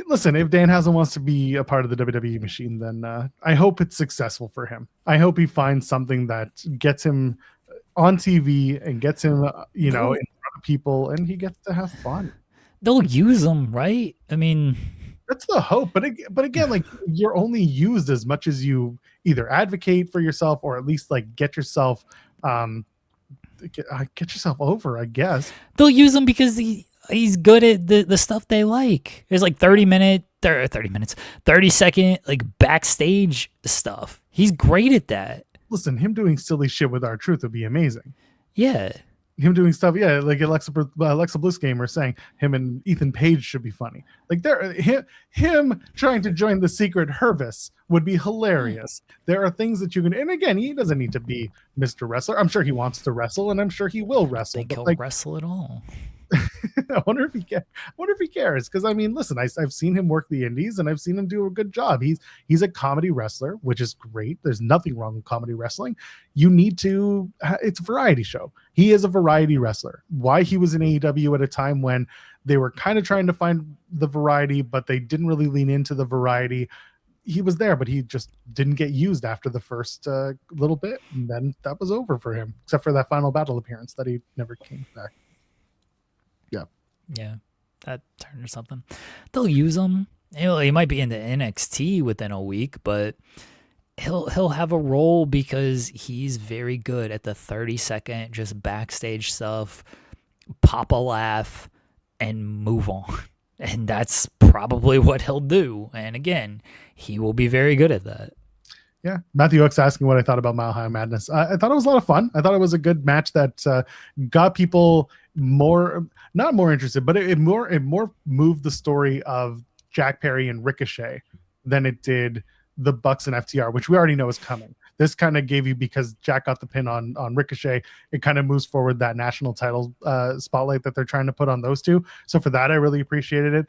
Speaker 1: listen, if Danhausen wants to be a part of the WWE machine, then I hope it's successful for him. I hope he finds something that gets him on TV and gets him, in front of people, and he gets to have fun.
Speaker 2: They'll use him, right? I mean,
Speaker 1: that's the hope. But again, like you're only used as much as you either advocate for yourself or at least like get yourself over, I guess.
Speaker 2: They'll use him because he's good at the stuff they like. There's like 30 second like backstage stuff. He's great at that.
Speaker 1: Listen, him doing silly shit with R-Truth would be amazing.
Speaker 2: Yeah.
Speaker 1: Him doing stuff, like Alexa Bliss Gamer saying him and Ethan Page should be funny. Like him trying to join the Secret Hervis would be hilarious. There are things that you can, and again, he doesn't need to be Mr. Wrestler. I'm sure he wants to wrestle, and I'm sure he will wrestle.
Speaker 2: Think he'll wrestle at all.
Speaker 1: I wonder if he cares. Because I mean, listen, I've seen him work the indies, and I've seen him do a good job. He's a comedy wrestler, which is great. There's nothing wrong with comedy wrestling. You need to. It's a variety show. He is a variety wrestler. Why he was in AEW at a time when they were kind of trying to find the variety, but they didn't really lean into the variety. He was there, but he just didn't get used after the first little bit, and then that was over for him. Except for that final battle appearance that he never came back.
Speaker 2: Yeah, that turned or something. They'll use him. He might be into NXT within a week, but he'll have a role because he's very good at the 30-second just backstage stuff, pop a laugh, and move on. And that's probably what he'll do. And again, he will be very good at that.
Speaker 1: Yeah, Matthew X asking what I thought about Mile High Madness. I thought it was a lot of fun. I thought it was a good match that got people not more interested, but it more moved the story of Jack Perry and Ricochet than it did the Bucks and FTR, which we already know is coming. This kind of gave you, because Jack got the pin on Ricochet, it kind of moves forward that national title spotlight that they're trying to put on those two. So for that, I really appreciated it.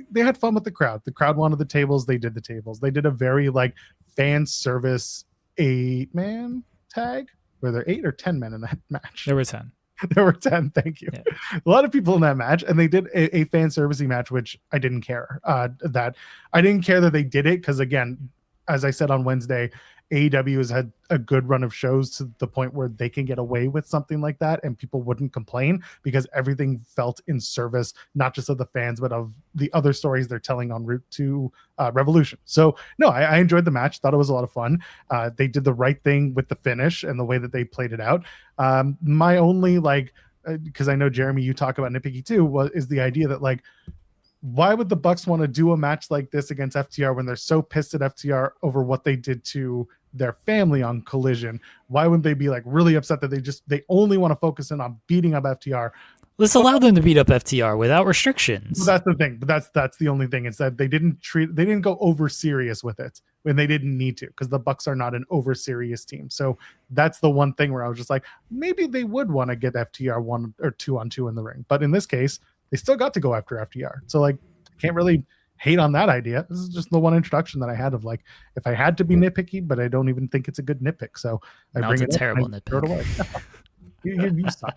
Speaker 1: They had fun with the crowd. The crowd wanted the tables. They did the tables. They did a very like fan service 8-man tag. Were there 8 or 10 men in that match?
Speaker 2: There were 10.
Speaker 1: There were 10. Thank you. Yeah. A lot of people in that match, and they did a fan servicing match, which I didn't care. That they did it because, again, as I said on Wednesday, AEW has had a good run of shows to the point where they can get away with something like that and people wouldn't complain because everything felt in service, not just of the fans, but of the other stories they're telling en route to Revolution. So no, I enjoyed the match. Thought it was a lot of fun. They did the right thing with the finish and the way that they played it out. My only because I know Jeremy, you talk about nitpicky too, is the idea that why would the Bucks want to do a match like this against FTR when they're so pissed at FTR over what they did to their family on Collision? Why wouldn't they be like really upset that they only want to focus in on beating up FTR?
Speaker 2: Let's allow them to beat up FTR without restrictions.
Speaker 1: But that's the thing. But that's the only thing. Is that they didn't go over serious with it when they didn't need to, because the Bucks are not an over serious team. So that's the one thing where I was just like, maybe they would want to get FTR 1 or 2-on-2 in the ring. But in this case, they still got to go after FTR. So like, can't really hate on that idea. This is just the one introduction that I had of like, if I had to be nitpicky, but I don't even think it's a good nitpick. So I bring
Speaker 2: it's a terrible nitpick.
Speaker 1: Throw it away. You suck.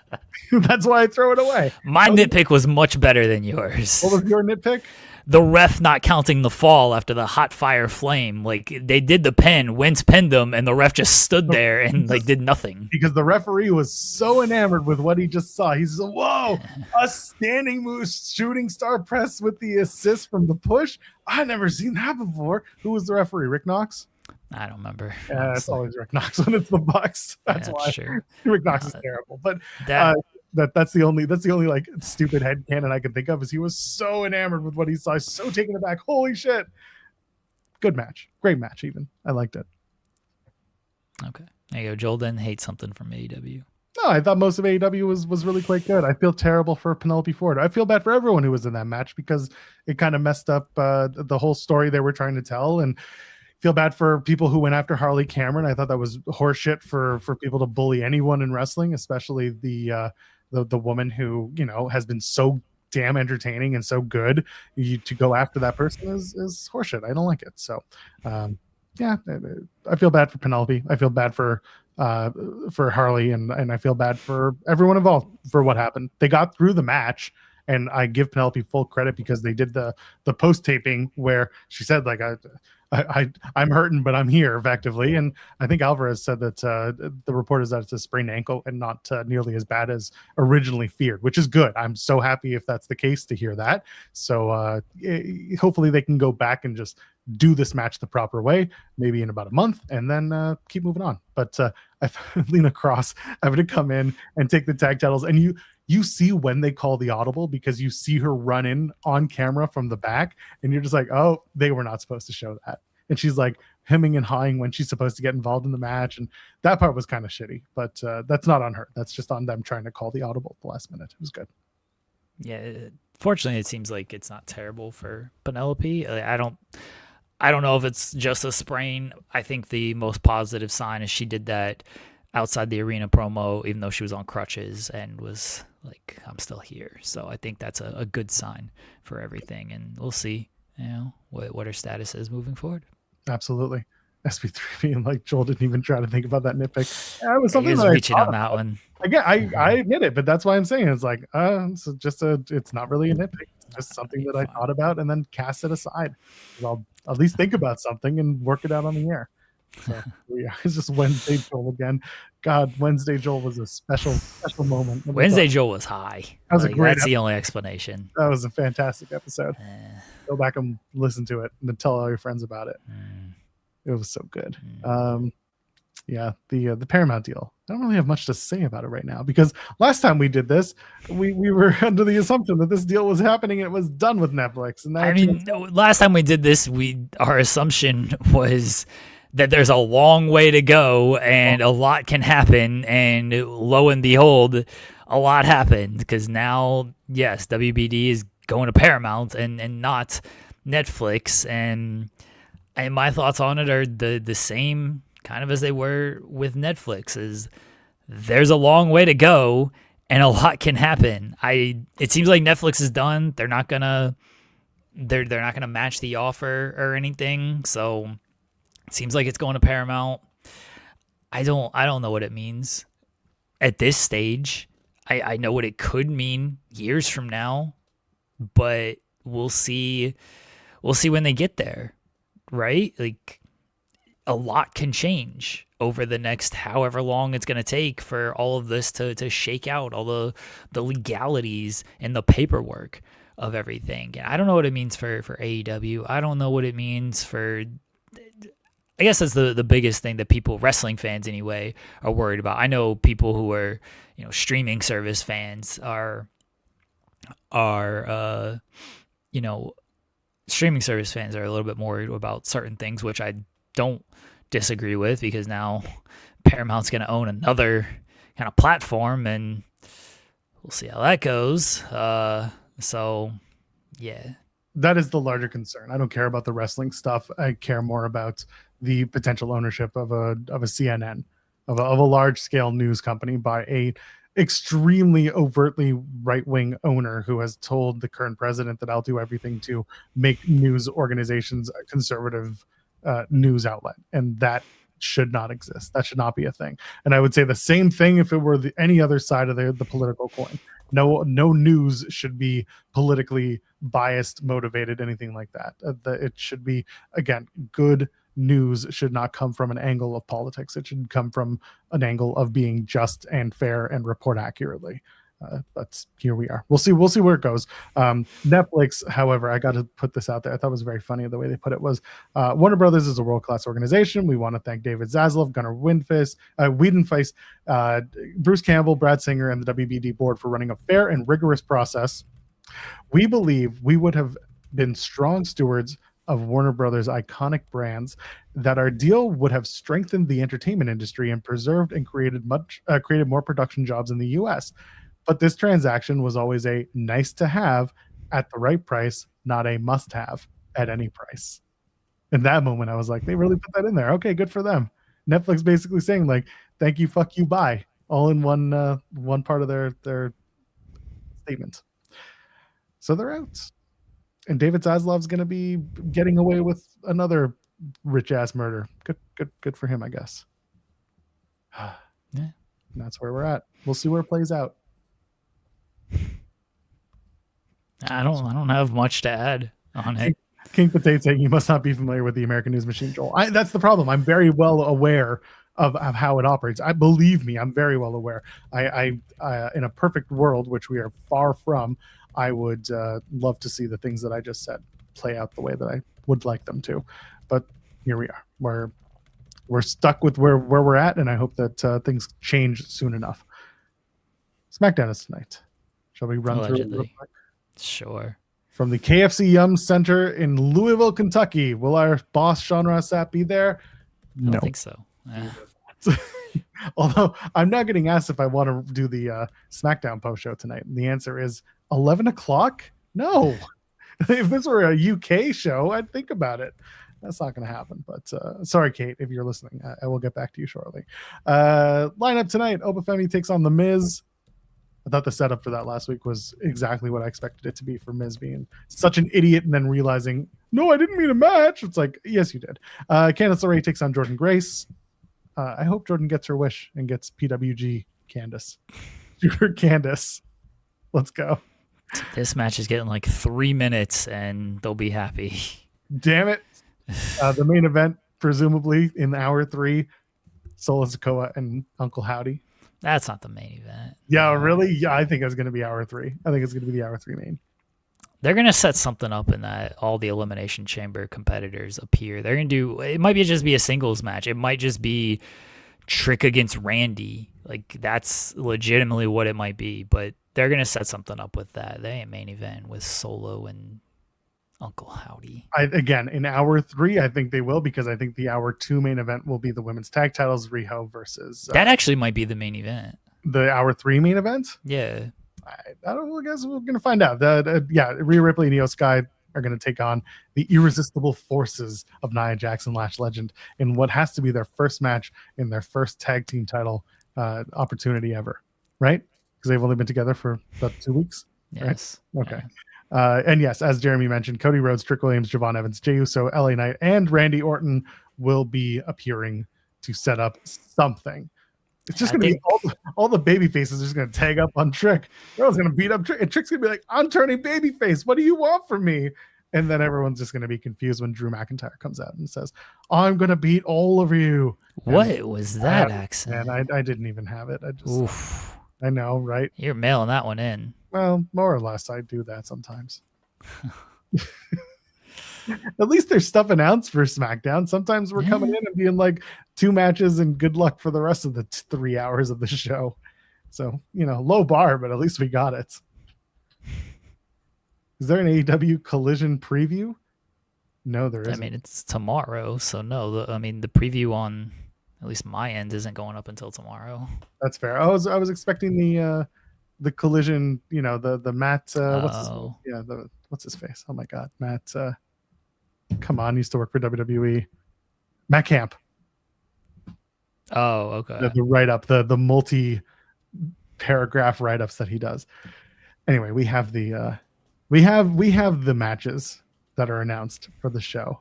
Speaker 1: That's why I throw it away.
Speaker 2: My nitpick was much better than yours.
Speaker 1: What was your nitpick?
Speaker 2: The ref not counting the fall after the hot fire flame. Like, they did the pin, Wentz pinned them, and the ref just stood there and like did nothing.
Speaker 1: Because the referee was so enamored with what he just saw. He's like, whoa, a standing move shooting star press with the assist from the push. I never seen that before. Who was the referee? Rick Knox?
Speaker 2: I don't remember.
Speaker 1: Yeah, it's always Rick Knox when it's the Bucks. That's why
Speaker 2: sure.
Speaker 1: Rick Knox is terrible. But that's the only like stupid headcanon I can think of, is he was so enamored with what he saw, so taken aback. Holy shit. Good match. Great match even. I liked it.
Speaker 2: Okay. There you go. Joel didn't hate something from AEW.
Speaker 1: No, I thought most of AEW was really quite good. I feel terrible for Penelope Ford. I feel bad for everyone who was in that match, because it kind of messed up the whole story they were trying to tell, and feel bad for people who went after Harley Cameron. I thought that was horseshit for people to bully anyone in wrestling, especially the woman who, you know, has been so damn entertaining and so good. To go after that person is horseshit. I don't like it. So, yeah, I feel bad for Penelope. I feel bad for Harley, and I feel bad for everyone involved for what happened. They got through the match, and I give Penelope full credit, because they did the post taping where she said like I'm hurting, but I'm here effectively. And I think Alvarez said that the report is that it's a sprained ankle and not nearly as bad as originally feared, which is good. I'm so happy if that's the case to hear that. So hopefully they can go back and just do this match the proper way, maybe in about a month, and then keep moving on. But I Lena Cross having to come in and take the tag titles, and you see when they call the audible, because you see her run in on camera from the back, and you're just like, oh, they were not supposed to show that. And she's like hemming and hawing when she's supposed to get involved in the match, and that part was kind of shitty. But that's not on her. That's just on them trying to call the audible at the last minute. It was good.
Speaker 2: Yeah, fortunately, it seems like it's not terrible for Penelope. I don't know if it's just a sprain. I think the most positive sign is she did that outside the arena promo, even though she was on crutches, and was like, I'm still here. So I think that's a good sign for everything, and we'll see, you know, what her status is moving forward.
Speaker 1: Absolutely. SP3 being like, Joel didn't even try to think about that nitpick. Yeah, it was something
Speaker 2: He was
Speaker 1: that
Speaker 2: reaching on that
Speaker 1: about.
Speaker 2: one.
Speaker 1: Again, I admit it, but that's why I'm saying it's like it's not really a nitpick. It's just something that I thought about and then cast it aside. I'll at least think about something and work it out on the air. So yeah, it's just Wednesday Joel again. God, Wednesday Joel was a special moment.
Speaker 2: Wednesday Joel was high.
Speaker 1: That was a great
Speaker 2: That's the only explanation.
Speaker 1: That was a fantastic episode. Go back and listen to it and then tell all your friends about it. It was so good. Yeah, the Paramount deal. I don't really have much to say about it right now, because last time we did this, we were under the assumption that this deal was happening and it was done with Netflix. And now
Speaker 2: last time we did this, our assumption was that there's a long way to go and a lot can happen, and lo and behold, a lot happened, because now, yes, WBD is going to Paramount and not Netflix, and my thoughts on it are the same kind of as they were with Netflix. Is there's a long way to go and a lot can happen. It seems like Netflix is done. They're not gonna match the offer or anything. So it seems like it's going to Paramount. I don't know what it means at this stage. I know what it could mean years from now, but we'll see when they get there, right? Like, a lot can change over the next however long it's going to take for all of this to shake out, all the legalities and the paperwork of everything. And I don't know what it means for AEW. I don't know what it means for, I guess that's the biggest thing that people, wrestling fans anyway, are worried about. I know people who are, streaming service fans are streaming service fans are a little bit more worried about certain things, which I don't disagree with, because now Paramount's going to own another kind of platform, and we'll see how that goes. So, yeah.
Speaker 1: That is the larger concern. I don't care about the wrestling stuff. I care more about the potential ownership of a CNN, of a large scale news company by a extremely overtly right wing owner who has told the current president that I'll do everything to make news organizations a conservative news outlet, and that should not exist. That should not be a thing. And I would say the same thing if it were any other side of the political coin. No news should be politically biased, motivated, anything like that. It should be, again, good news should not come from an angle of politics. It should come from an angle of being just and fair and report accurately. But here we are. We'll see where it goes. Netflix, however, I got to put this out there. I thought it was very funny the way they put it was Warner Brothers is a world-class organization. We want to thank David Zaslav, Gunnar Wiedenfeist, Bruce Campbell, Brad Singer, and the WBD board for running a fair and rigorous process. We believe we would have been strong stewards of Warner Brothers' iconic brands, that our deal would have strengthened the entertainment industry and preserved and created more production jobs in the U.S. But this transaction was always a nice to have at the right price, not a must have at any price. In that moment, I was like, they really put that in there. Okay, good for them. Netflix basically saying like, thank you, fuck you, bye, all in one part of their statement. So they're out. And David Zaslav's going to be getting away with another rich ass murder. Good for him, I guess. Yeah. And that's where we're at. We'll see where it plays out.
Speaker 2: I don't have much to add on it.
Speaker 1: King Potato saying you must not be familiar with the American News Machine, Joel. That's the problem. I'm very well aware of how it operates. Believe me, I'm very well aware. I in a perfect world, which we are far from, I would love to see the things that I just said play out the way that I would like them to. But here we are. We're stuck with where we're at, and I hope that things change soon enough. SmackDown is tonight. Shall we run through it real quick?
Speaker 2: Sure.
Speaker 1: From the KFC Yum Center in Louisville, Kentucky. Will our boss, Sean Ross Sapp, be there?
Speaker 2: I don't think so.
Speaker 1: Although I'm not getting asked if I want to do the SmackDown post show tonight. And the answer is 11 o'clock? No. If this were a UK show, I'd think about it. That's not going to happen. But sorry, Kate, if you're listening. I will get back to you shortly. Lineup tonight. Obafemi takes on The Miz. I thought the setup for that last week was exactly what I expected it to be, for Miz being such an idiot and then realizing, no, I didn't mean a match. It's like, yes, you did. Candice LeRae takes on Jordynne Grace. I hope Jordan gets her wish and gets PWG Candice. Candice. Let's go.
Speaker 2: This match is getting like 3 minutes and they'll be happy.
Speaker 1: Damn it. The main event, presumably in hour 3, Solo Sikoa and Uncle Howdy.
Speaker 2: That's not the main event.
Speaker 1: Yeah, really? Yeah, I think it's going to be hour 3. I think it's going to be the hour 3 main.
Speaker 2: They're going to set something up in that all the Elimination Chamber competitors appear. They're going to do, it might just be a singles match. It might just be Trick against Randy. Like, that's legitimately what it might be. But they're going to set something up with that. They ain't main event with Solo and Uncle Howdy.
Speaker 1: Again, in hour 3, I think they will, because I think the hour 2 main event will be the women's tag titles, Riho versus...
Speaker 2: that actually might be the main event.
Speaker 1: The hour 3 main event?
Speaker 2: Yeah.
Speaker 1: I don't know. I guess we're going to find out. Rhea Ripley and Io Sky are going to take on the irresistible forces of Nia Jax and Lash Legend in what has to be their first match in their first tag team title opportunity ever, right? Because they've only been together for about 2 weeks.
Speaker 2: Yes.
Speaker 1: Right? Okay. Yeah. And yes, as Jeremy mentioned, Cody Rhodes, Trick Williams, Javon Evans, Jey Uso, LA Knight, and Randy Orton will be appearing to set up something. It's just going to be all the baby faces are just going to tag up on Trick. Everyone's going to beat up Trick. And Trick's going to be like, I'm turning baby face. What do you want from me? And then everyone's just going to be confused when Drew McIntyre comes out and says, I'm going to beat all of you.
Speaker 2: What was that accent?
Speaker 1: And I didn't even have it. I know, right?
Speaker 2: You're mailing that one in.
Speaker 1: Well, more or less, I do that sometimes. At least there's stuff announced for SmackDown. Sometimes we're coming in and being like 2 matches and good luck for the rest of the 3 hours of the show. So, low bar, but at least we got it. Is there an AEW Collision preview? No, there
Speaker 2: I
Speaker 1: isn't.
Speaker 2: mean, it's tomorrow, so no. The preview on at least my end isn't going up until tomorrow.
Speaker 1: That's fair. I was expecting the collision. You know, the Matt.
Speaker 2: Oh.
Speaker 1: What's his face? Oh my God, Matt. Come on, used to work for WWE. Matt Camp.
Speaker 2: Oh, okay.
Speaker 1: The write up, the multi paragraph write ups that he does. Anyway, we have the matches that are announced for the show.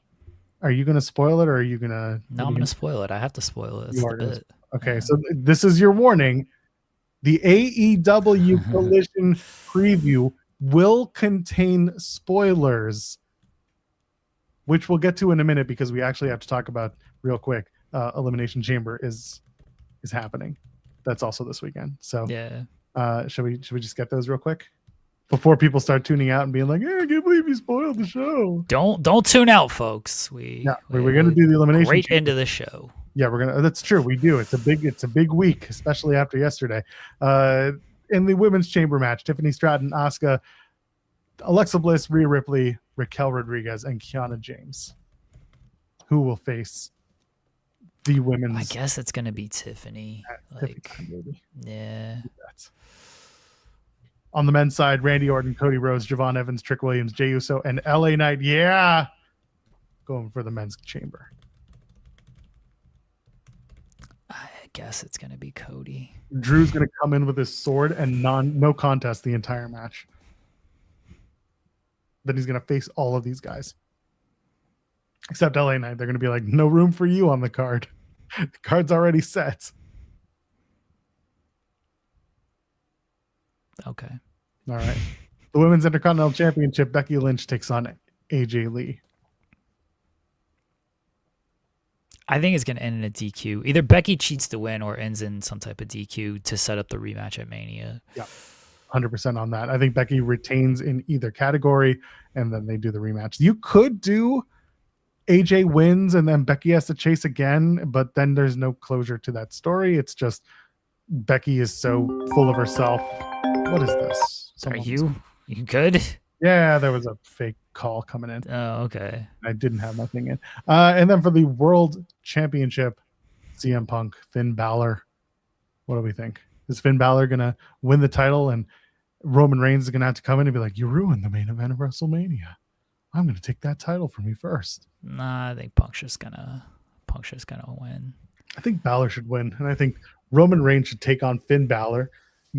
Speaker 1: Are you going to spoil it, or are you going to?
Speaker 2: No, I'm going to spoil it. I have to spoil it. It's the bit.
Speaker 1: Okay, so this is your warning. The AEW Collision preview will contain spoilers, which we'll get to in a minute because we actually have to talk about real quick. Elimination Chamber is happening. That's also this weekend. So
Speaker 2: yeah.
Speaker 1: Should we just get those real quick before people start tuning out and being like, "I can't believe you spoiled the show."
Speaker 2: Don't tune out, folks. We're
Speaker 1: gonna do the Elimination
Speaker 2: great
Speaker 1: Chamber.
Speaker 2: end of the show.
Speaker 1: Yeah, we're gonna. That's true. We do. It's a big week, especially after yesterday. In the women's chamber match, Tiffany Stratton, Asuka, Alexa Bliss, Rhea Ripley, Raquel Rodriguez, and Kiana James, who will face the women's.
Speaker 2: I guess it's gonna be Tiffany. Yeah.
Speaker 1: On the men's side, Randy Orton, Cody Rhodes, Javon Evans, Trick Williams, Jey Uso, and LA Knight. Yeah, going for the men's chamber.
Speaker 2: I guess it's gonna be Cody.
Speaker 1: Drew's gonna come in with his sword and no contest the entire match. Then he's gonna face all of these guys, except LA Knight. They're gonna be like, no room for you on the card. The card's already set.
Speaker 2: Okay.
Speaker 1: All right. The Women's Intercontinental Championship, Becky Lynch takes on AJ Lee.
Speaker 2: I think it's going to end in a DQ. Either Becky cheats to win or ends in some type of DQ to set up the rematch at Mania.
Speaker 1: Yeah, 100% on that. I think Becky retains in either category, and then they do the rematch. You could do AJ wins, and then Becky has to chase again, but then there's no closure to that story. It's just Becky is so full of herself. What is this?
Speaker 2: Are you good?
Speaker 1: Yeah, there was a fake call coming in.
Speaker 2: Oh, okay.
Speaker 1: I didn't have my thing in. And then for the World Championship, CM Punk, Finn Balor. What do we think? Is Finn Balor going to win the title and Roman Reigns is going to have to come in and be like, you ruined the main event of WrestleMania. I'm going to take that title from you first.
Speaker 2: Nah, I think Punk's just gonna win.
Speaker 1: I think Balor should win. And I think Roman Reigns should take on Finn Balor,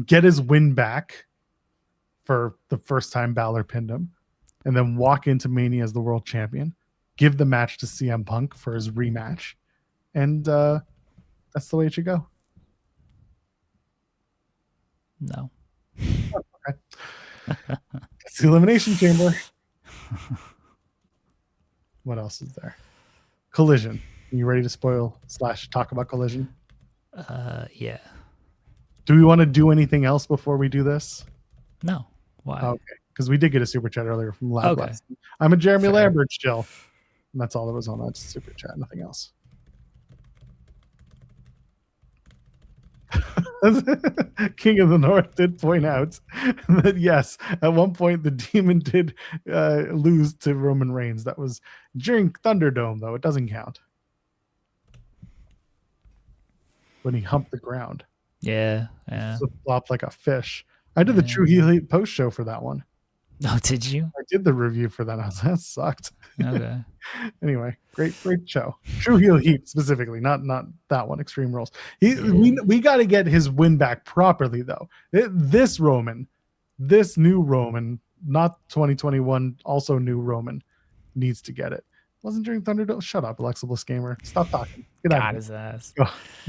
Speaker 1: get his win back for the first time Balor pinned him, and then walk into Mania as the world champion, give the match to CM Punk for his rematch. And that's the way it should go.
Speaker 2: No.
Speaker 1: Okay. It's the Elimination Chamber. What else is there? Collision. Are you ready to spoil / talk about Collision?
Speaker 2: Yeah.
Speaker 1: Do we want to do anything else before we do this?
Speaker 2: No. Why?
Speaker 1: Okay. Because we did get a super chat earlier from Lab
Speaker 2: Okay.
Speaker 1: Blast. I'm a Jeremy
Speaker 2: Fair.
Speaker 1: Lambert still. And that's all that was on that super chat. Nothing else. King of the North did point out that yes, at one point the Demon did lose to Roman Reigns. That was during Thunderdome, though. It doesn't count. When he humped the ground.
Speaker 2: Yeah.
Speaker 1: Flip-flopped like a fish. I did the True Heel Heat post show for that one.
Speaker 2: Oh, did you?
Speaker 1: I did the review for that. That sucked.
Speaker 2: Okay.
Speaker 1: Anyway, great show. True Heel Heat specifically, not that one. Extreme Rules. We got to get his win back properly though. This new Roman, not 2021, also new Roman, needs to get it. Wasn't during Thunderdome. Shut up, Alexa Bliss Gamer. Stop talking. Get out.
Speaker 2: Got his ass.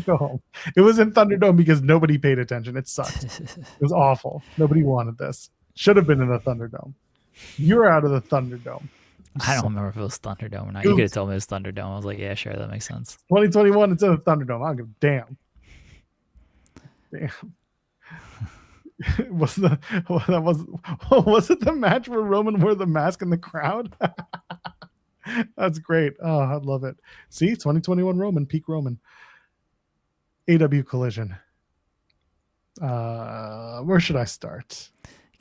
Speaker 1: Go home. It was in Thunderdome because nobody paid attention. It sucked. It was awful. Nobody wanted this. Should have been in the Thunderdome. You're out of the Thunderdome.
Speaker 2: I don't remember if it was Thunderdome or not. You could have told me it was Thunderdome. I was like, yeah, sure, that makes sense.
Speaker 1: 2021, it's in the Thunderdome. I don't give a damn. Was it the match where Roman wore the mask in the crowd? That's great. Oh, I love it. See, 2021 Roman, peak Roman. AW Collision. Where should I start?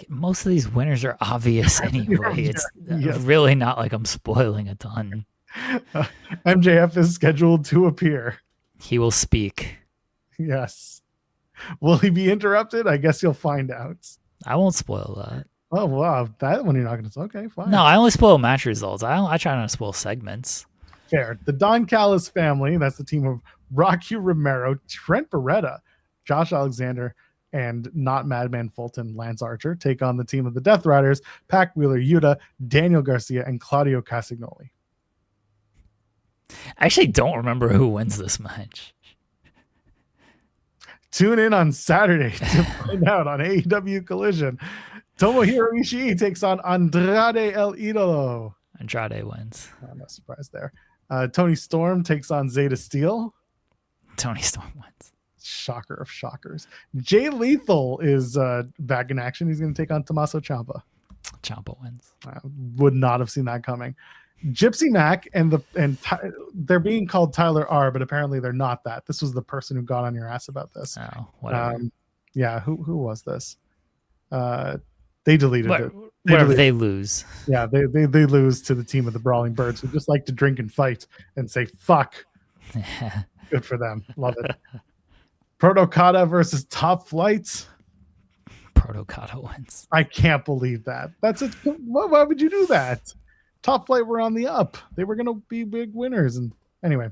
Speaker 2: Most of these winners are obvious anyway. It's
Speaker 1: Yes.
Speaker 2: really not like I'm spoiling a ton.
Speaker 1: MJF is scheduled to appear.
Speaker 2: He will speak.
Speaker 1: Yes. Will he be interrupted? I guess you'll find out.
Speaker 2: I won't spoil that.
Speaker 1: Oh, wow. That one you're not going to. Okay, fine.
Speaker 2: No, I only spoil match results. I try not to spoil segments.
Speaker 1: Fair. The Don Callis family, that's the team of Rocky Romero, Trent Beretta, Josh Alexander, and not Madman Fulton, Lance Archer, take on the team of the Death Riders, Pac Wheeler Yuta, Daniel Garcia, and Claudio Castagnoli.
Speaker 2: I actually don't remember who wins this match.
Speaker 1: Tune in on Saturday to find out on AEW Collision. Tomohiro Ishii takes on Andrade El Idolo.
Speaker 2: Andrade wins.
Speaker 1: Oh, no surprise there. Tony Storm takes on Zeta Steel.
Speaker 2: Tony Storm wins.
Speaker 1: Shocker of shockers. Jay Lethal is back in action. He's going to take on Tommaso Ciampa.
Speaker 2: Ciampa wins.
Speaker 1: Would not have seen that coming. Gypsy Mac and they're being called Tyler R, but apparently they're not that. This was the person who got on your ass about this.
Speaker 2: Oh, whatever.
Speaker 1: Yeah, who was this? They deleted it.
Speaker 2: They lose.
Speaker 1: Yeah, they lose to the team of the Brawling Birds, who just like to drink and fight and say fuck. Good for them. Love it. Protocata versus Top Flight.
Speaker 2: Protocata wins.
Speaker 1: I can't believe that. That's it. Why would you do that? Top Flight were on the up. They were going to be big winners. And anyway,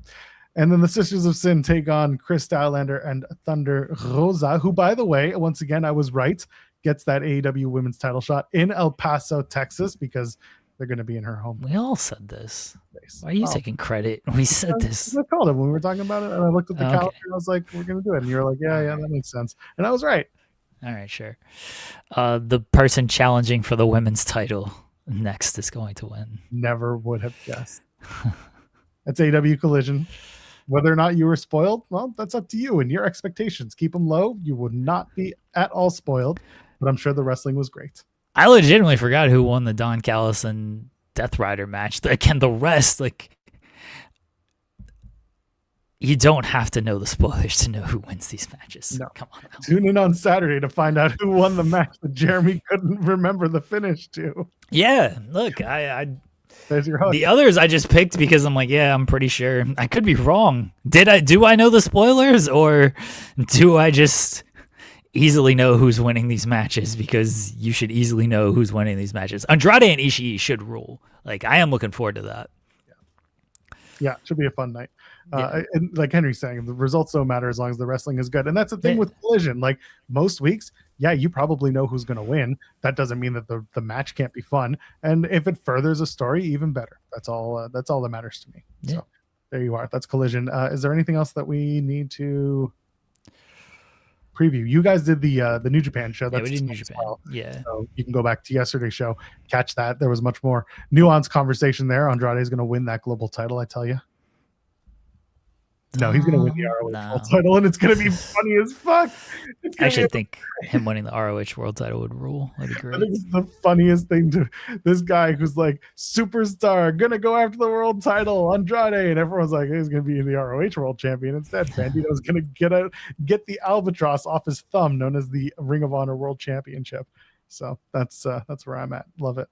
Speaker 1: and then the Sisters of Sin take on Chris Stylander and Thunder Rosa, who, by the way, once again, I was right, gets that AEW women's title shot in El Paso, Texas, because they're going to be in her home.
Speaker 2: We all said this. Why are you taking credit? We said this.
Speaker 1: I called it when we were talking about it, and I looked at the calendar and I was like, we're going to do it. And you were like, yeah, that makes sense. And I was right.
Speaker 2: All right, sure. The person challenging for the women's title next is going to win.
Speaker 1: Never would have guessed. That's AEW Collision. Whether or not you were spoiled, well, that's up to you and your expectations. Keep them low. You would not be at all spoiled, but I'm sure the wrestling was great.
Speaker 2: I legitimately forgot who won the Don Callis and Death Rider match. Again, the rest, like, you don't have to know the spoilers to know who wins these matches.
Speaker 1: No.
Speaker 2: Come on.
Speaker 1: Tune in on Saturday to find out who won the match that Jeremy couldn't remember the finish to.
Speaker 2: Yeah, look,
Speaker 1: There's your hook.
Speaker 2: the others I just picked because I'm like, yeah, I'm pretty sure. I could be wrong. Do I know the spoilers, or do I just easily know who's winning these matches? Because you should easily know who's winning these matches. Andrade and Ishii should rule. Like, I am looking forward to that.
Speaker 1: Yeah, it should be a fun night. And like Henry's saying, the results don't matter as long as the wrestling is good. And that's the thing with Collision. Like, most weeks, yeah, you probably know who's going to win. That doesn't mean that the match can't be fun. And if it furthers a story, even better. That's all that matters to me. Yeah. So there you are. That's Collision. Is there anything else that we need to preview? You guys did the New Japan show.
Speaker 2: That's we did New Japan. Well. Yeah.
Speaker 1: So you can go back to yesterday's show, catch that. There was much more nuanced conversation there. Andrade is going to win that global title, I tell you. No, he's going to win the ROH World title, and it's going to be funny as fuck.
Speaker 2: I actually think him winning the ROH World title would rule. That'd be great.
Speaker 1: It's the funniest thing to this guy who's like, superstar, going to go after the world title, Andrade, and everyone's like, he's going to be the ROH World Champion. Instead, Bandito's going to get the albatross off his thumb, known as the Ring of Honor World Championship. So that's where I'm at. Love it.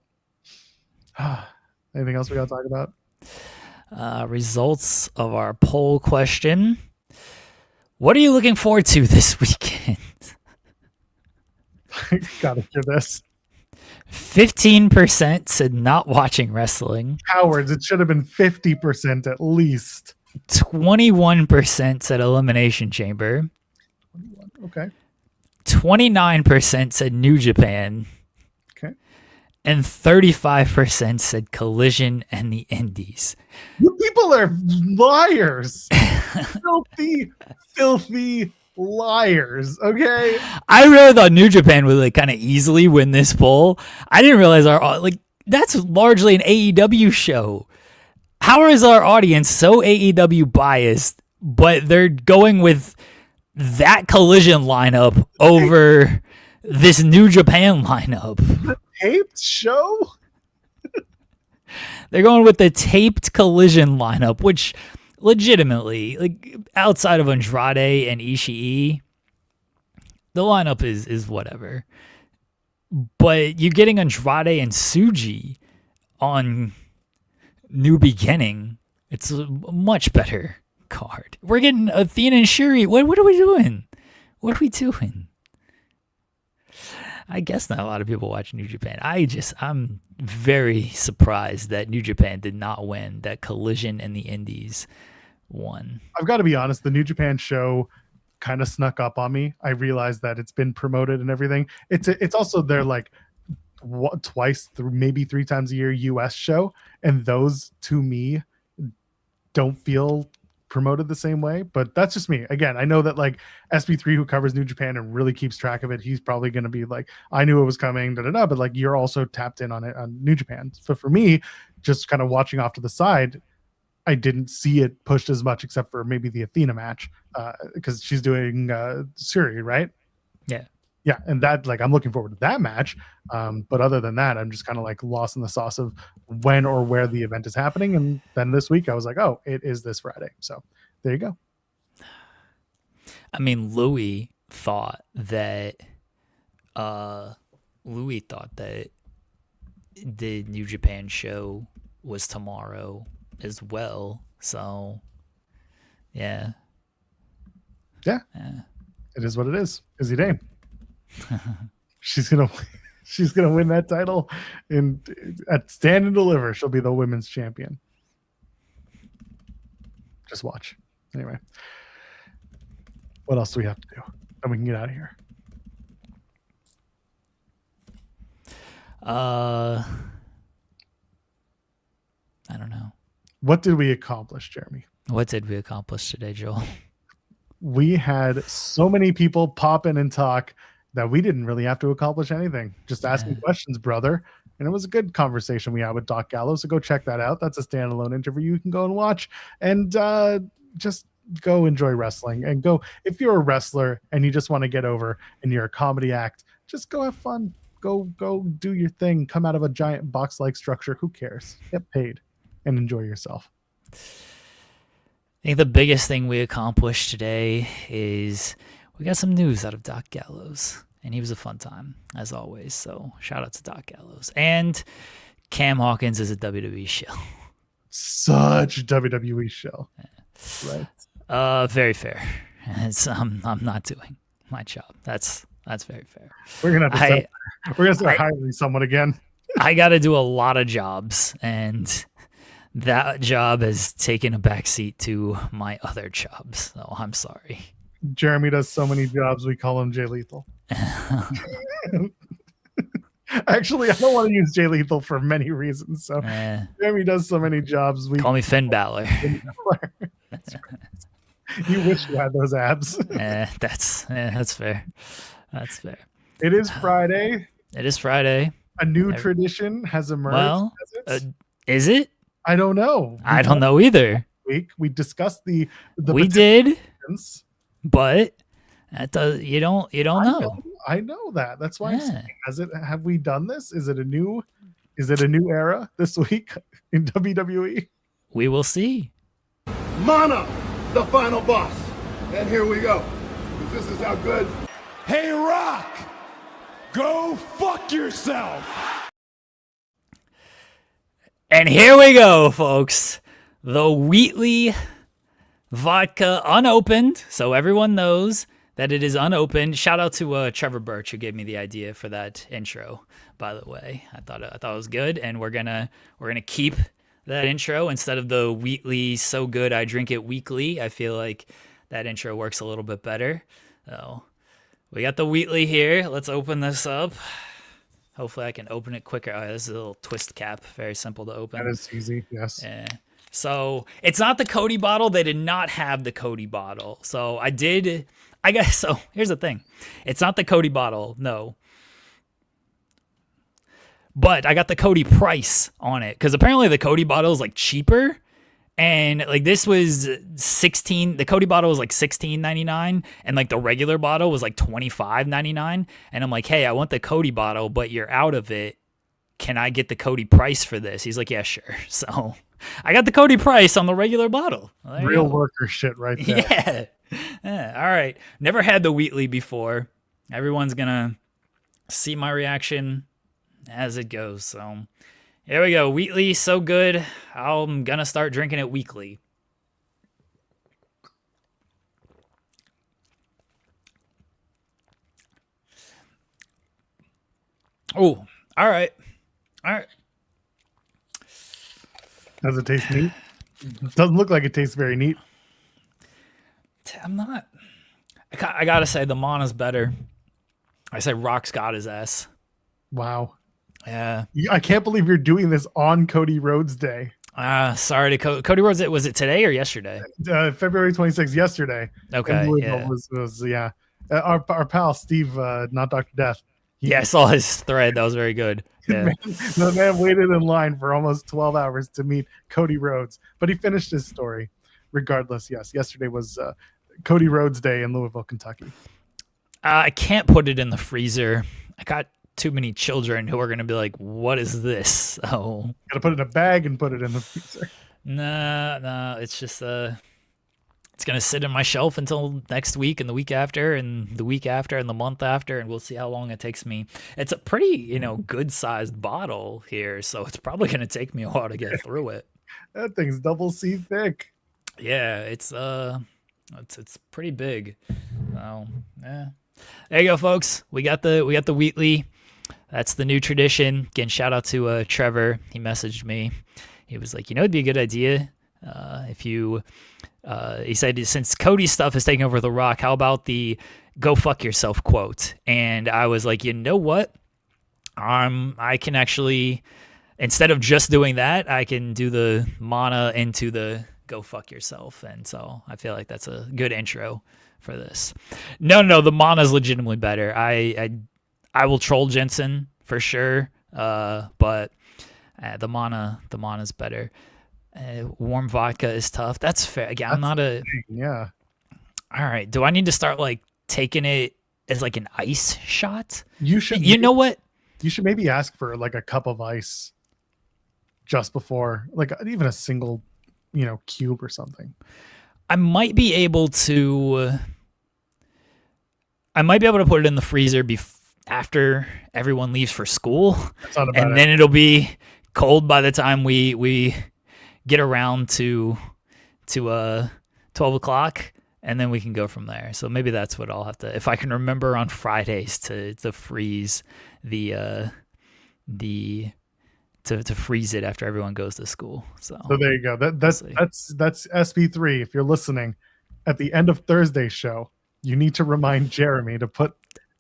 Speaker 1: Anything else we got to talk about?
Speaker 2: Results of our poll question. What are you looking forward to this weekend?
Speaker 1: Gotta hear this.
Speaker 2: 15% said not watching wrestling.
Speaker 1: Cowards, it should have been 50% at least.
Speaker 2: 21% said Elimination Chamber.
Speaker 1: 21. Okay.
Speaker 2: 29% said New Japan.
Speaker 1: Okay.
Speaker 2: And 35% said Collision and the Indies.
Speaker 1: You people are liars. filthy liars. Okay.
Speaker 2: I really thought New Japan would like kind of easily win this poll. I didn't realize that's largely an AEW show. How is our audience so AEW biased, but they're going with that Collision lineup over this New Japan lineup?
Speaker 1: The taped show?
Speaker 2: They're going with the taped Collision lineup, which legitimately, like, outside of Andrade and Ishii, the lineup is whatever. But you're getting Andrade and Tsuji on New Beginning. It's a much better card. We're getting Athena and Shuri. What are we doing? What are we doing? I guess not a lot of people watch New Japan. I'm very surprised that New Japan did not win, that Collision and the Indies won.
Speaker 1: I've got to be honest, the New Japan show kind of snuck up on me. I realized that it's been promoted and everything. It's also their like twice, maybe 3 times a year US show, and those to me don't feel promoted the same way, but that's just me. Again, I know that like SB3, who covers New Japan and really keeps track of it, he's probably going to be like, I knew it was coming, but like you're also tapped in on it on New Japan. So for me, just kind of watching off to the side, I didn't see it pushed as much, except for maybe the Athena match, because she's doing Suri, right? Yeah, and that, like, I'm looking forward to that match. But other than that, I'm just kind of like lost in the sauce of when or where the event is happening. And then this week I was like, oh, it is this Friday. So there you go.
Speaker 2: I mean, Louis thought that the New Japan show was tomorrow as well. So yeah.
Speaker 1: It is what it is. Izzy Dame. She's gonna win that title at Stand and Deliver. She'll be the women's champion. Just watch. Anyway, what else do we have to do? Then we can get out of here.
Speaker 2: I don't know.
Speaker 1: What did we accomplish, Jeremy?
Speaker 2: What did we accomplish today, Joel?
Speaker 1: We had so many people pop in and talk that we didn't really have to accomplish anything. Just asking questions, brother. And it was a good conversation we had with Doc Gallows. So go check that out. That's a standalone interview you can go and watch. And just go enjoy wrestling. And go, if you're a wrestler and you just want to get over and you're a comedy act, just go have fun. Go do your thing. Come out of a giant box-like structure. Who cares? Get paid and enjoy yourself.
Speaker 2: I think the biggest thing we accomplished today is we got some news out of Doc Gallows, and he was a fun time, as always. So shout out to Doc Gallows. And Cam Hawkins is a WWE shill.
Speaker 1: Such a WWE shill. Right.
Speaker 2: Very fair. I'm not doing my job. That's very fair.
Speaker 1: We're gonna start hiring someone again.
Speaker 2: I got to do a lot of jobs, and that job has taken a backseat to my other jobs. So I'm sorry.
Speaker 1: Jeremy does so many jobs, we call him Jay Lethal. Actually, I don't want to use Jay Lethal for many reasons. So Jeremy does so many jobs. We
Speaker 2: call me Finn Balor.
Speaker 1: That's right. You wish you had those abs.
Speaker 2: That's fair. That's fair.
Speaker 1: It is Friday.
Speaker 2: It is Friday.
Speaker 1: A new tradition has emerged.
Speaker 2: Well, is it?
Speaker 1: I don't know.
Speaker 2: I don't know either.
Speaker 1: We discussed the
Speaker 2: we did, but that does you don't know.
Speaker 1: I know that. That's why I'm saying, have we done this? Is it a new era this week in WWE?
Speaker 2: We will see.
Speaker 6: Mana, the final boss. And here we go. This is how good.
Speaker 7: Hey, Rock! Go fuck yourself!
Speaker 2: And here we go, folks. The Wheatley vodka unopened, so everyone knows that it is unopened. Shout out to Trevor Birch, who gave me the idea for that intro, by the way. I thought it was good, and we're gonna keep that intro instead of the Wheatley so good I drink it weekly. I feel like that intro works a little bit better. So we got the Wheatley here. Let's open this up. Hopefully I can open it quicker. Oh, this is a little twist cap. Very simple to open.
Speaker 1: That is easy, yes.
Speaker 2: Yeah. So it's not the Cody bottle. They did not have the Cody bottle. So so here's the thing. It's not the Cody bottle, no. But I got the Cody price on it, because apparently the Cody bottle is like cheaper. And like this was the Cody bottle was like $16.99, and like the regular bottle was like $25.99. And I'm like, hey, I want the Cody bottle, but you're out of it. Can I get the Cody price for this? He's like, yeah, sure. So I got the Cody price on the regular bottle. Well,
Speaker 1: real worker shit right there.
Speaker 2: Yeah. All right. Never had the Wheatley before. Everyone's gonna see my reaction as it goes. So here we go. Wheatley, so good. I'm gonna start drinking it weekly. Oh, all right.
Speaker 1: Does it taste neat? Doesn't look like it tastes very neat.
Speaker 2: I'm not. I gotta say the Mana's better. I say Rock's got his ass.
Speaker 1: Wow.
Speaker 2: Yeah.
Speaker 1: I can't believe you're doing this on Cody Rhodes Day.
Speaker 2: Sorry to Cody Rhodes. Was it today or yesterday?
Speaker 1: February 26th, yesterday.
Speaker 2: Okay. Yeah.
Speaker 1: Was yeah. Our pal Steve, not Dr. Death.
Speaker 2: I saw his thread. That was very good. Yeah.
Speaker 1: The man waited in line for almost 12 hours to meet Cody Rhodes, but he finished his story. Regardless, yes, yesterday was Cody Rhodes Day in Louisville, Kentucky.
Speaker 2: I can't put it in the freezer. I got too many children who are going to be like, what is this? Oh,
Speaker 1: gotta put it in a bag and put it in the freezer.
Speaker 2: No, it's just it's going to sit in my shelf until next week and the week after and the week after and the month after, and we'll see how long it takes me. It's a pretty, good sized bottle here, so it's probably going to take me a while to get through it.
Speaker 1: That thing's double C thick.
Speaker 2: Yeah, it's pretty big. So, yeah. There you go, folks. We got the Wheatley. That's the new tradition. Again, shout out to Trevor. He messaged me. He was like, it'd be a good idea if you. He said, since Cody's stuff is taking over The Rock, how about the "go fuck yourself" quote? And I was like, you know what? I can actually, instead of just doing that, I can do the Mana into the "go fuck yourself." And so I feel like that's a good intro for this. No, the Mana's legitimately better. I will troll Jensen for sure, but the Mana's better. Warm vodka is tough. That's fair. Again, I'm not a...
Speaker 1: Yeah.
Speaker 2: All right. Do I need to start taking it as an ice shot?
Speaker 1: You should.
Speaker 2: You know what?
Speaker 1: You should maybe ask for a cup of ice just before, even a single, cube or something.
Speaker 2: I might be able to put it in the freezer after everyone leaves for school, and then it'll be cold by the time we get around to 12 o'clock, and then we can go from there. So maybe that's what I'll have to, if I can remember on Fridays to freeze to freeze it after everyone goes to school. So
Speaker 1: there you go. That's SP3. If you're listening, at the end of Thursday's show, you need to remind Jeremy to put.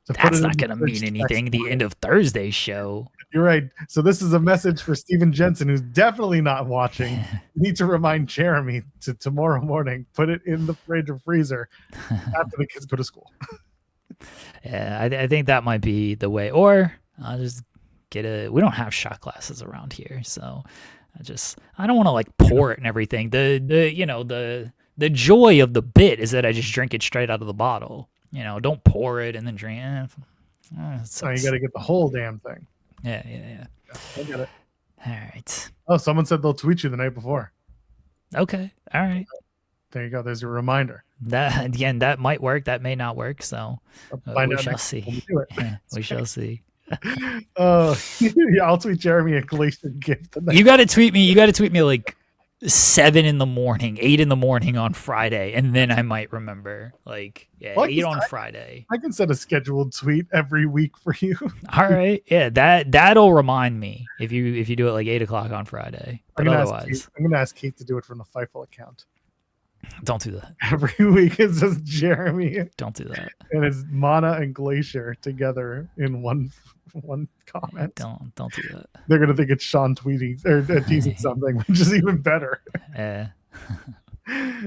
Speaker 2: That's not going to mean anything. The end of Thursday's show.
Speaker 1: You're right. So this is a message for Steven Jensen, who's definitely not watching. You need to remind Jeremy to tomorrow morning, put it in the fridge or freezer after the kids go to school.
Speaker 2: Yeah, I think that might be the way. Or I'll just we don't have shot glasses around here, so I don't want to pour it and everything. The joy of the bit is that I just drink it straight out of the bottle. Don't pour it and then drink it.
Speaker 1: So you got to get the whole damn thing.
Speaker 2: Yeah.
Speaker 1: I get it.
Speaker 2: All right.
Speaker 1: Oh, someone said they'll tweet you the night before.
Speaker 2: Okay. All right.
Speaker 1: There you go. There's your reminder.
Speaker 2: That might work. That may not work. So we shall see. We shall see.
Speaker 1: Yeah, I'll tweet Jeremy a Glacier gift.
Speaker 2: You got to tweet me. You got to tweet me 7 in the morning, 8 in the morning on Friday, and then I might remember. 8 on Friday.
Speaker 1: I can set a scheduled tweet every week for you.
Speaker 2: All right, yeah, that'll remind me if you do it 8 o'clock on Friday. But otherwise,
Speaker 1: I'm gonna ask Kate to do it from the Fightful account.
Speaker 2: Don't do that.
Speaker 1: Every week it's just Jeremy.
Speaker 2: Don't do that.
Speaker 1: And it's Mana and Glacier together in one comment.
Speaker 2: Don't do that.
Speaker 1: They're gonna think it's Sean tweeting or teasing something, which is even better.
Speaker 2: Yeah.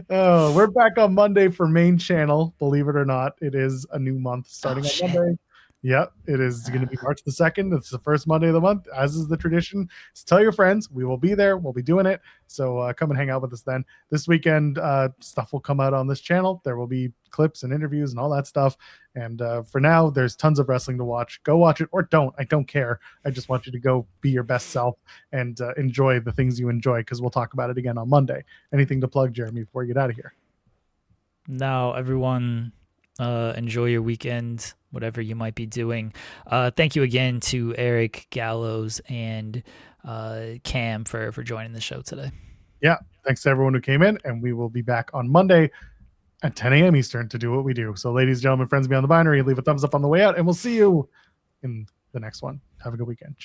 Speaker 1: Oh, we're back on Monday for main channel. Believe it or not, it is a new month starting on Monday. Yep, it is going to be March the 2nd. It's the first Monday of the month, as is the tradition. So tell your friends. We will be there. We'll be doing it. So come and hang out with us then. This weekend, stuff will come out on this channel. There will be clips and interviews and all that stuff. And for now, there's tons of wrestling to watch. Go watch it or don't. I don't care. I just want you to go be your best self and enjoy the things you enjoy, because we'll talk about it again on Monday. Anything to plug, Jeremy, before we get out of here?
Speaker 2: No, everyone... Enjoy your weekend, whatever you might be doing. Thank you again to Eric, Gallows, and Cam for joining the show today.
Speaker 1: Yeah, thanks to everyone who came in, and we will be back on Monday at 10 a.m. Eastern to do what we do. So, ladies and gentlemen, friends beyond the binary, leave a thumbs up on the way out, and we'll see you in the next one. Have a good weekend. Cheers.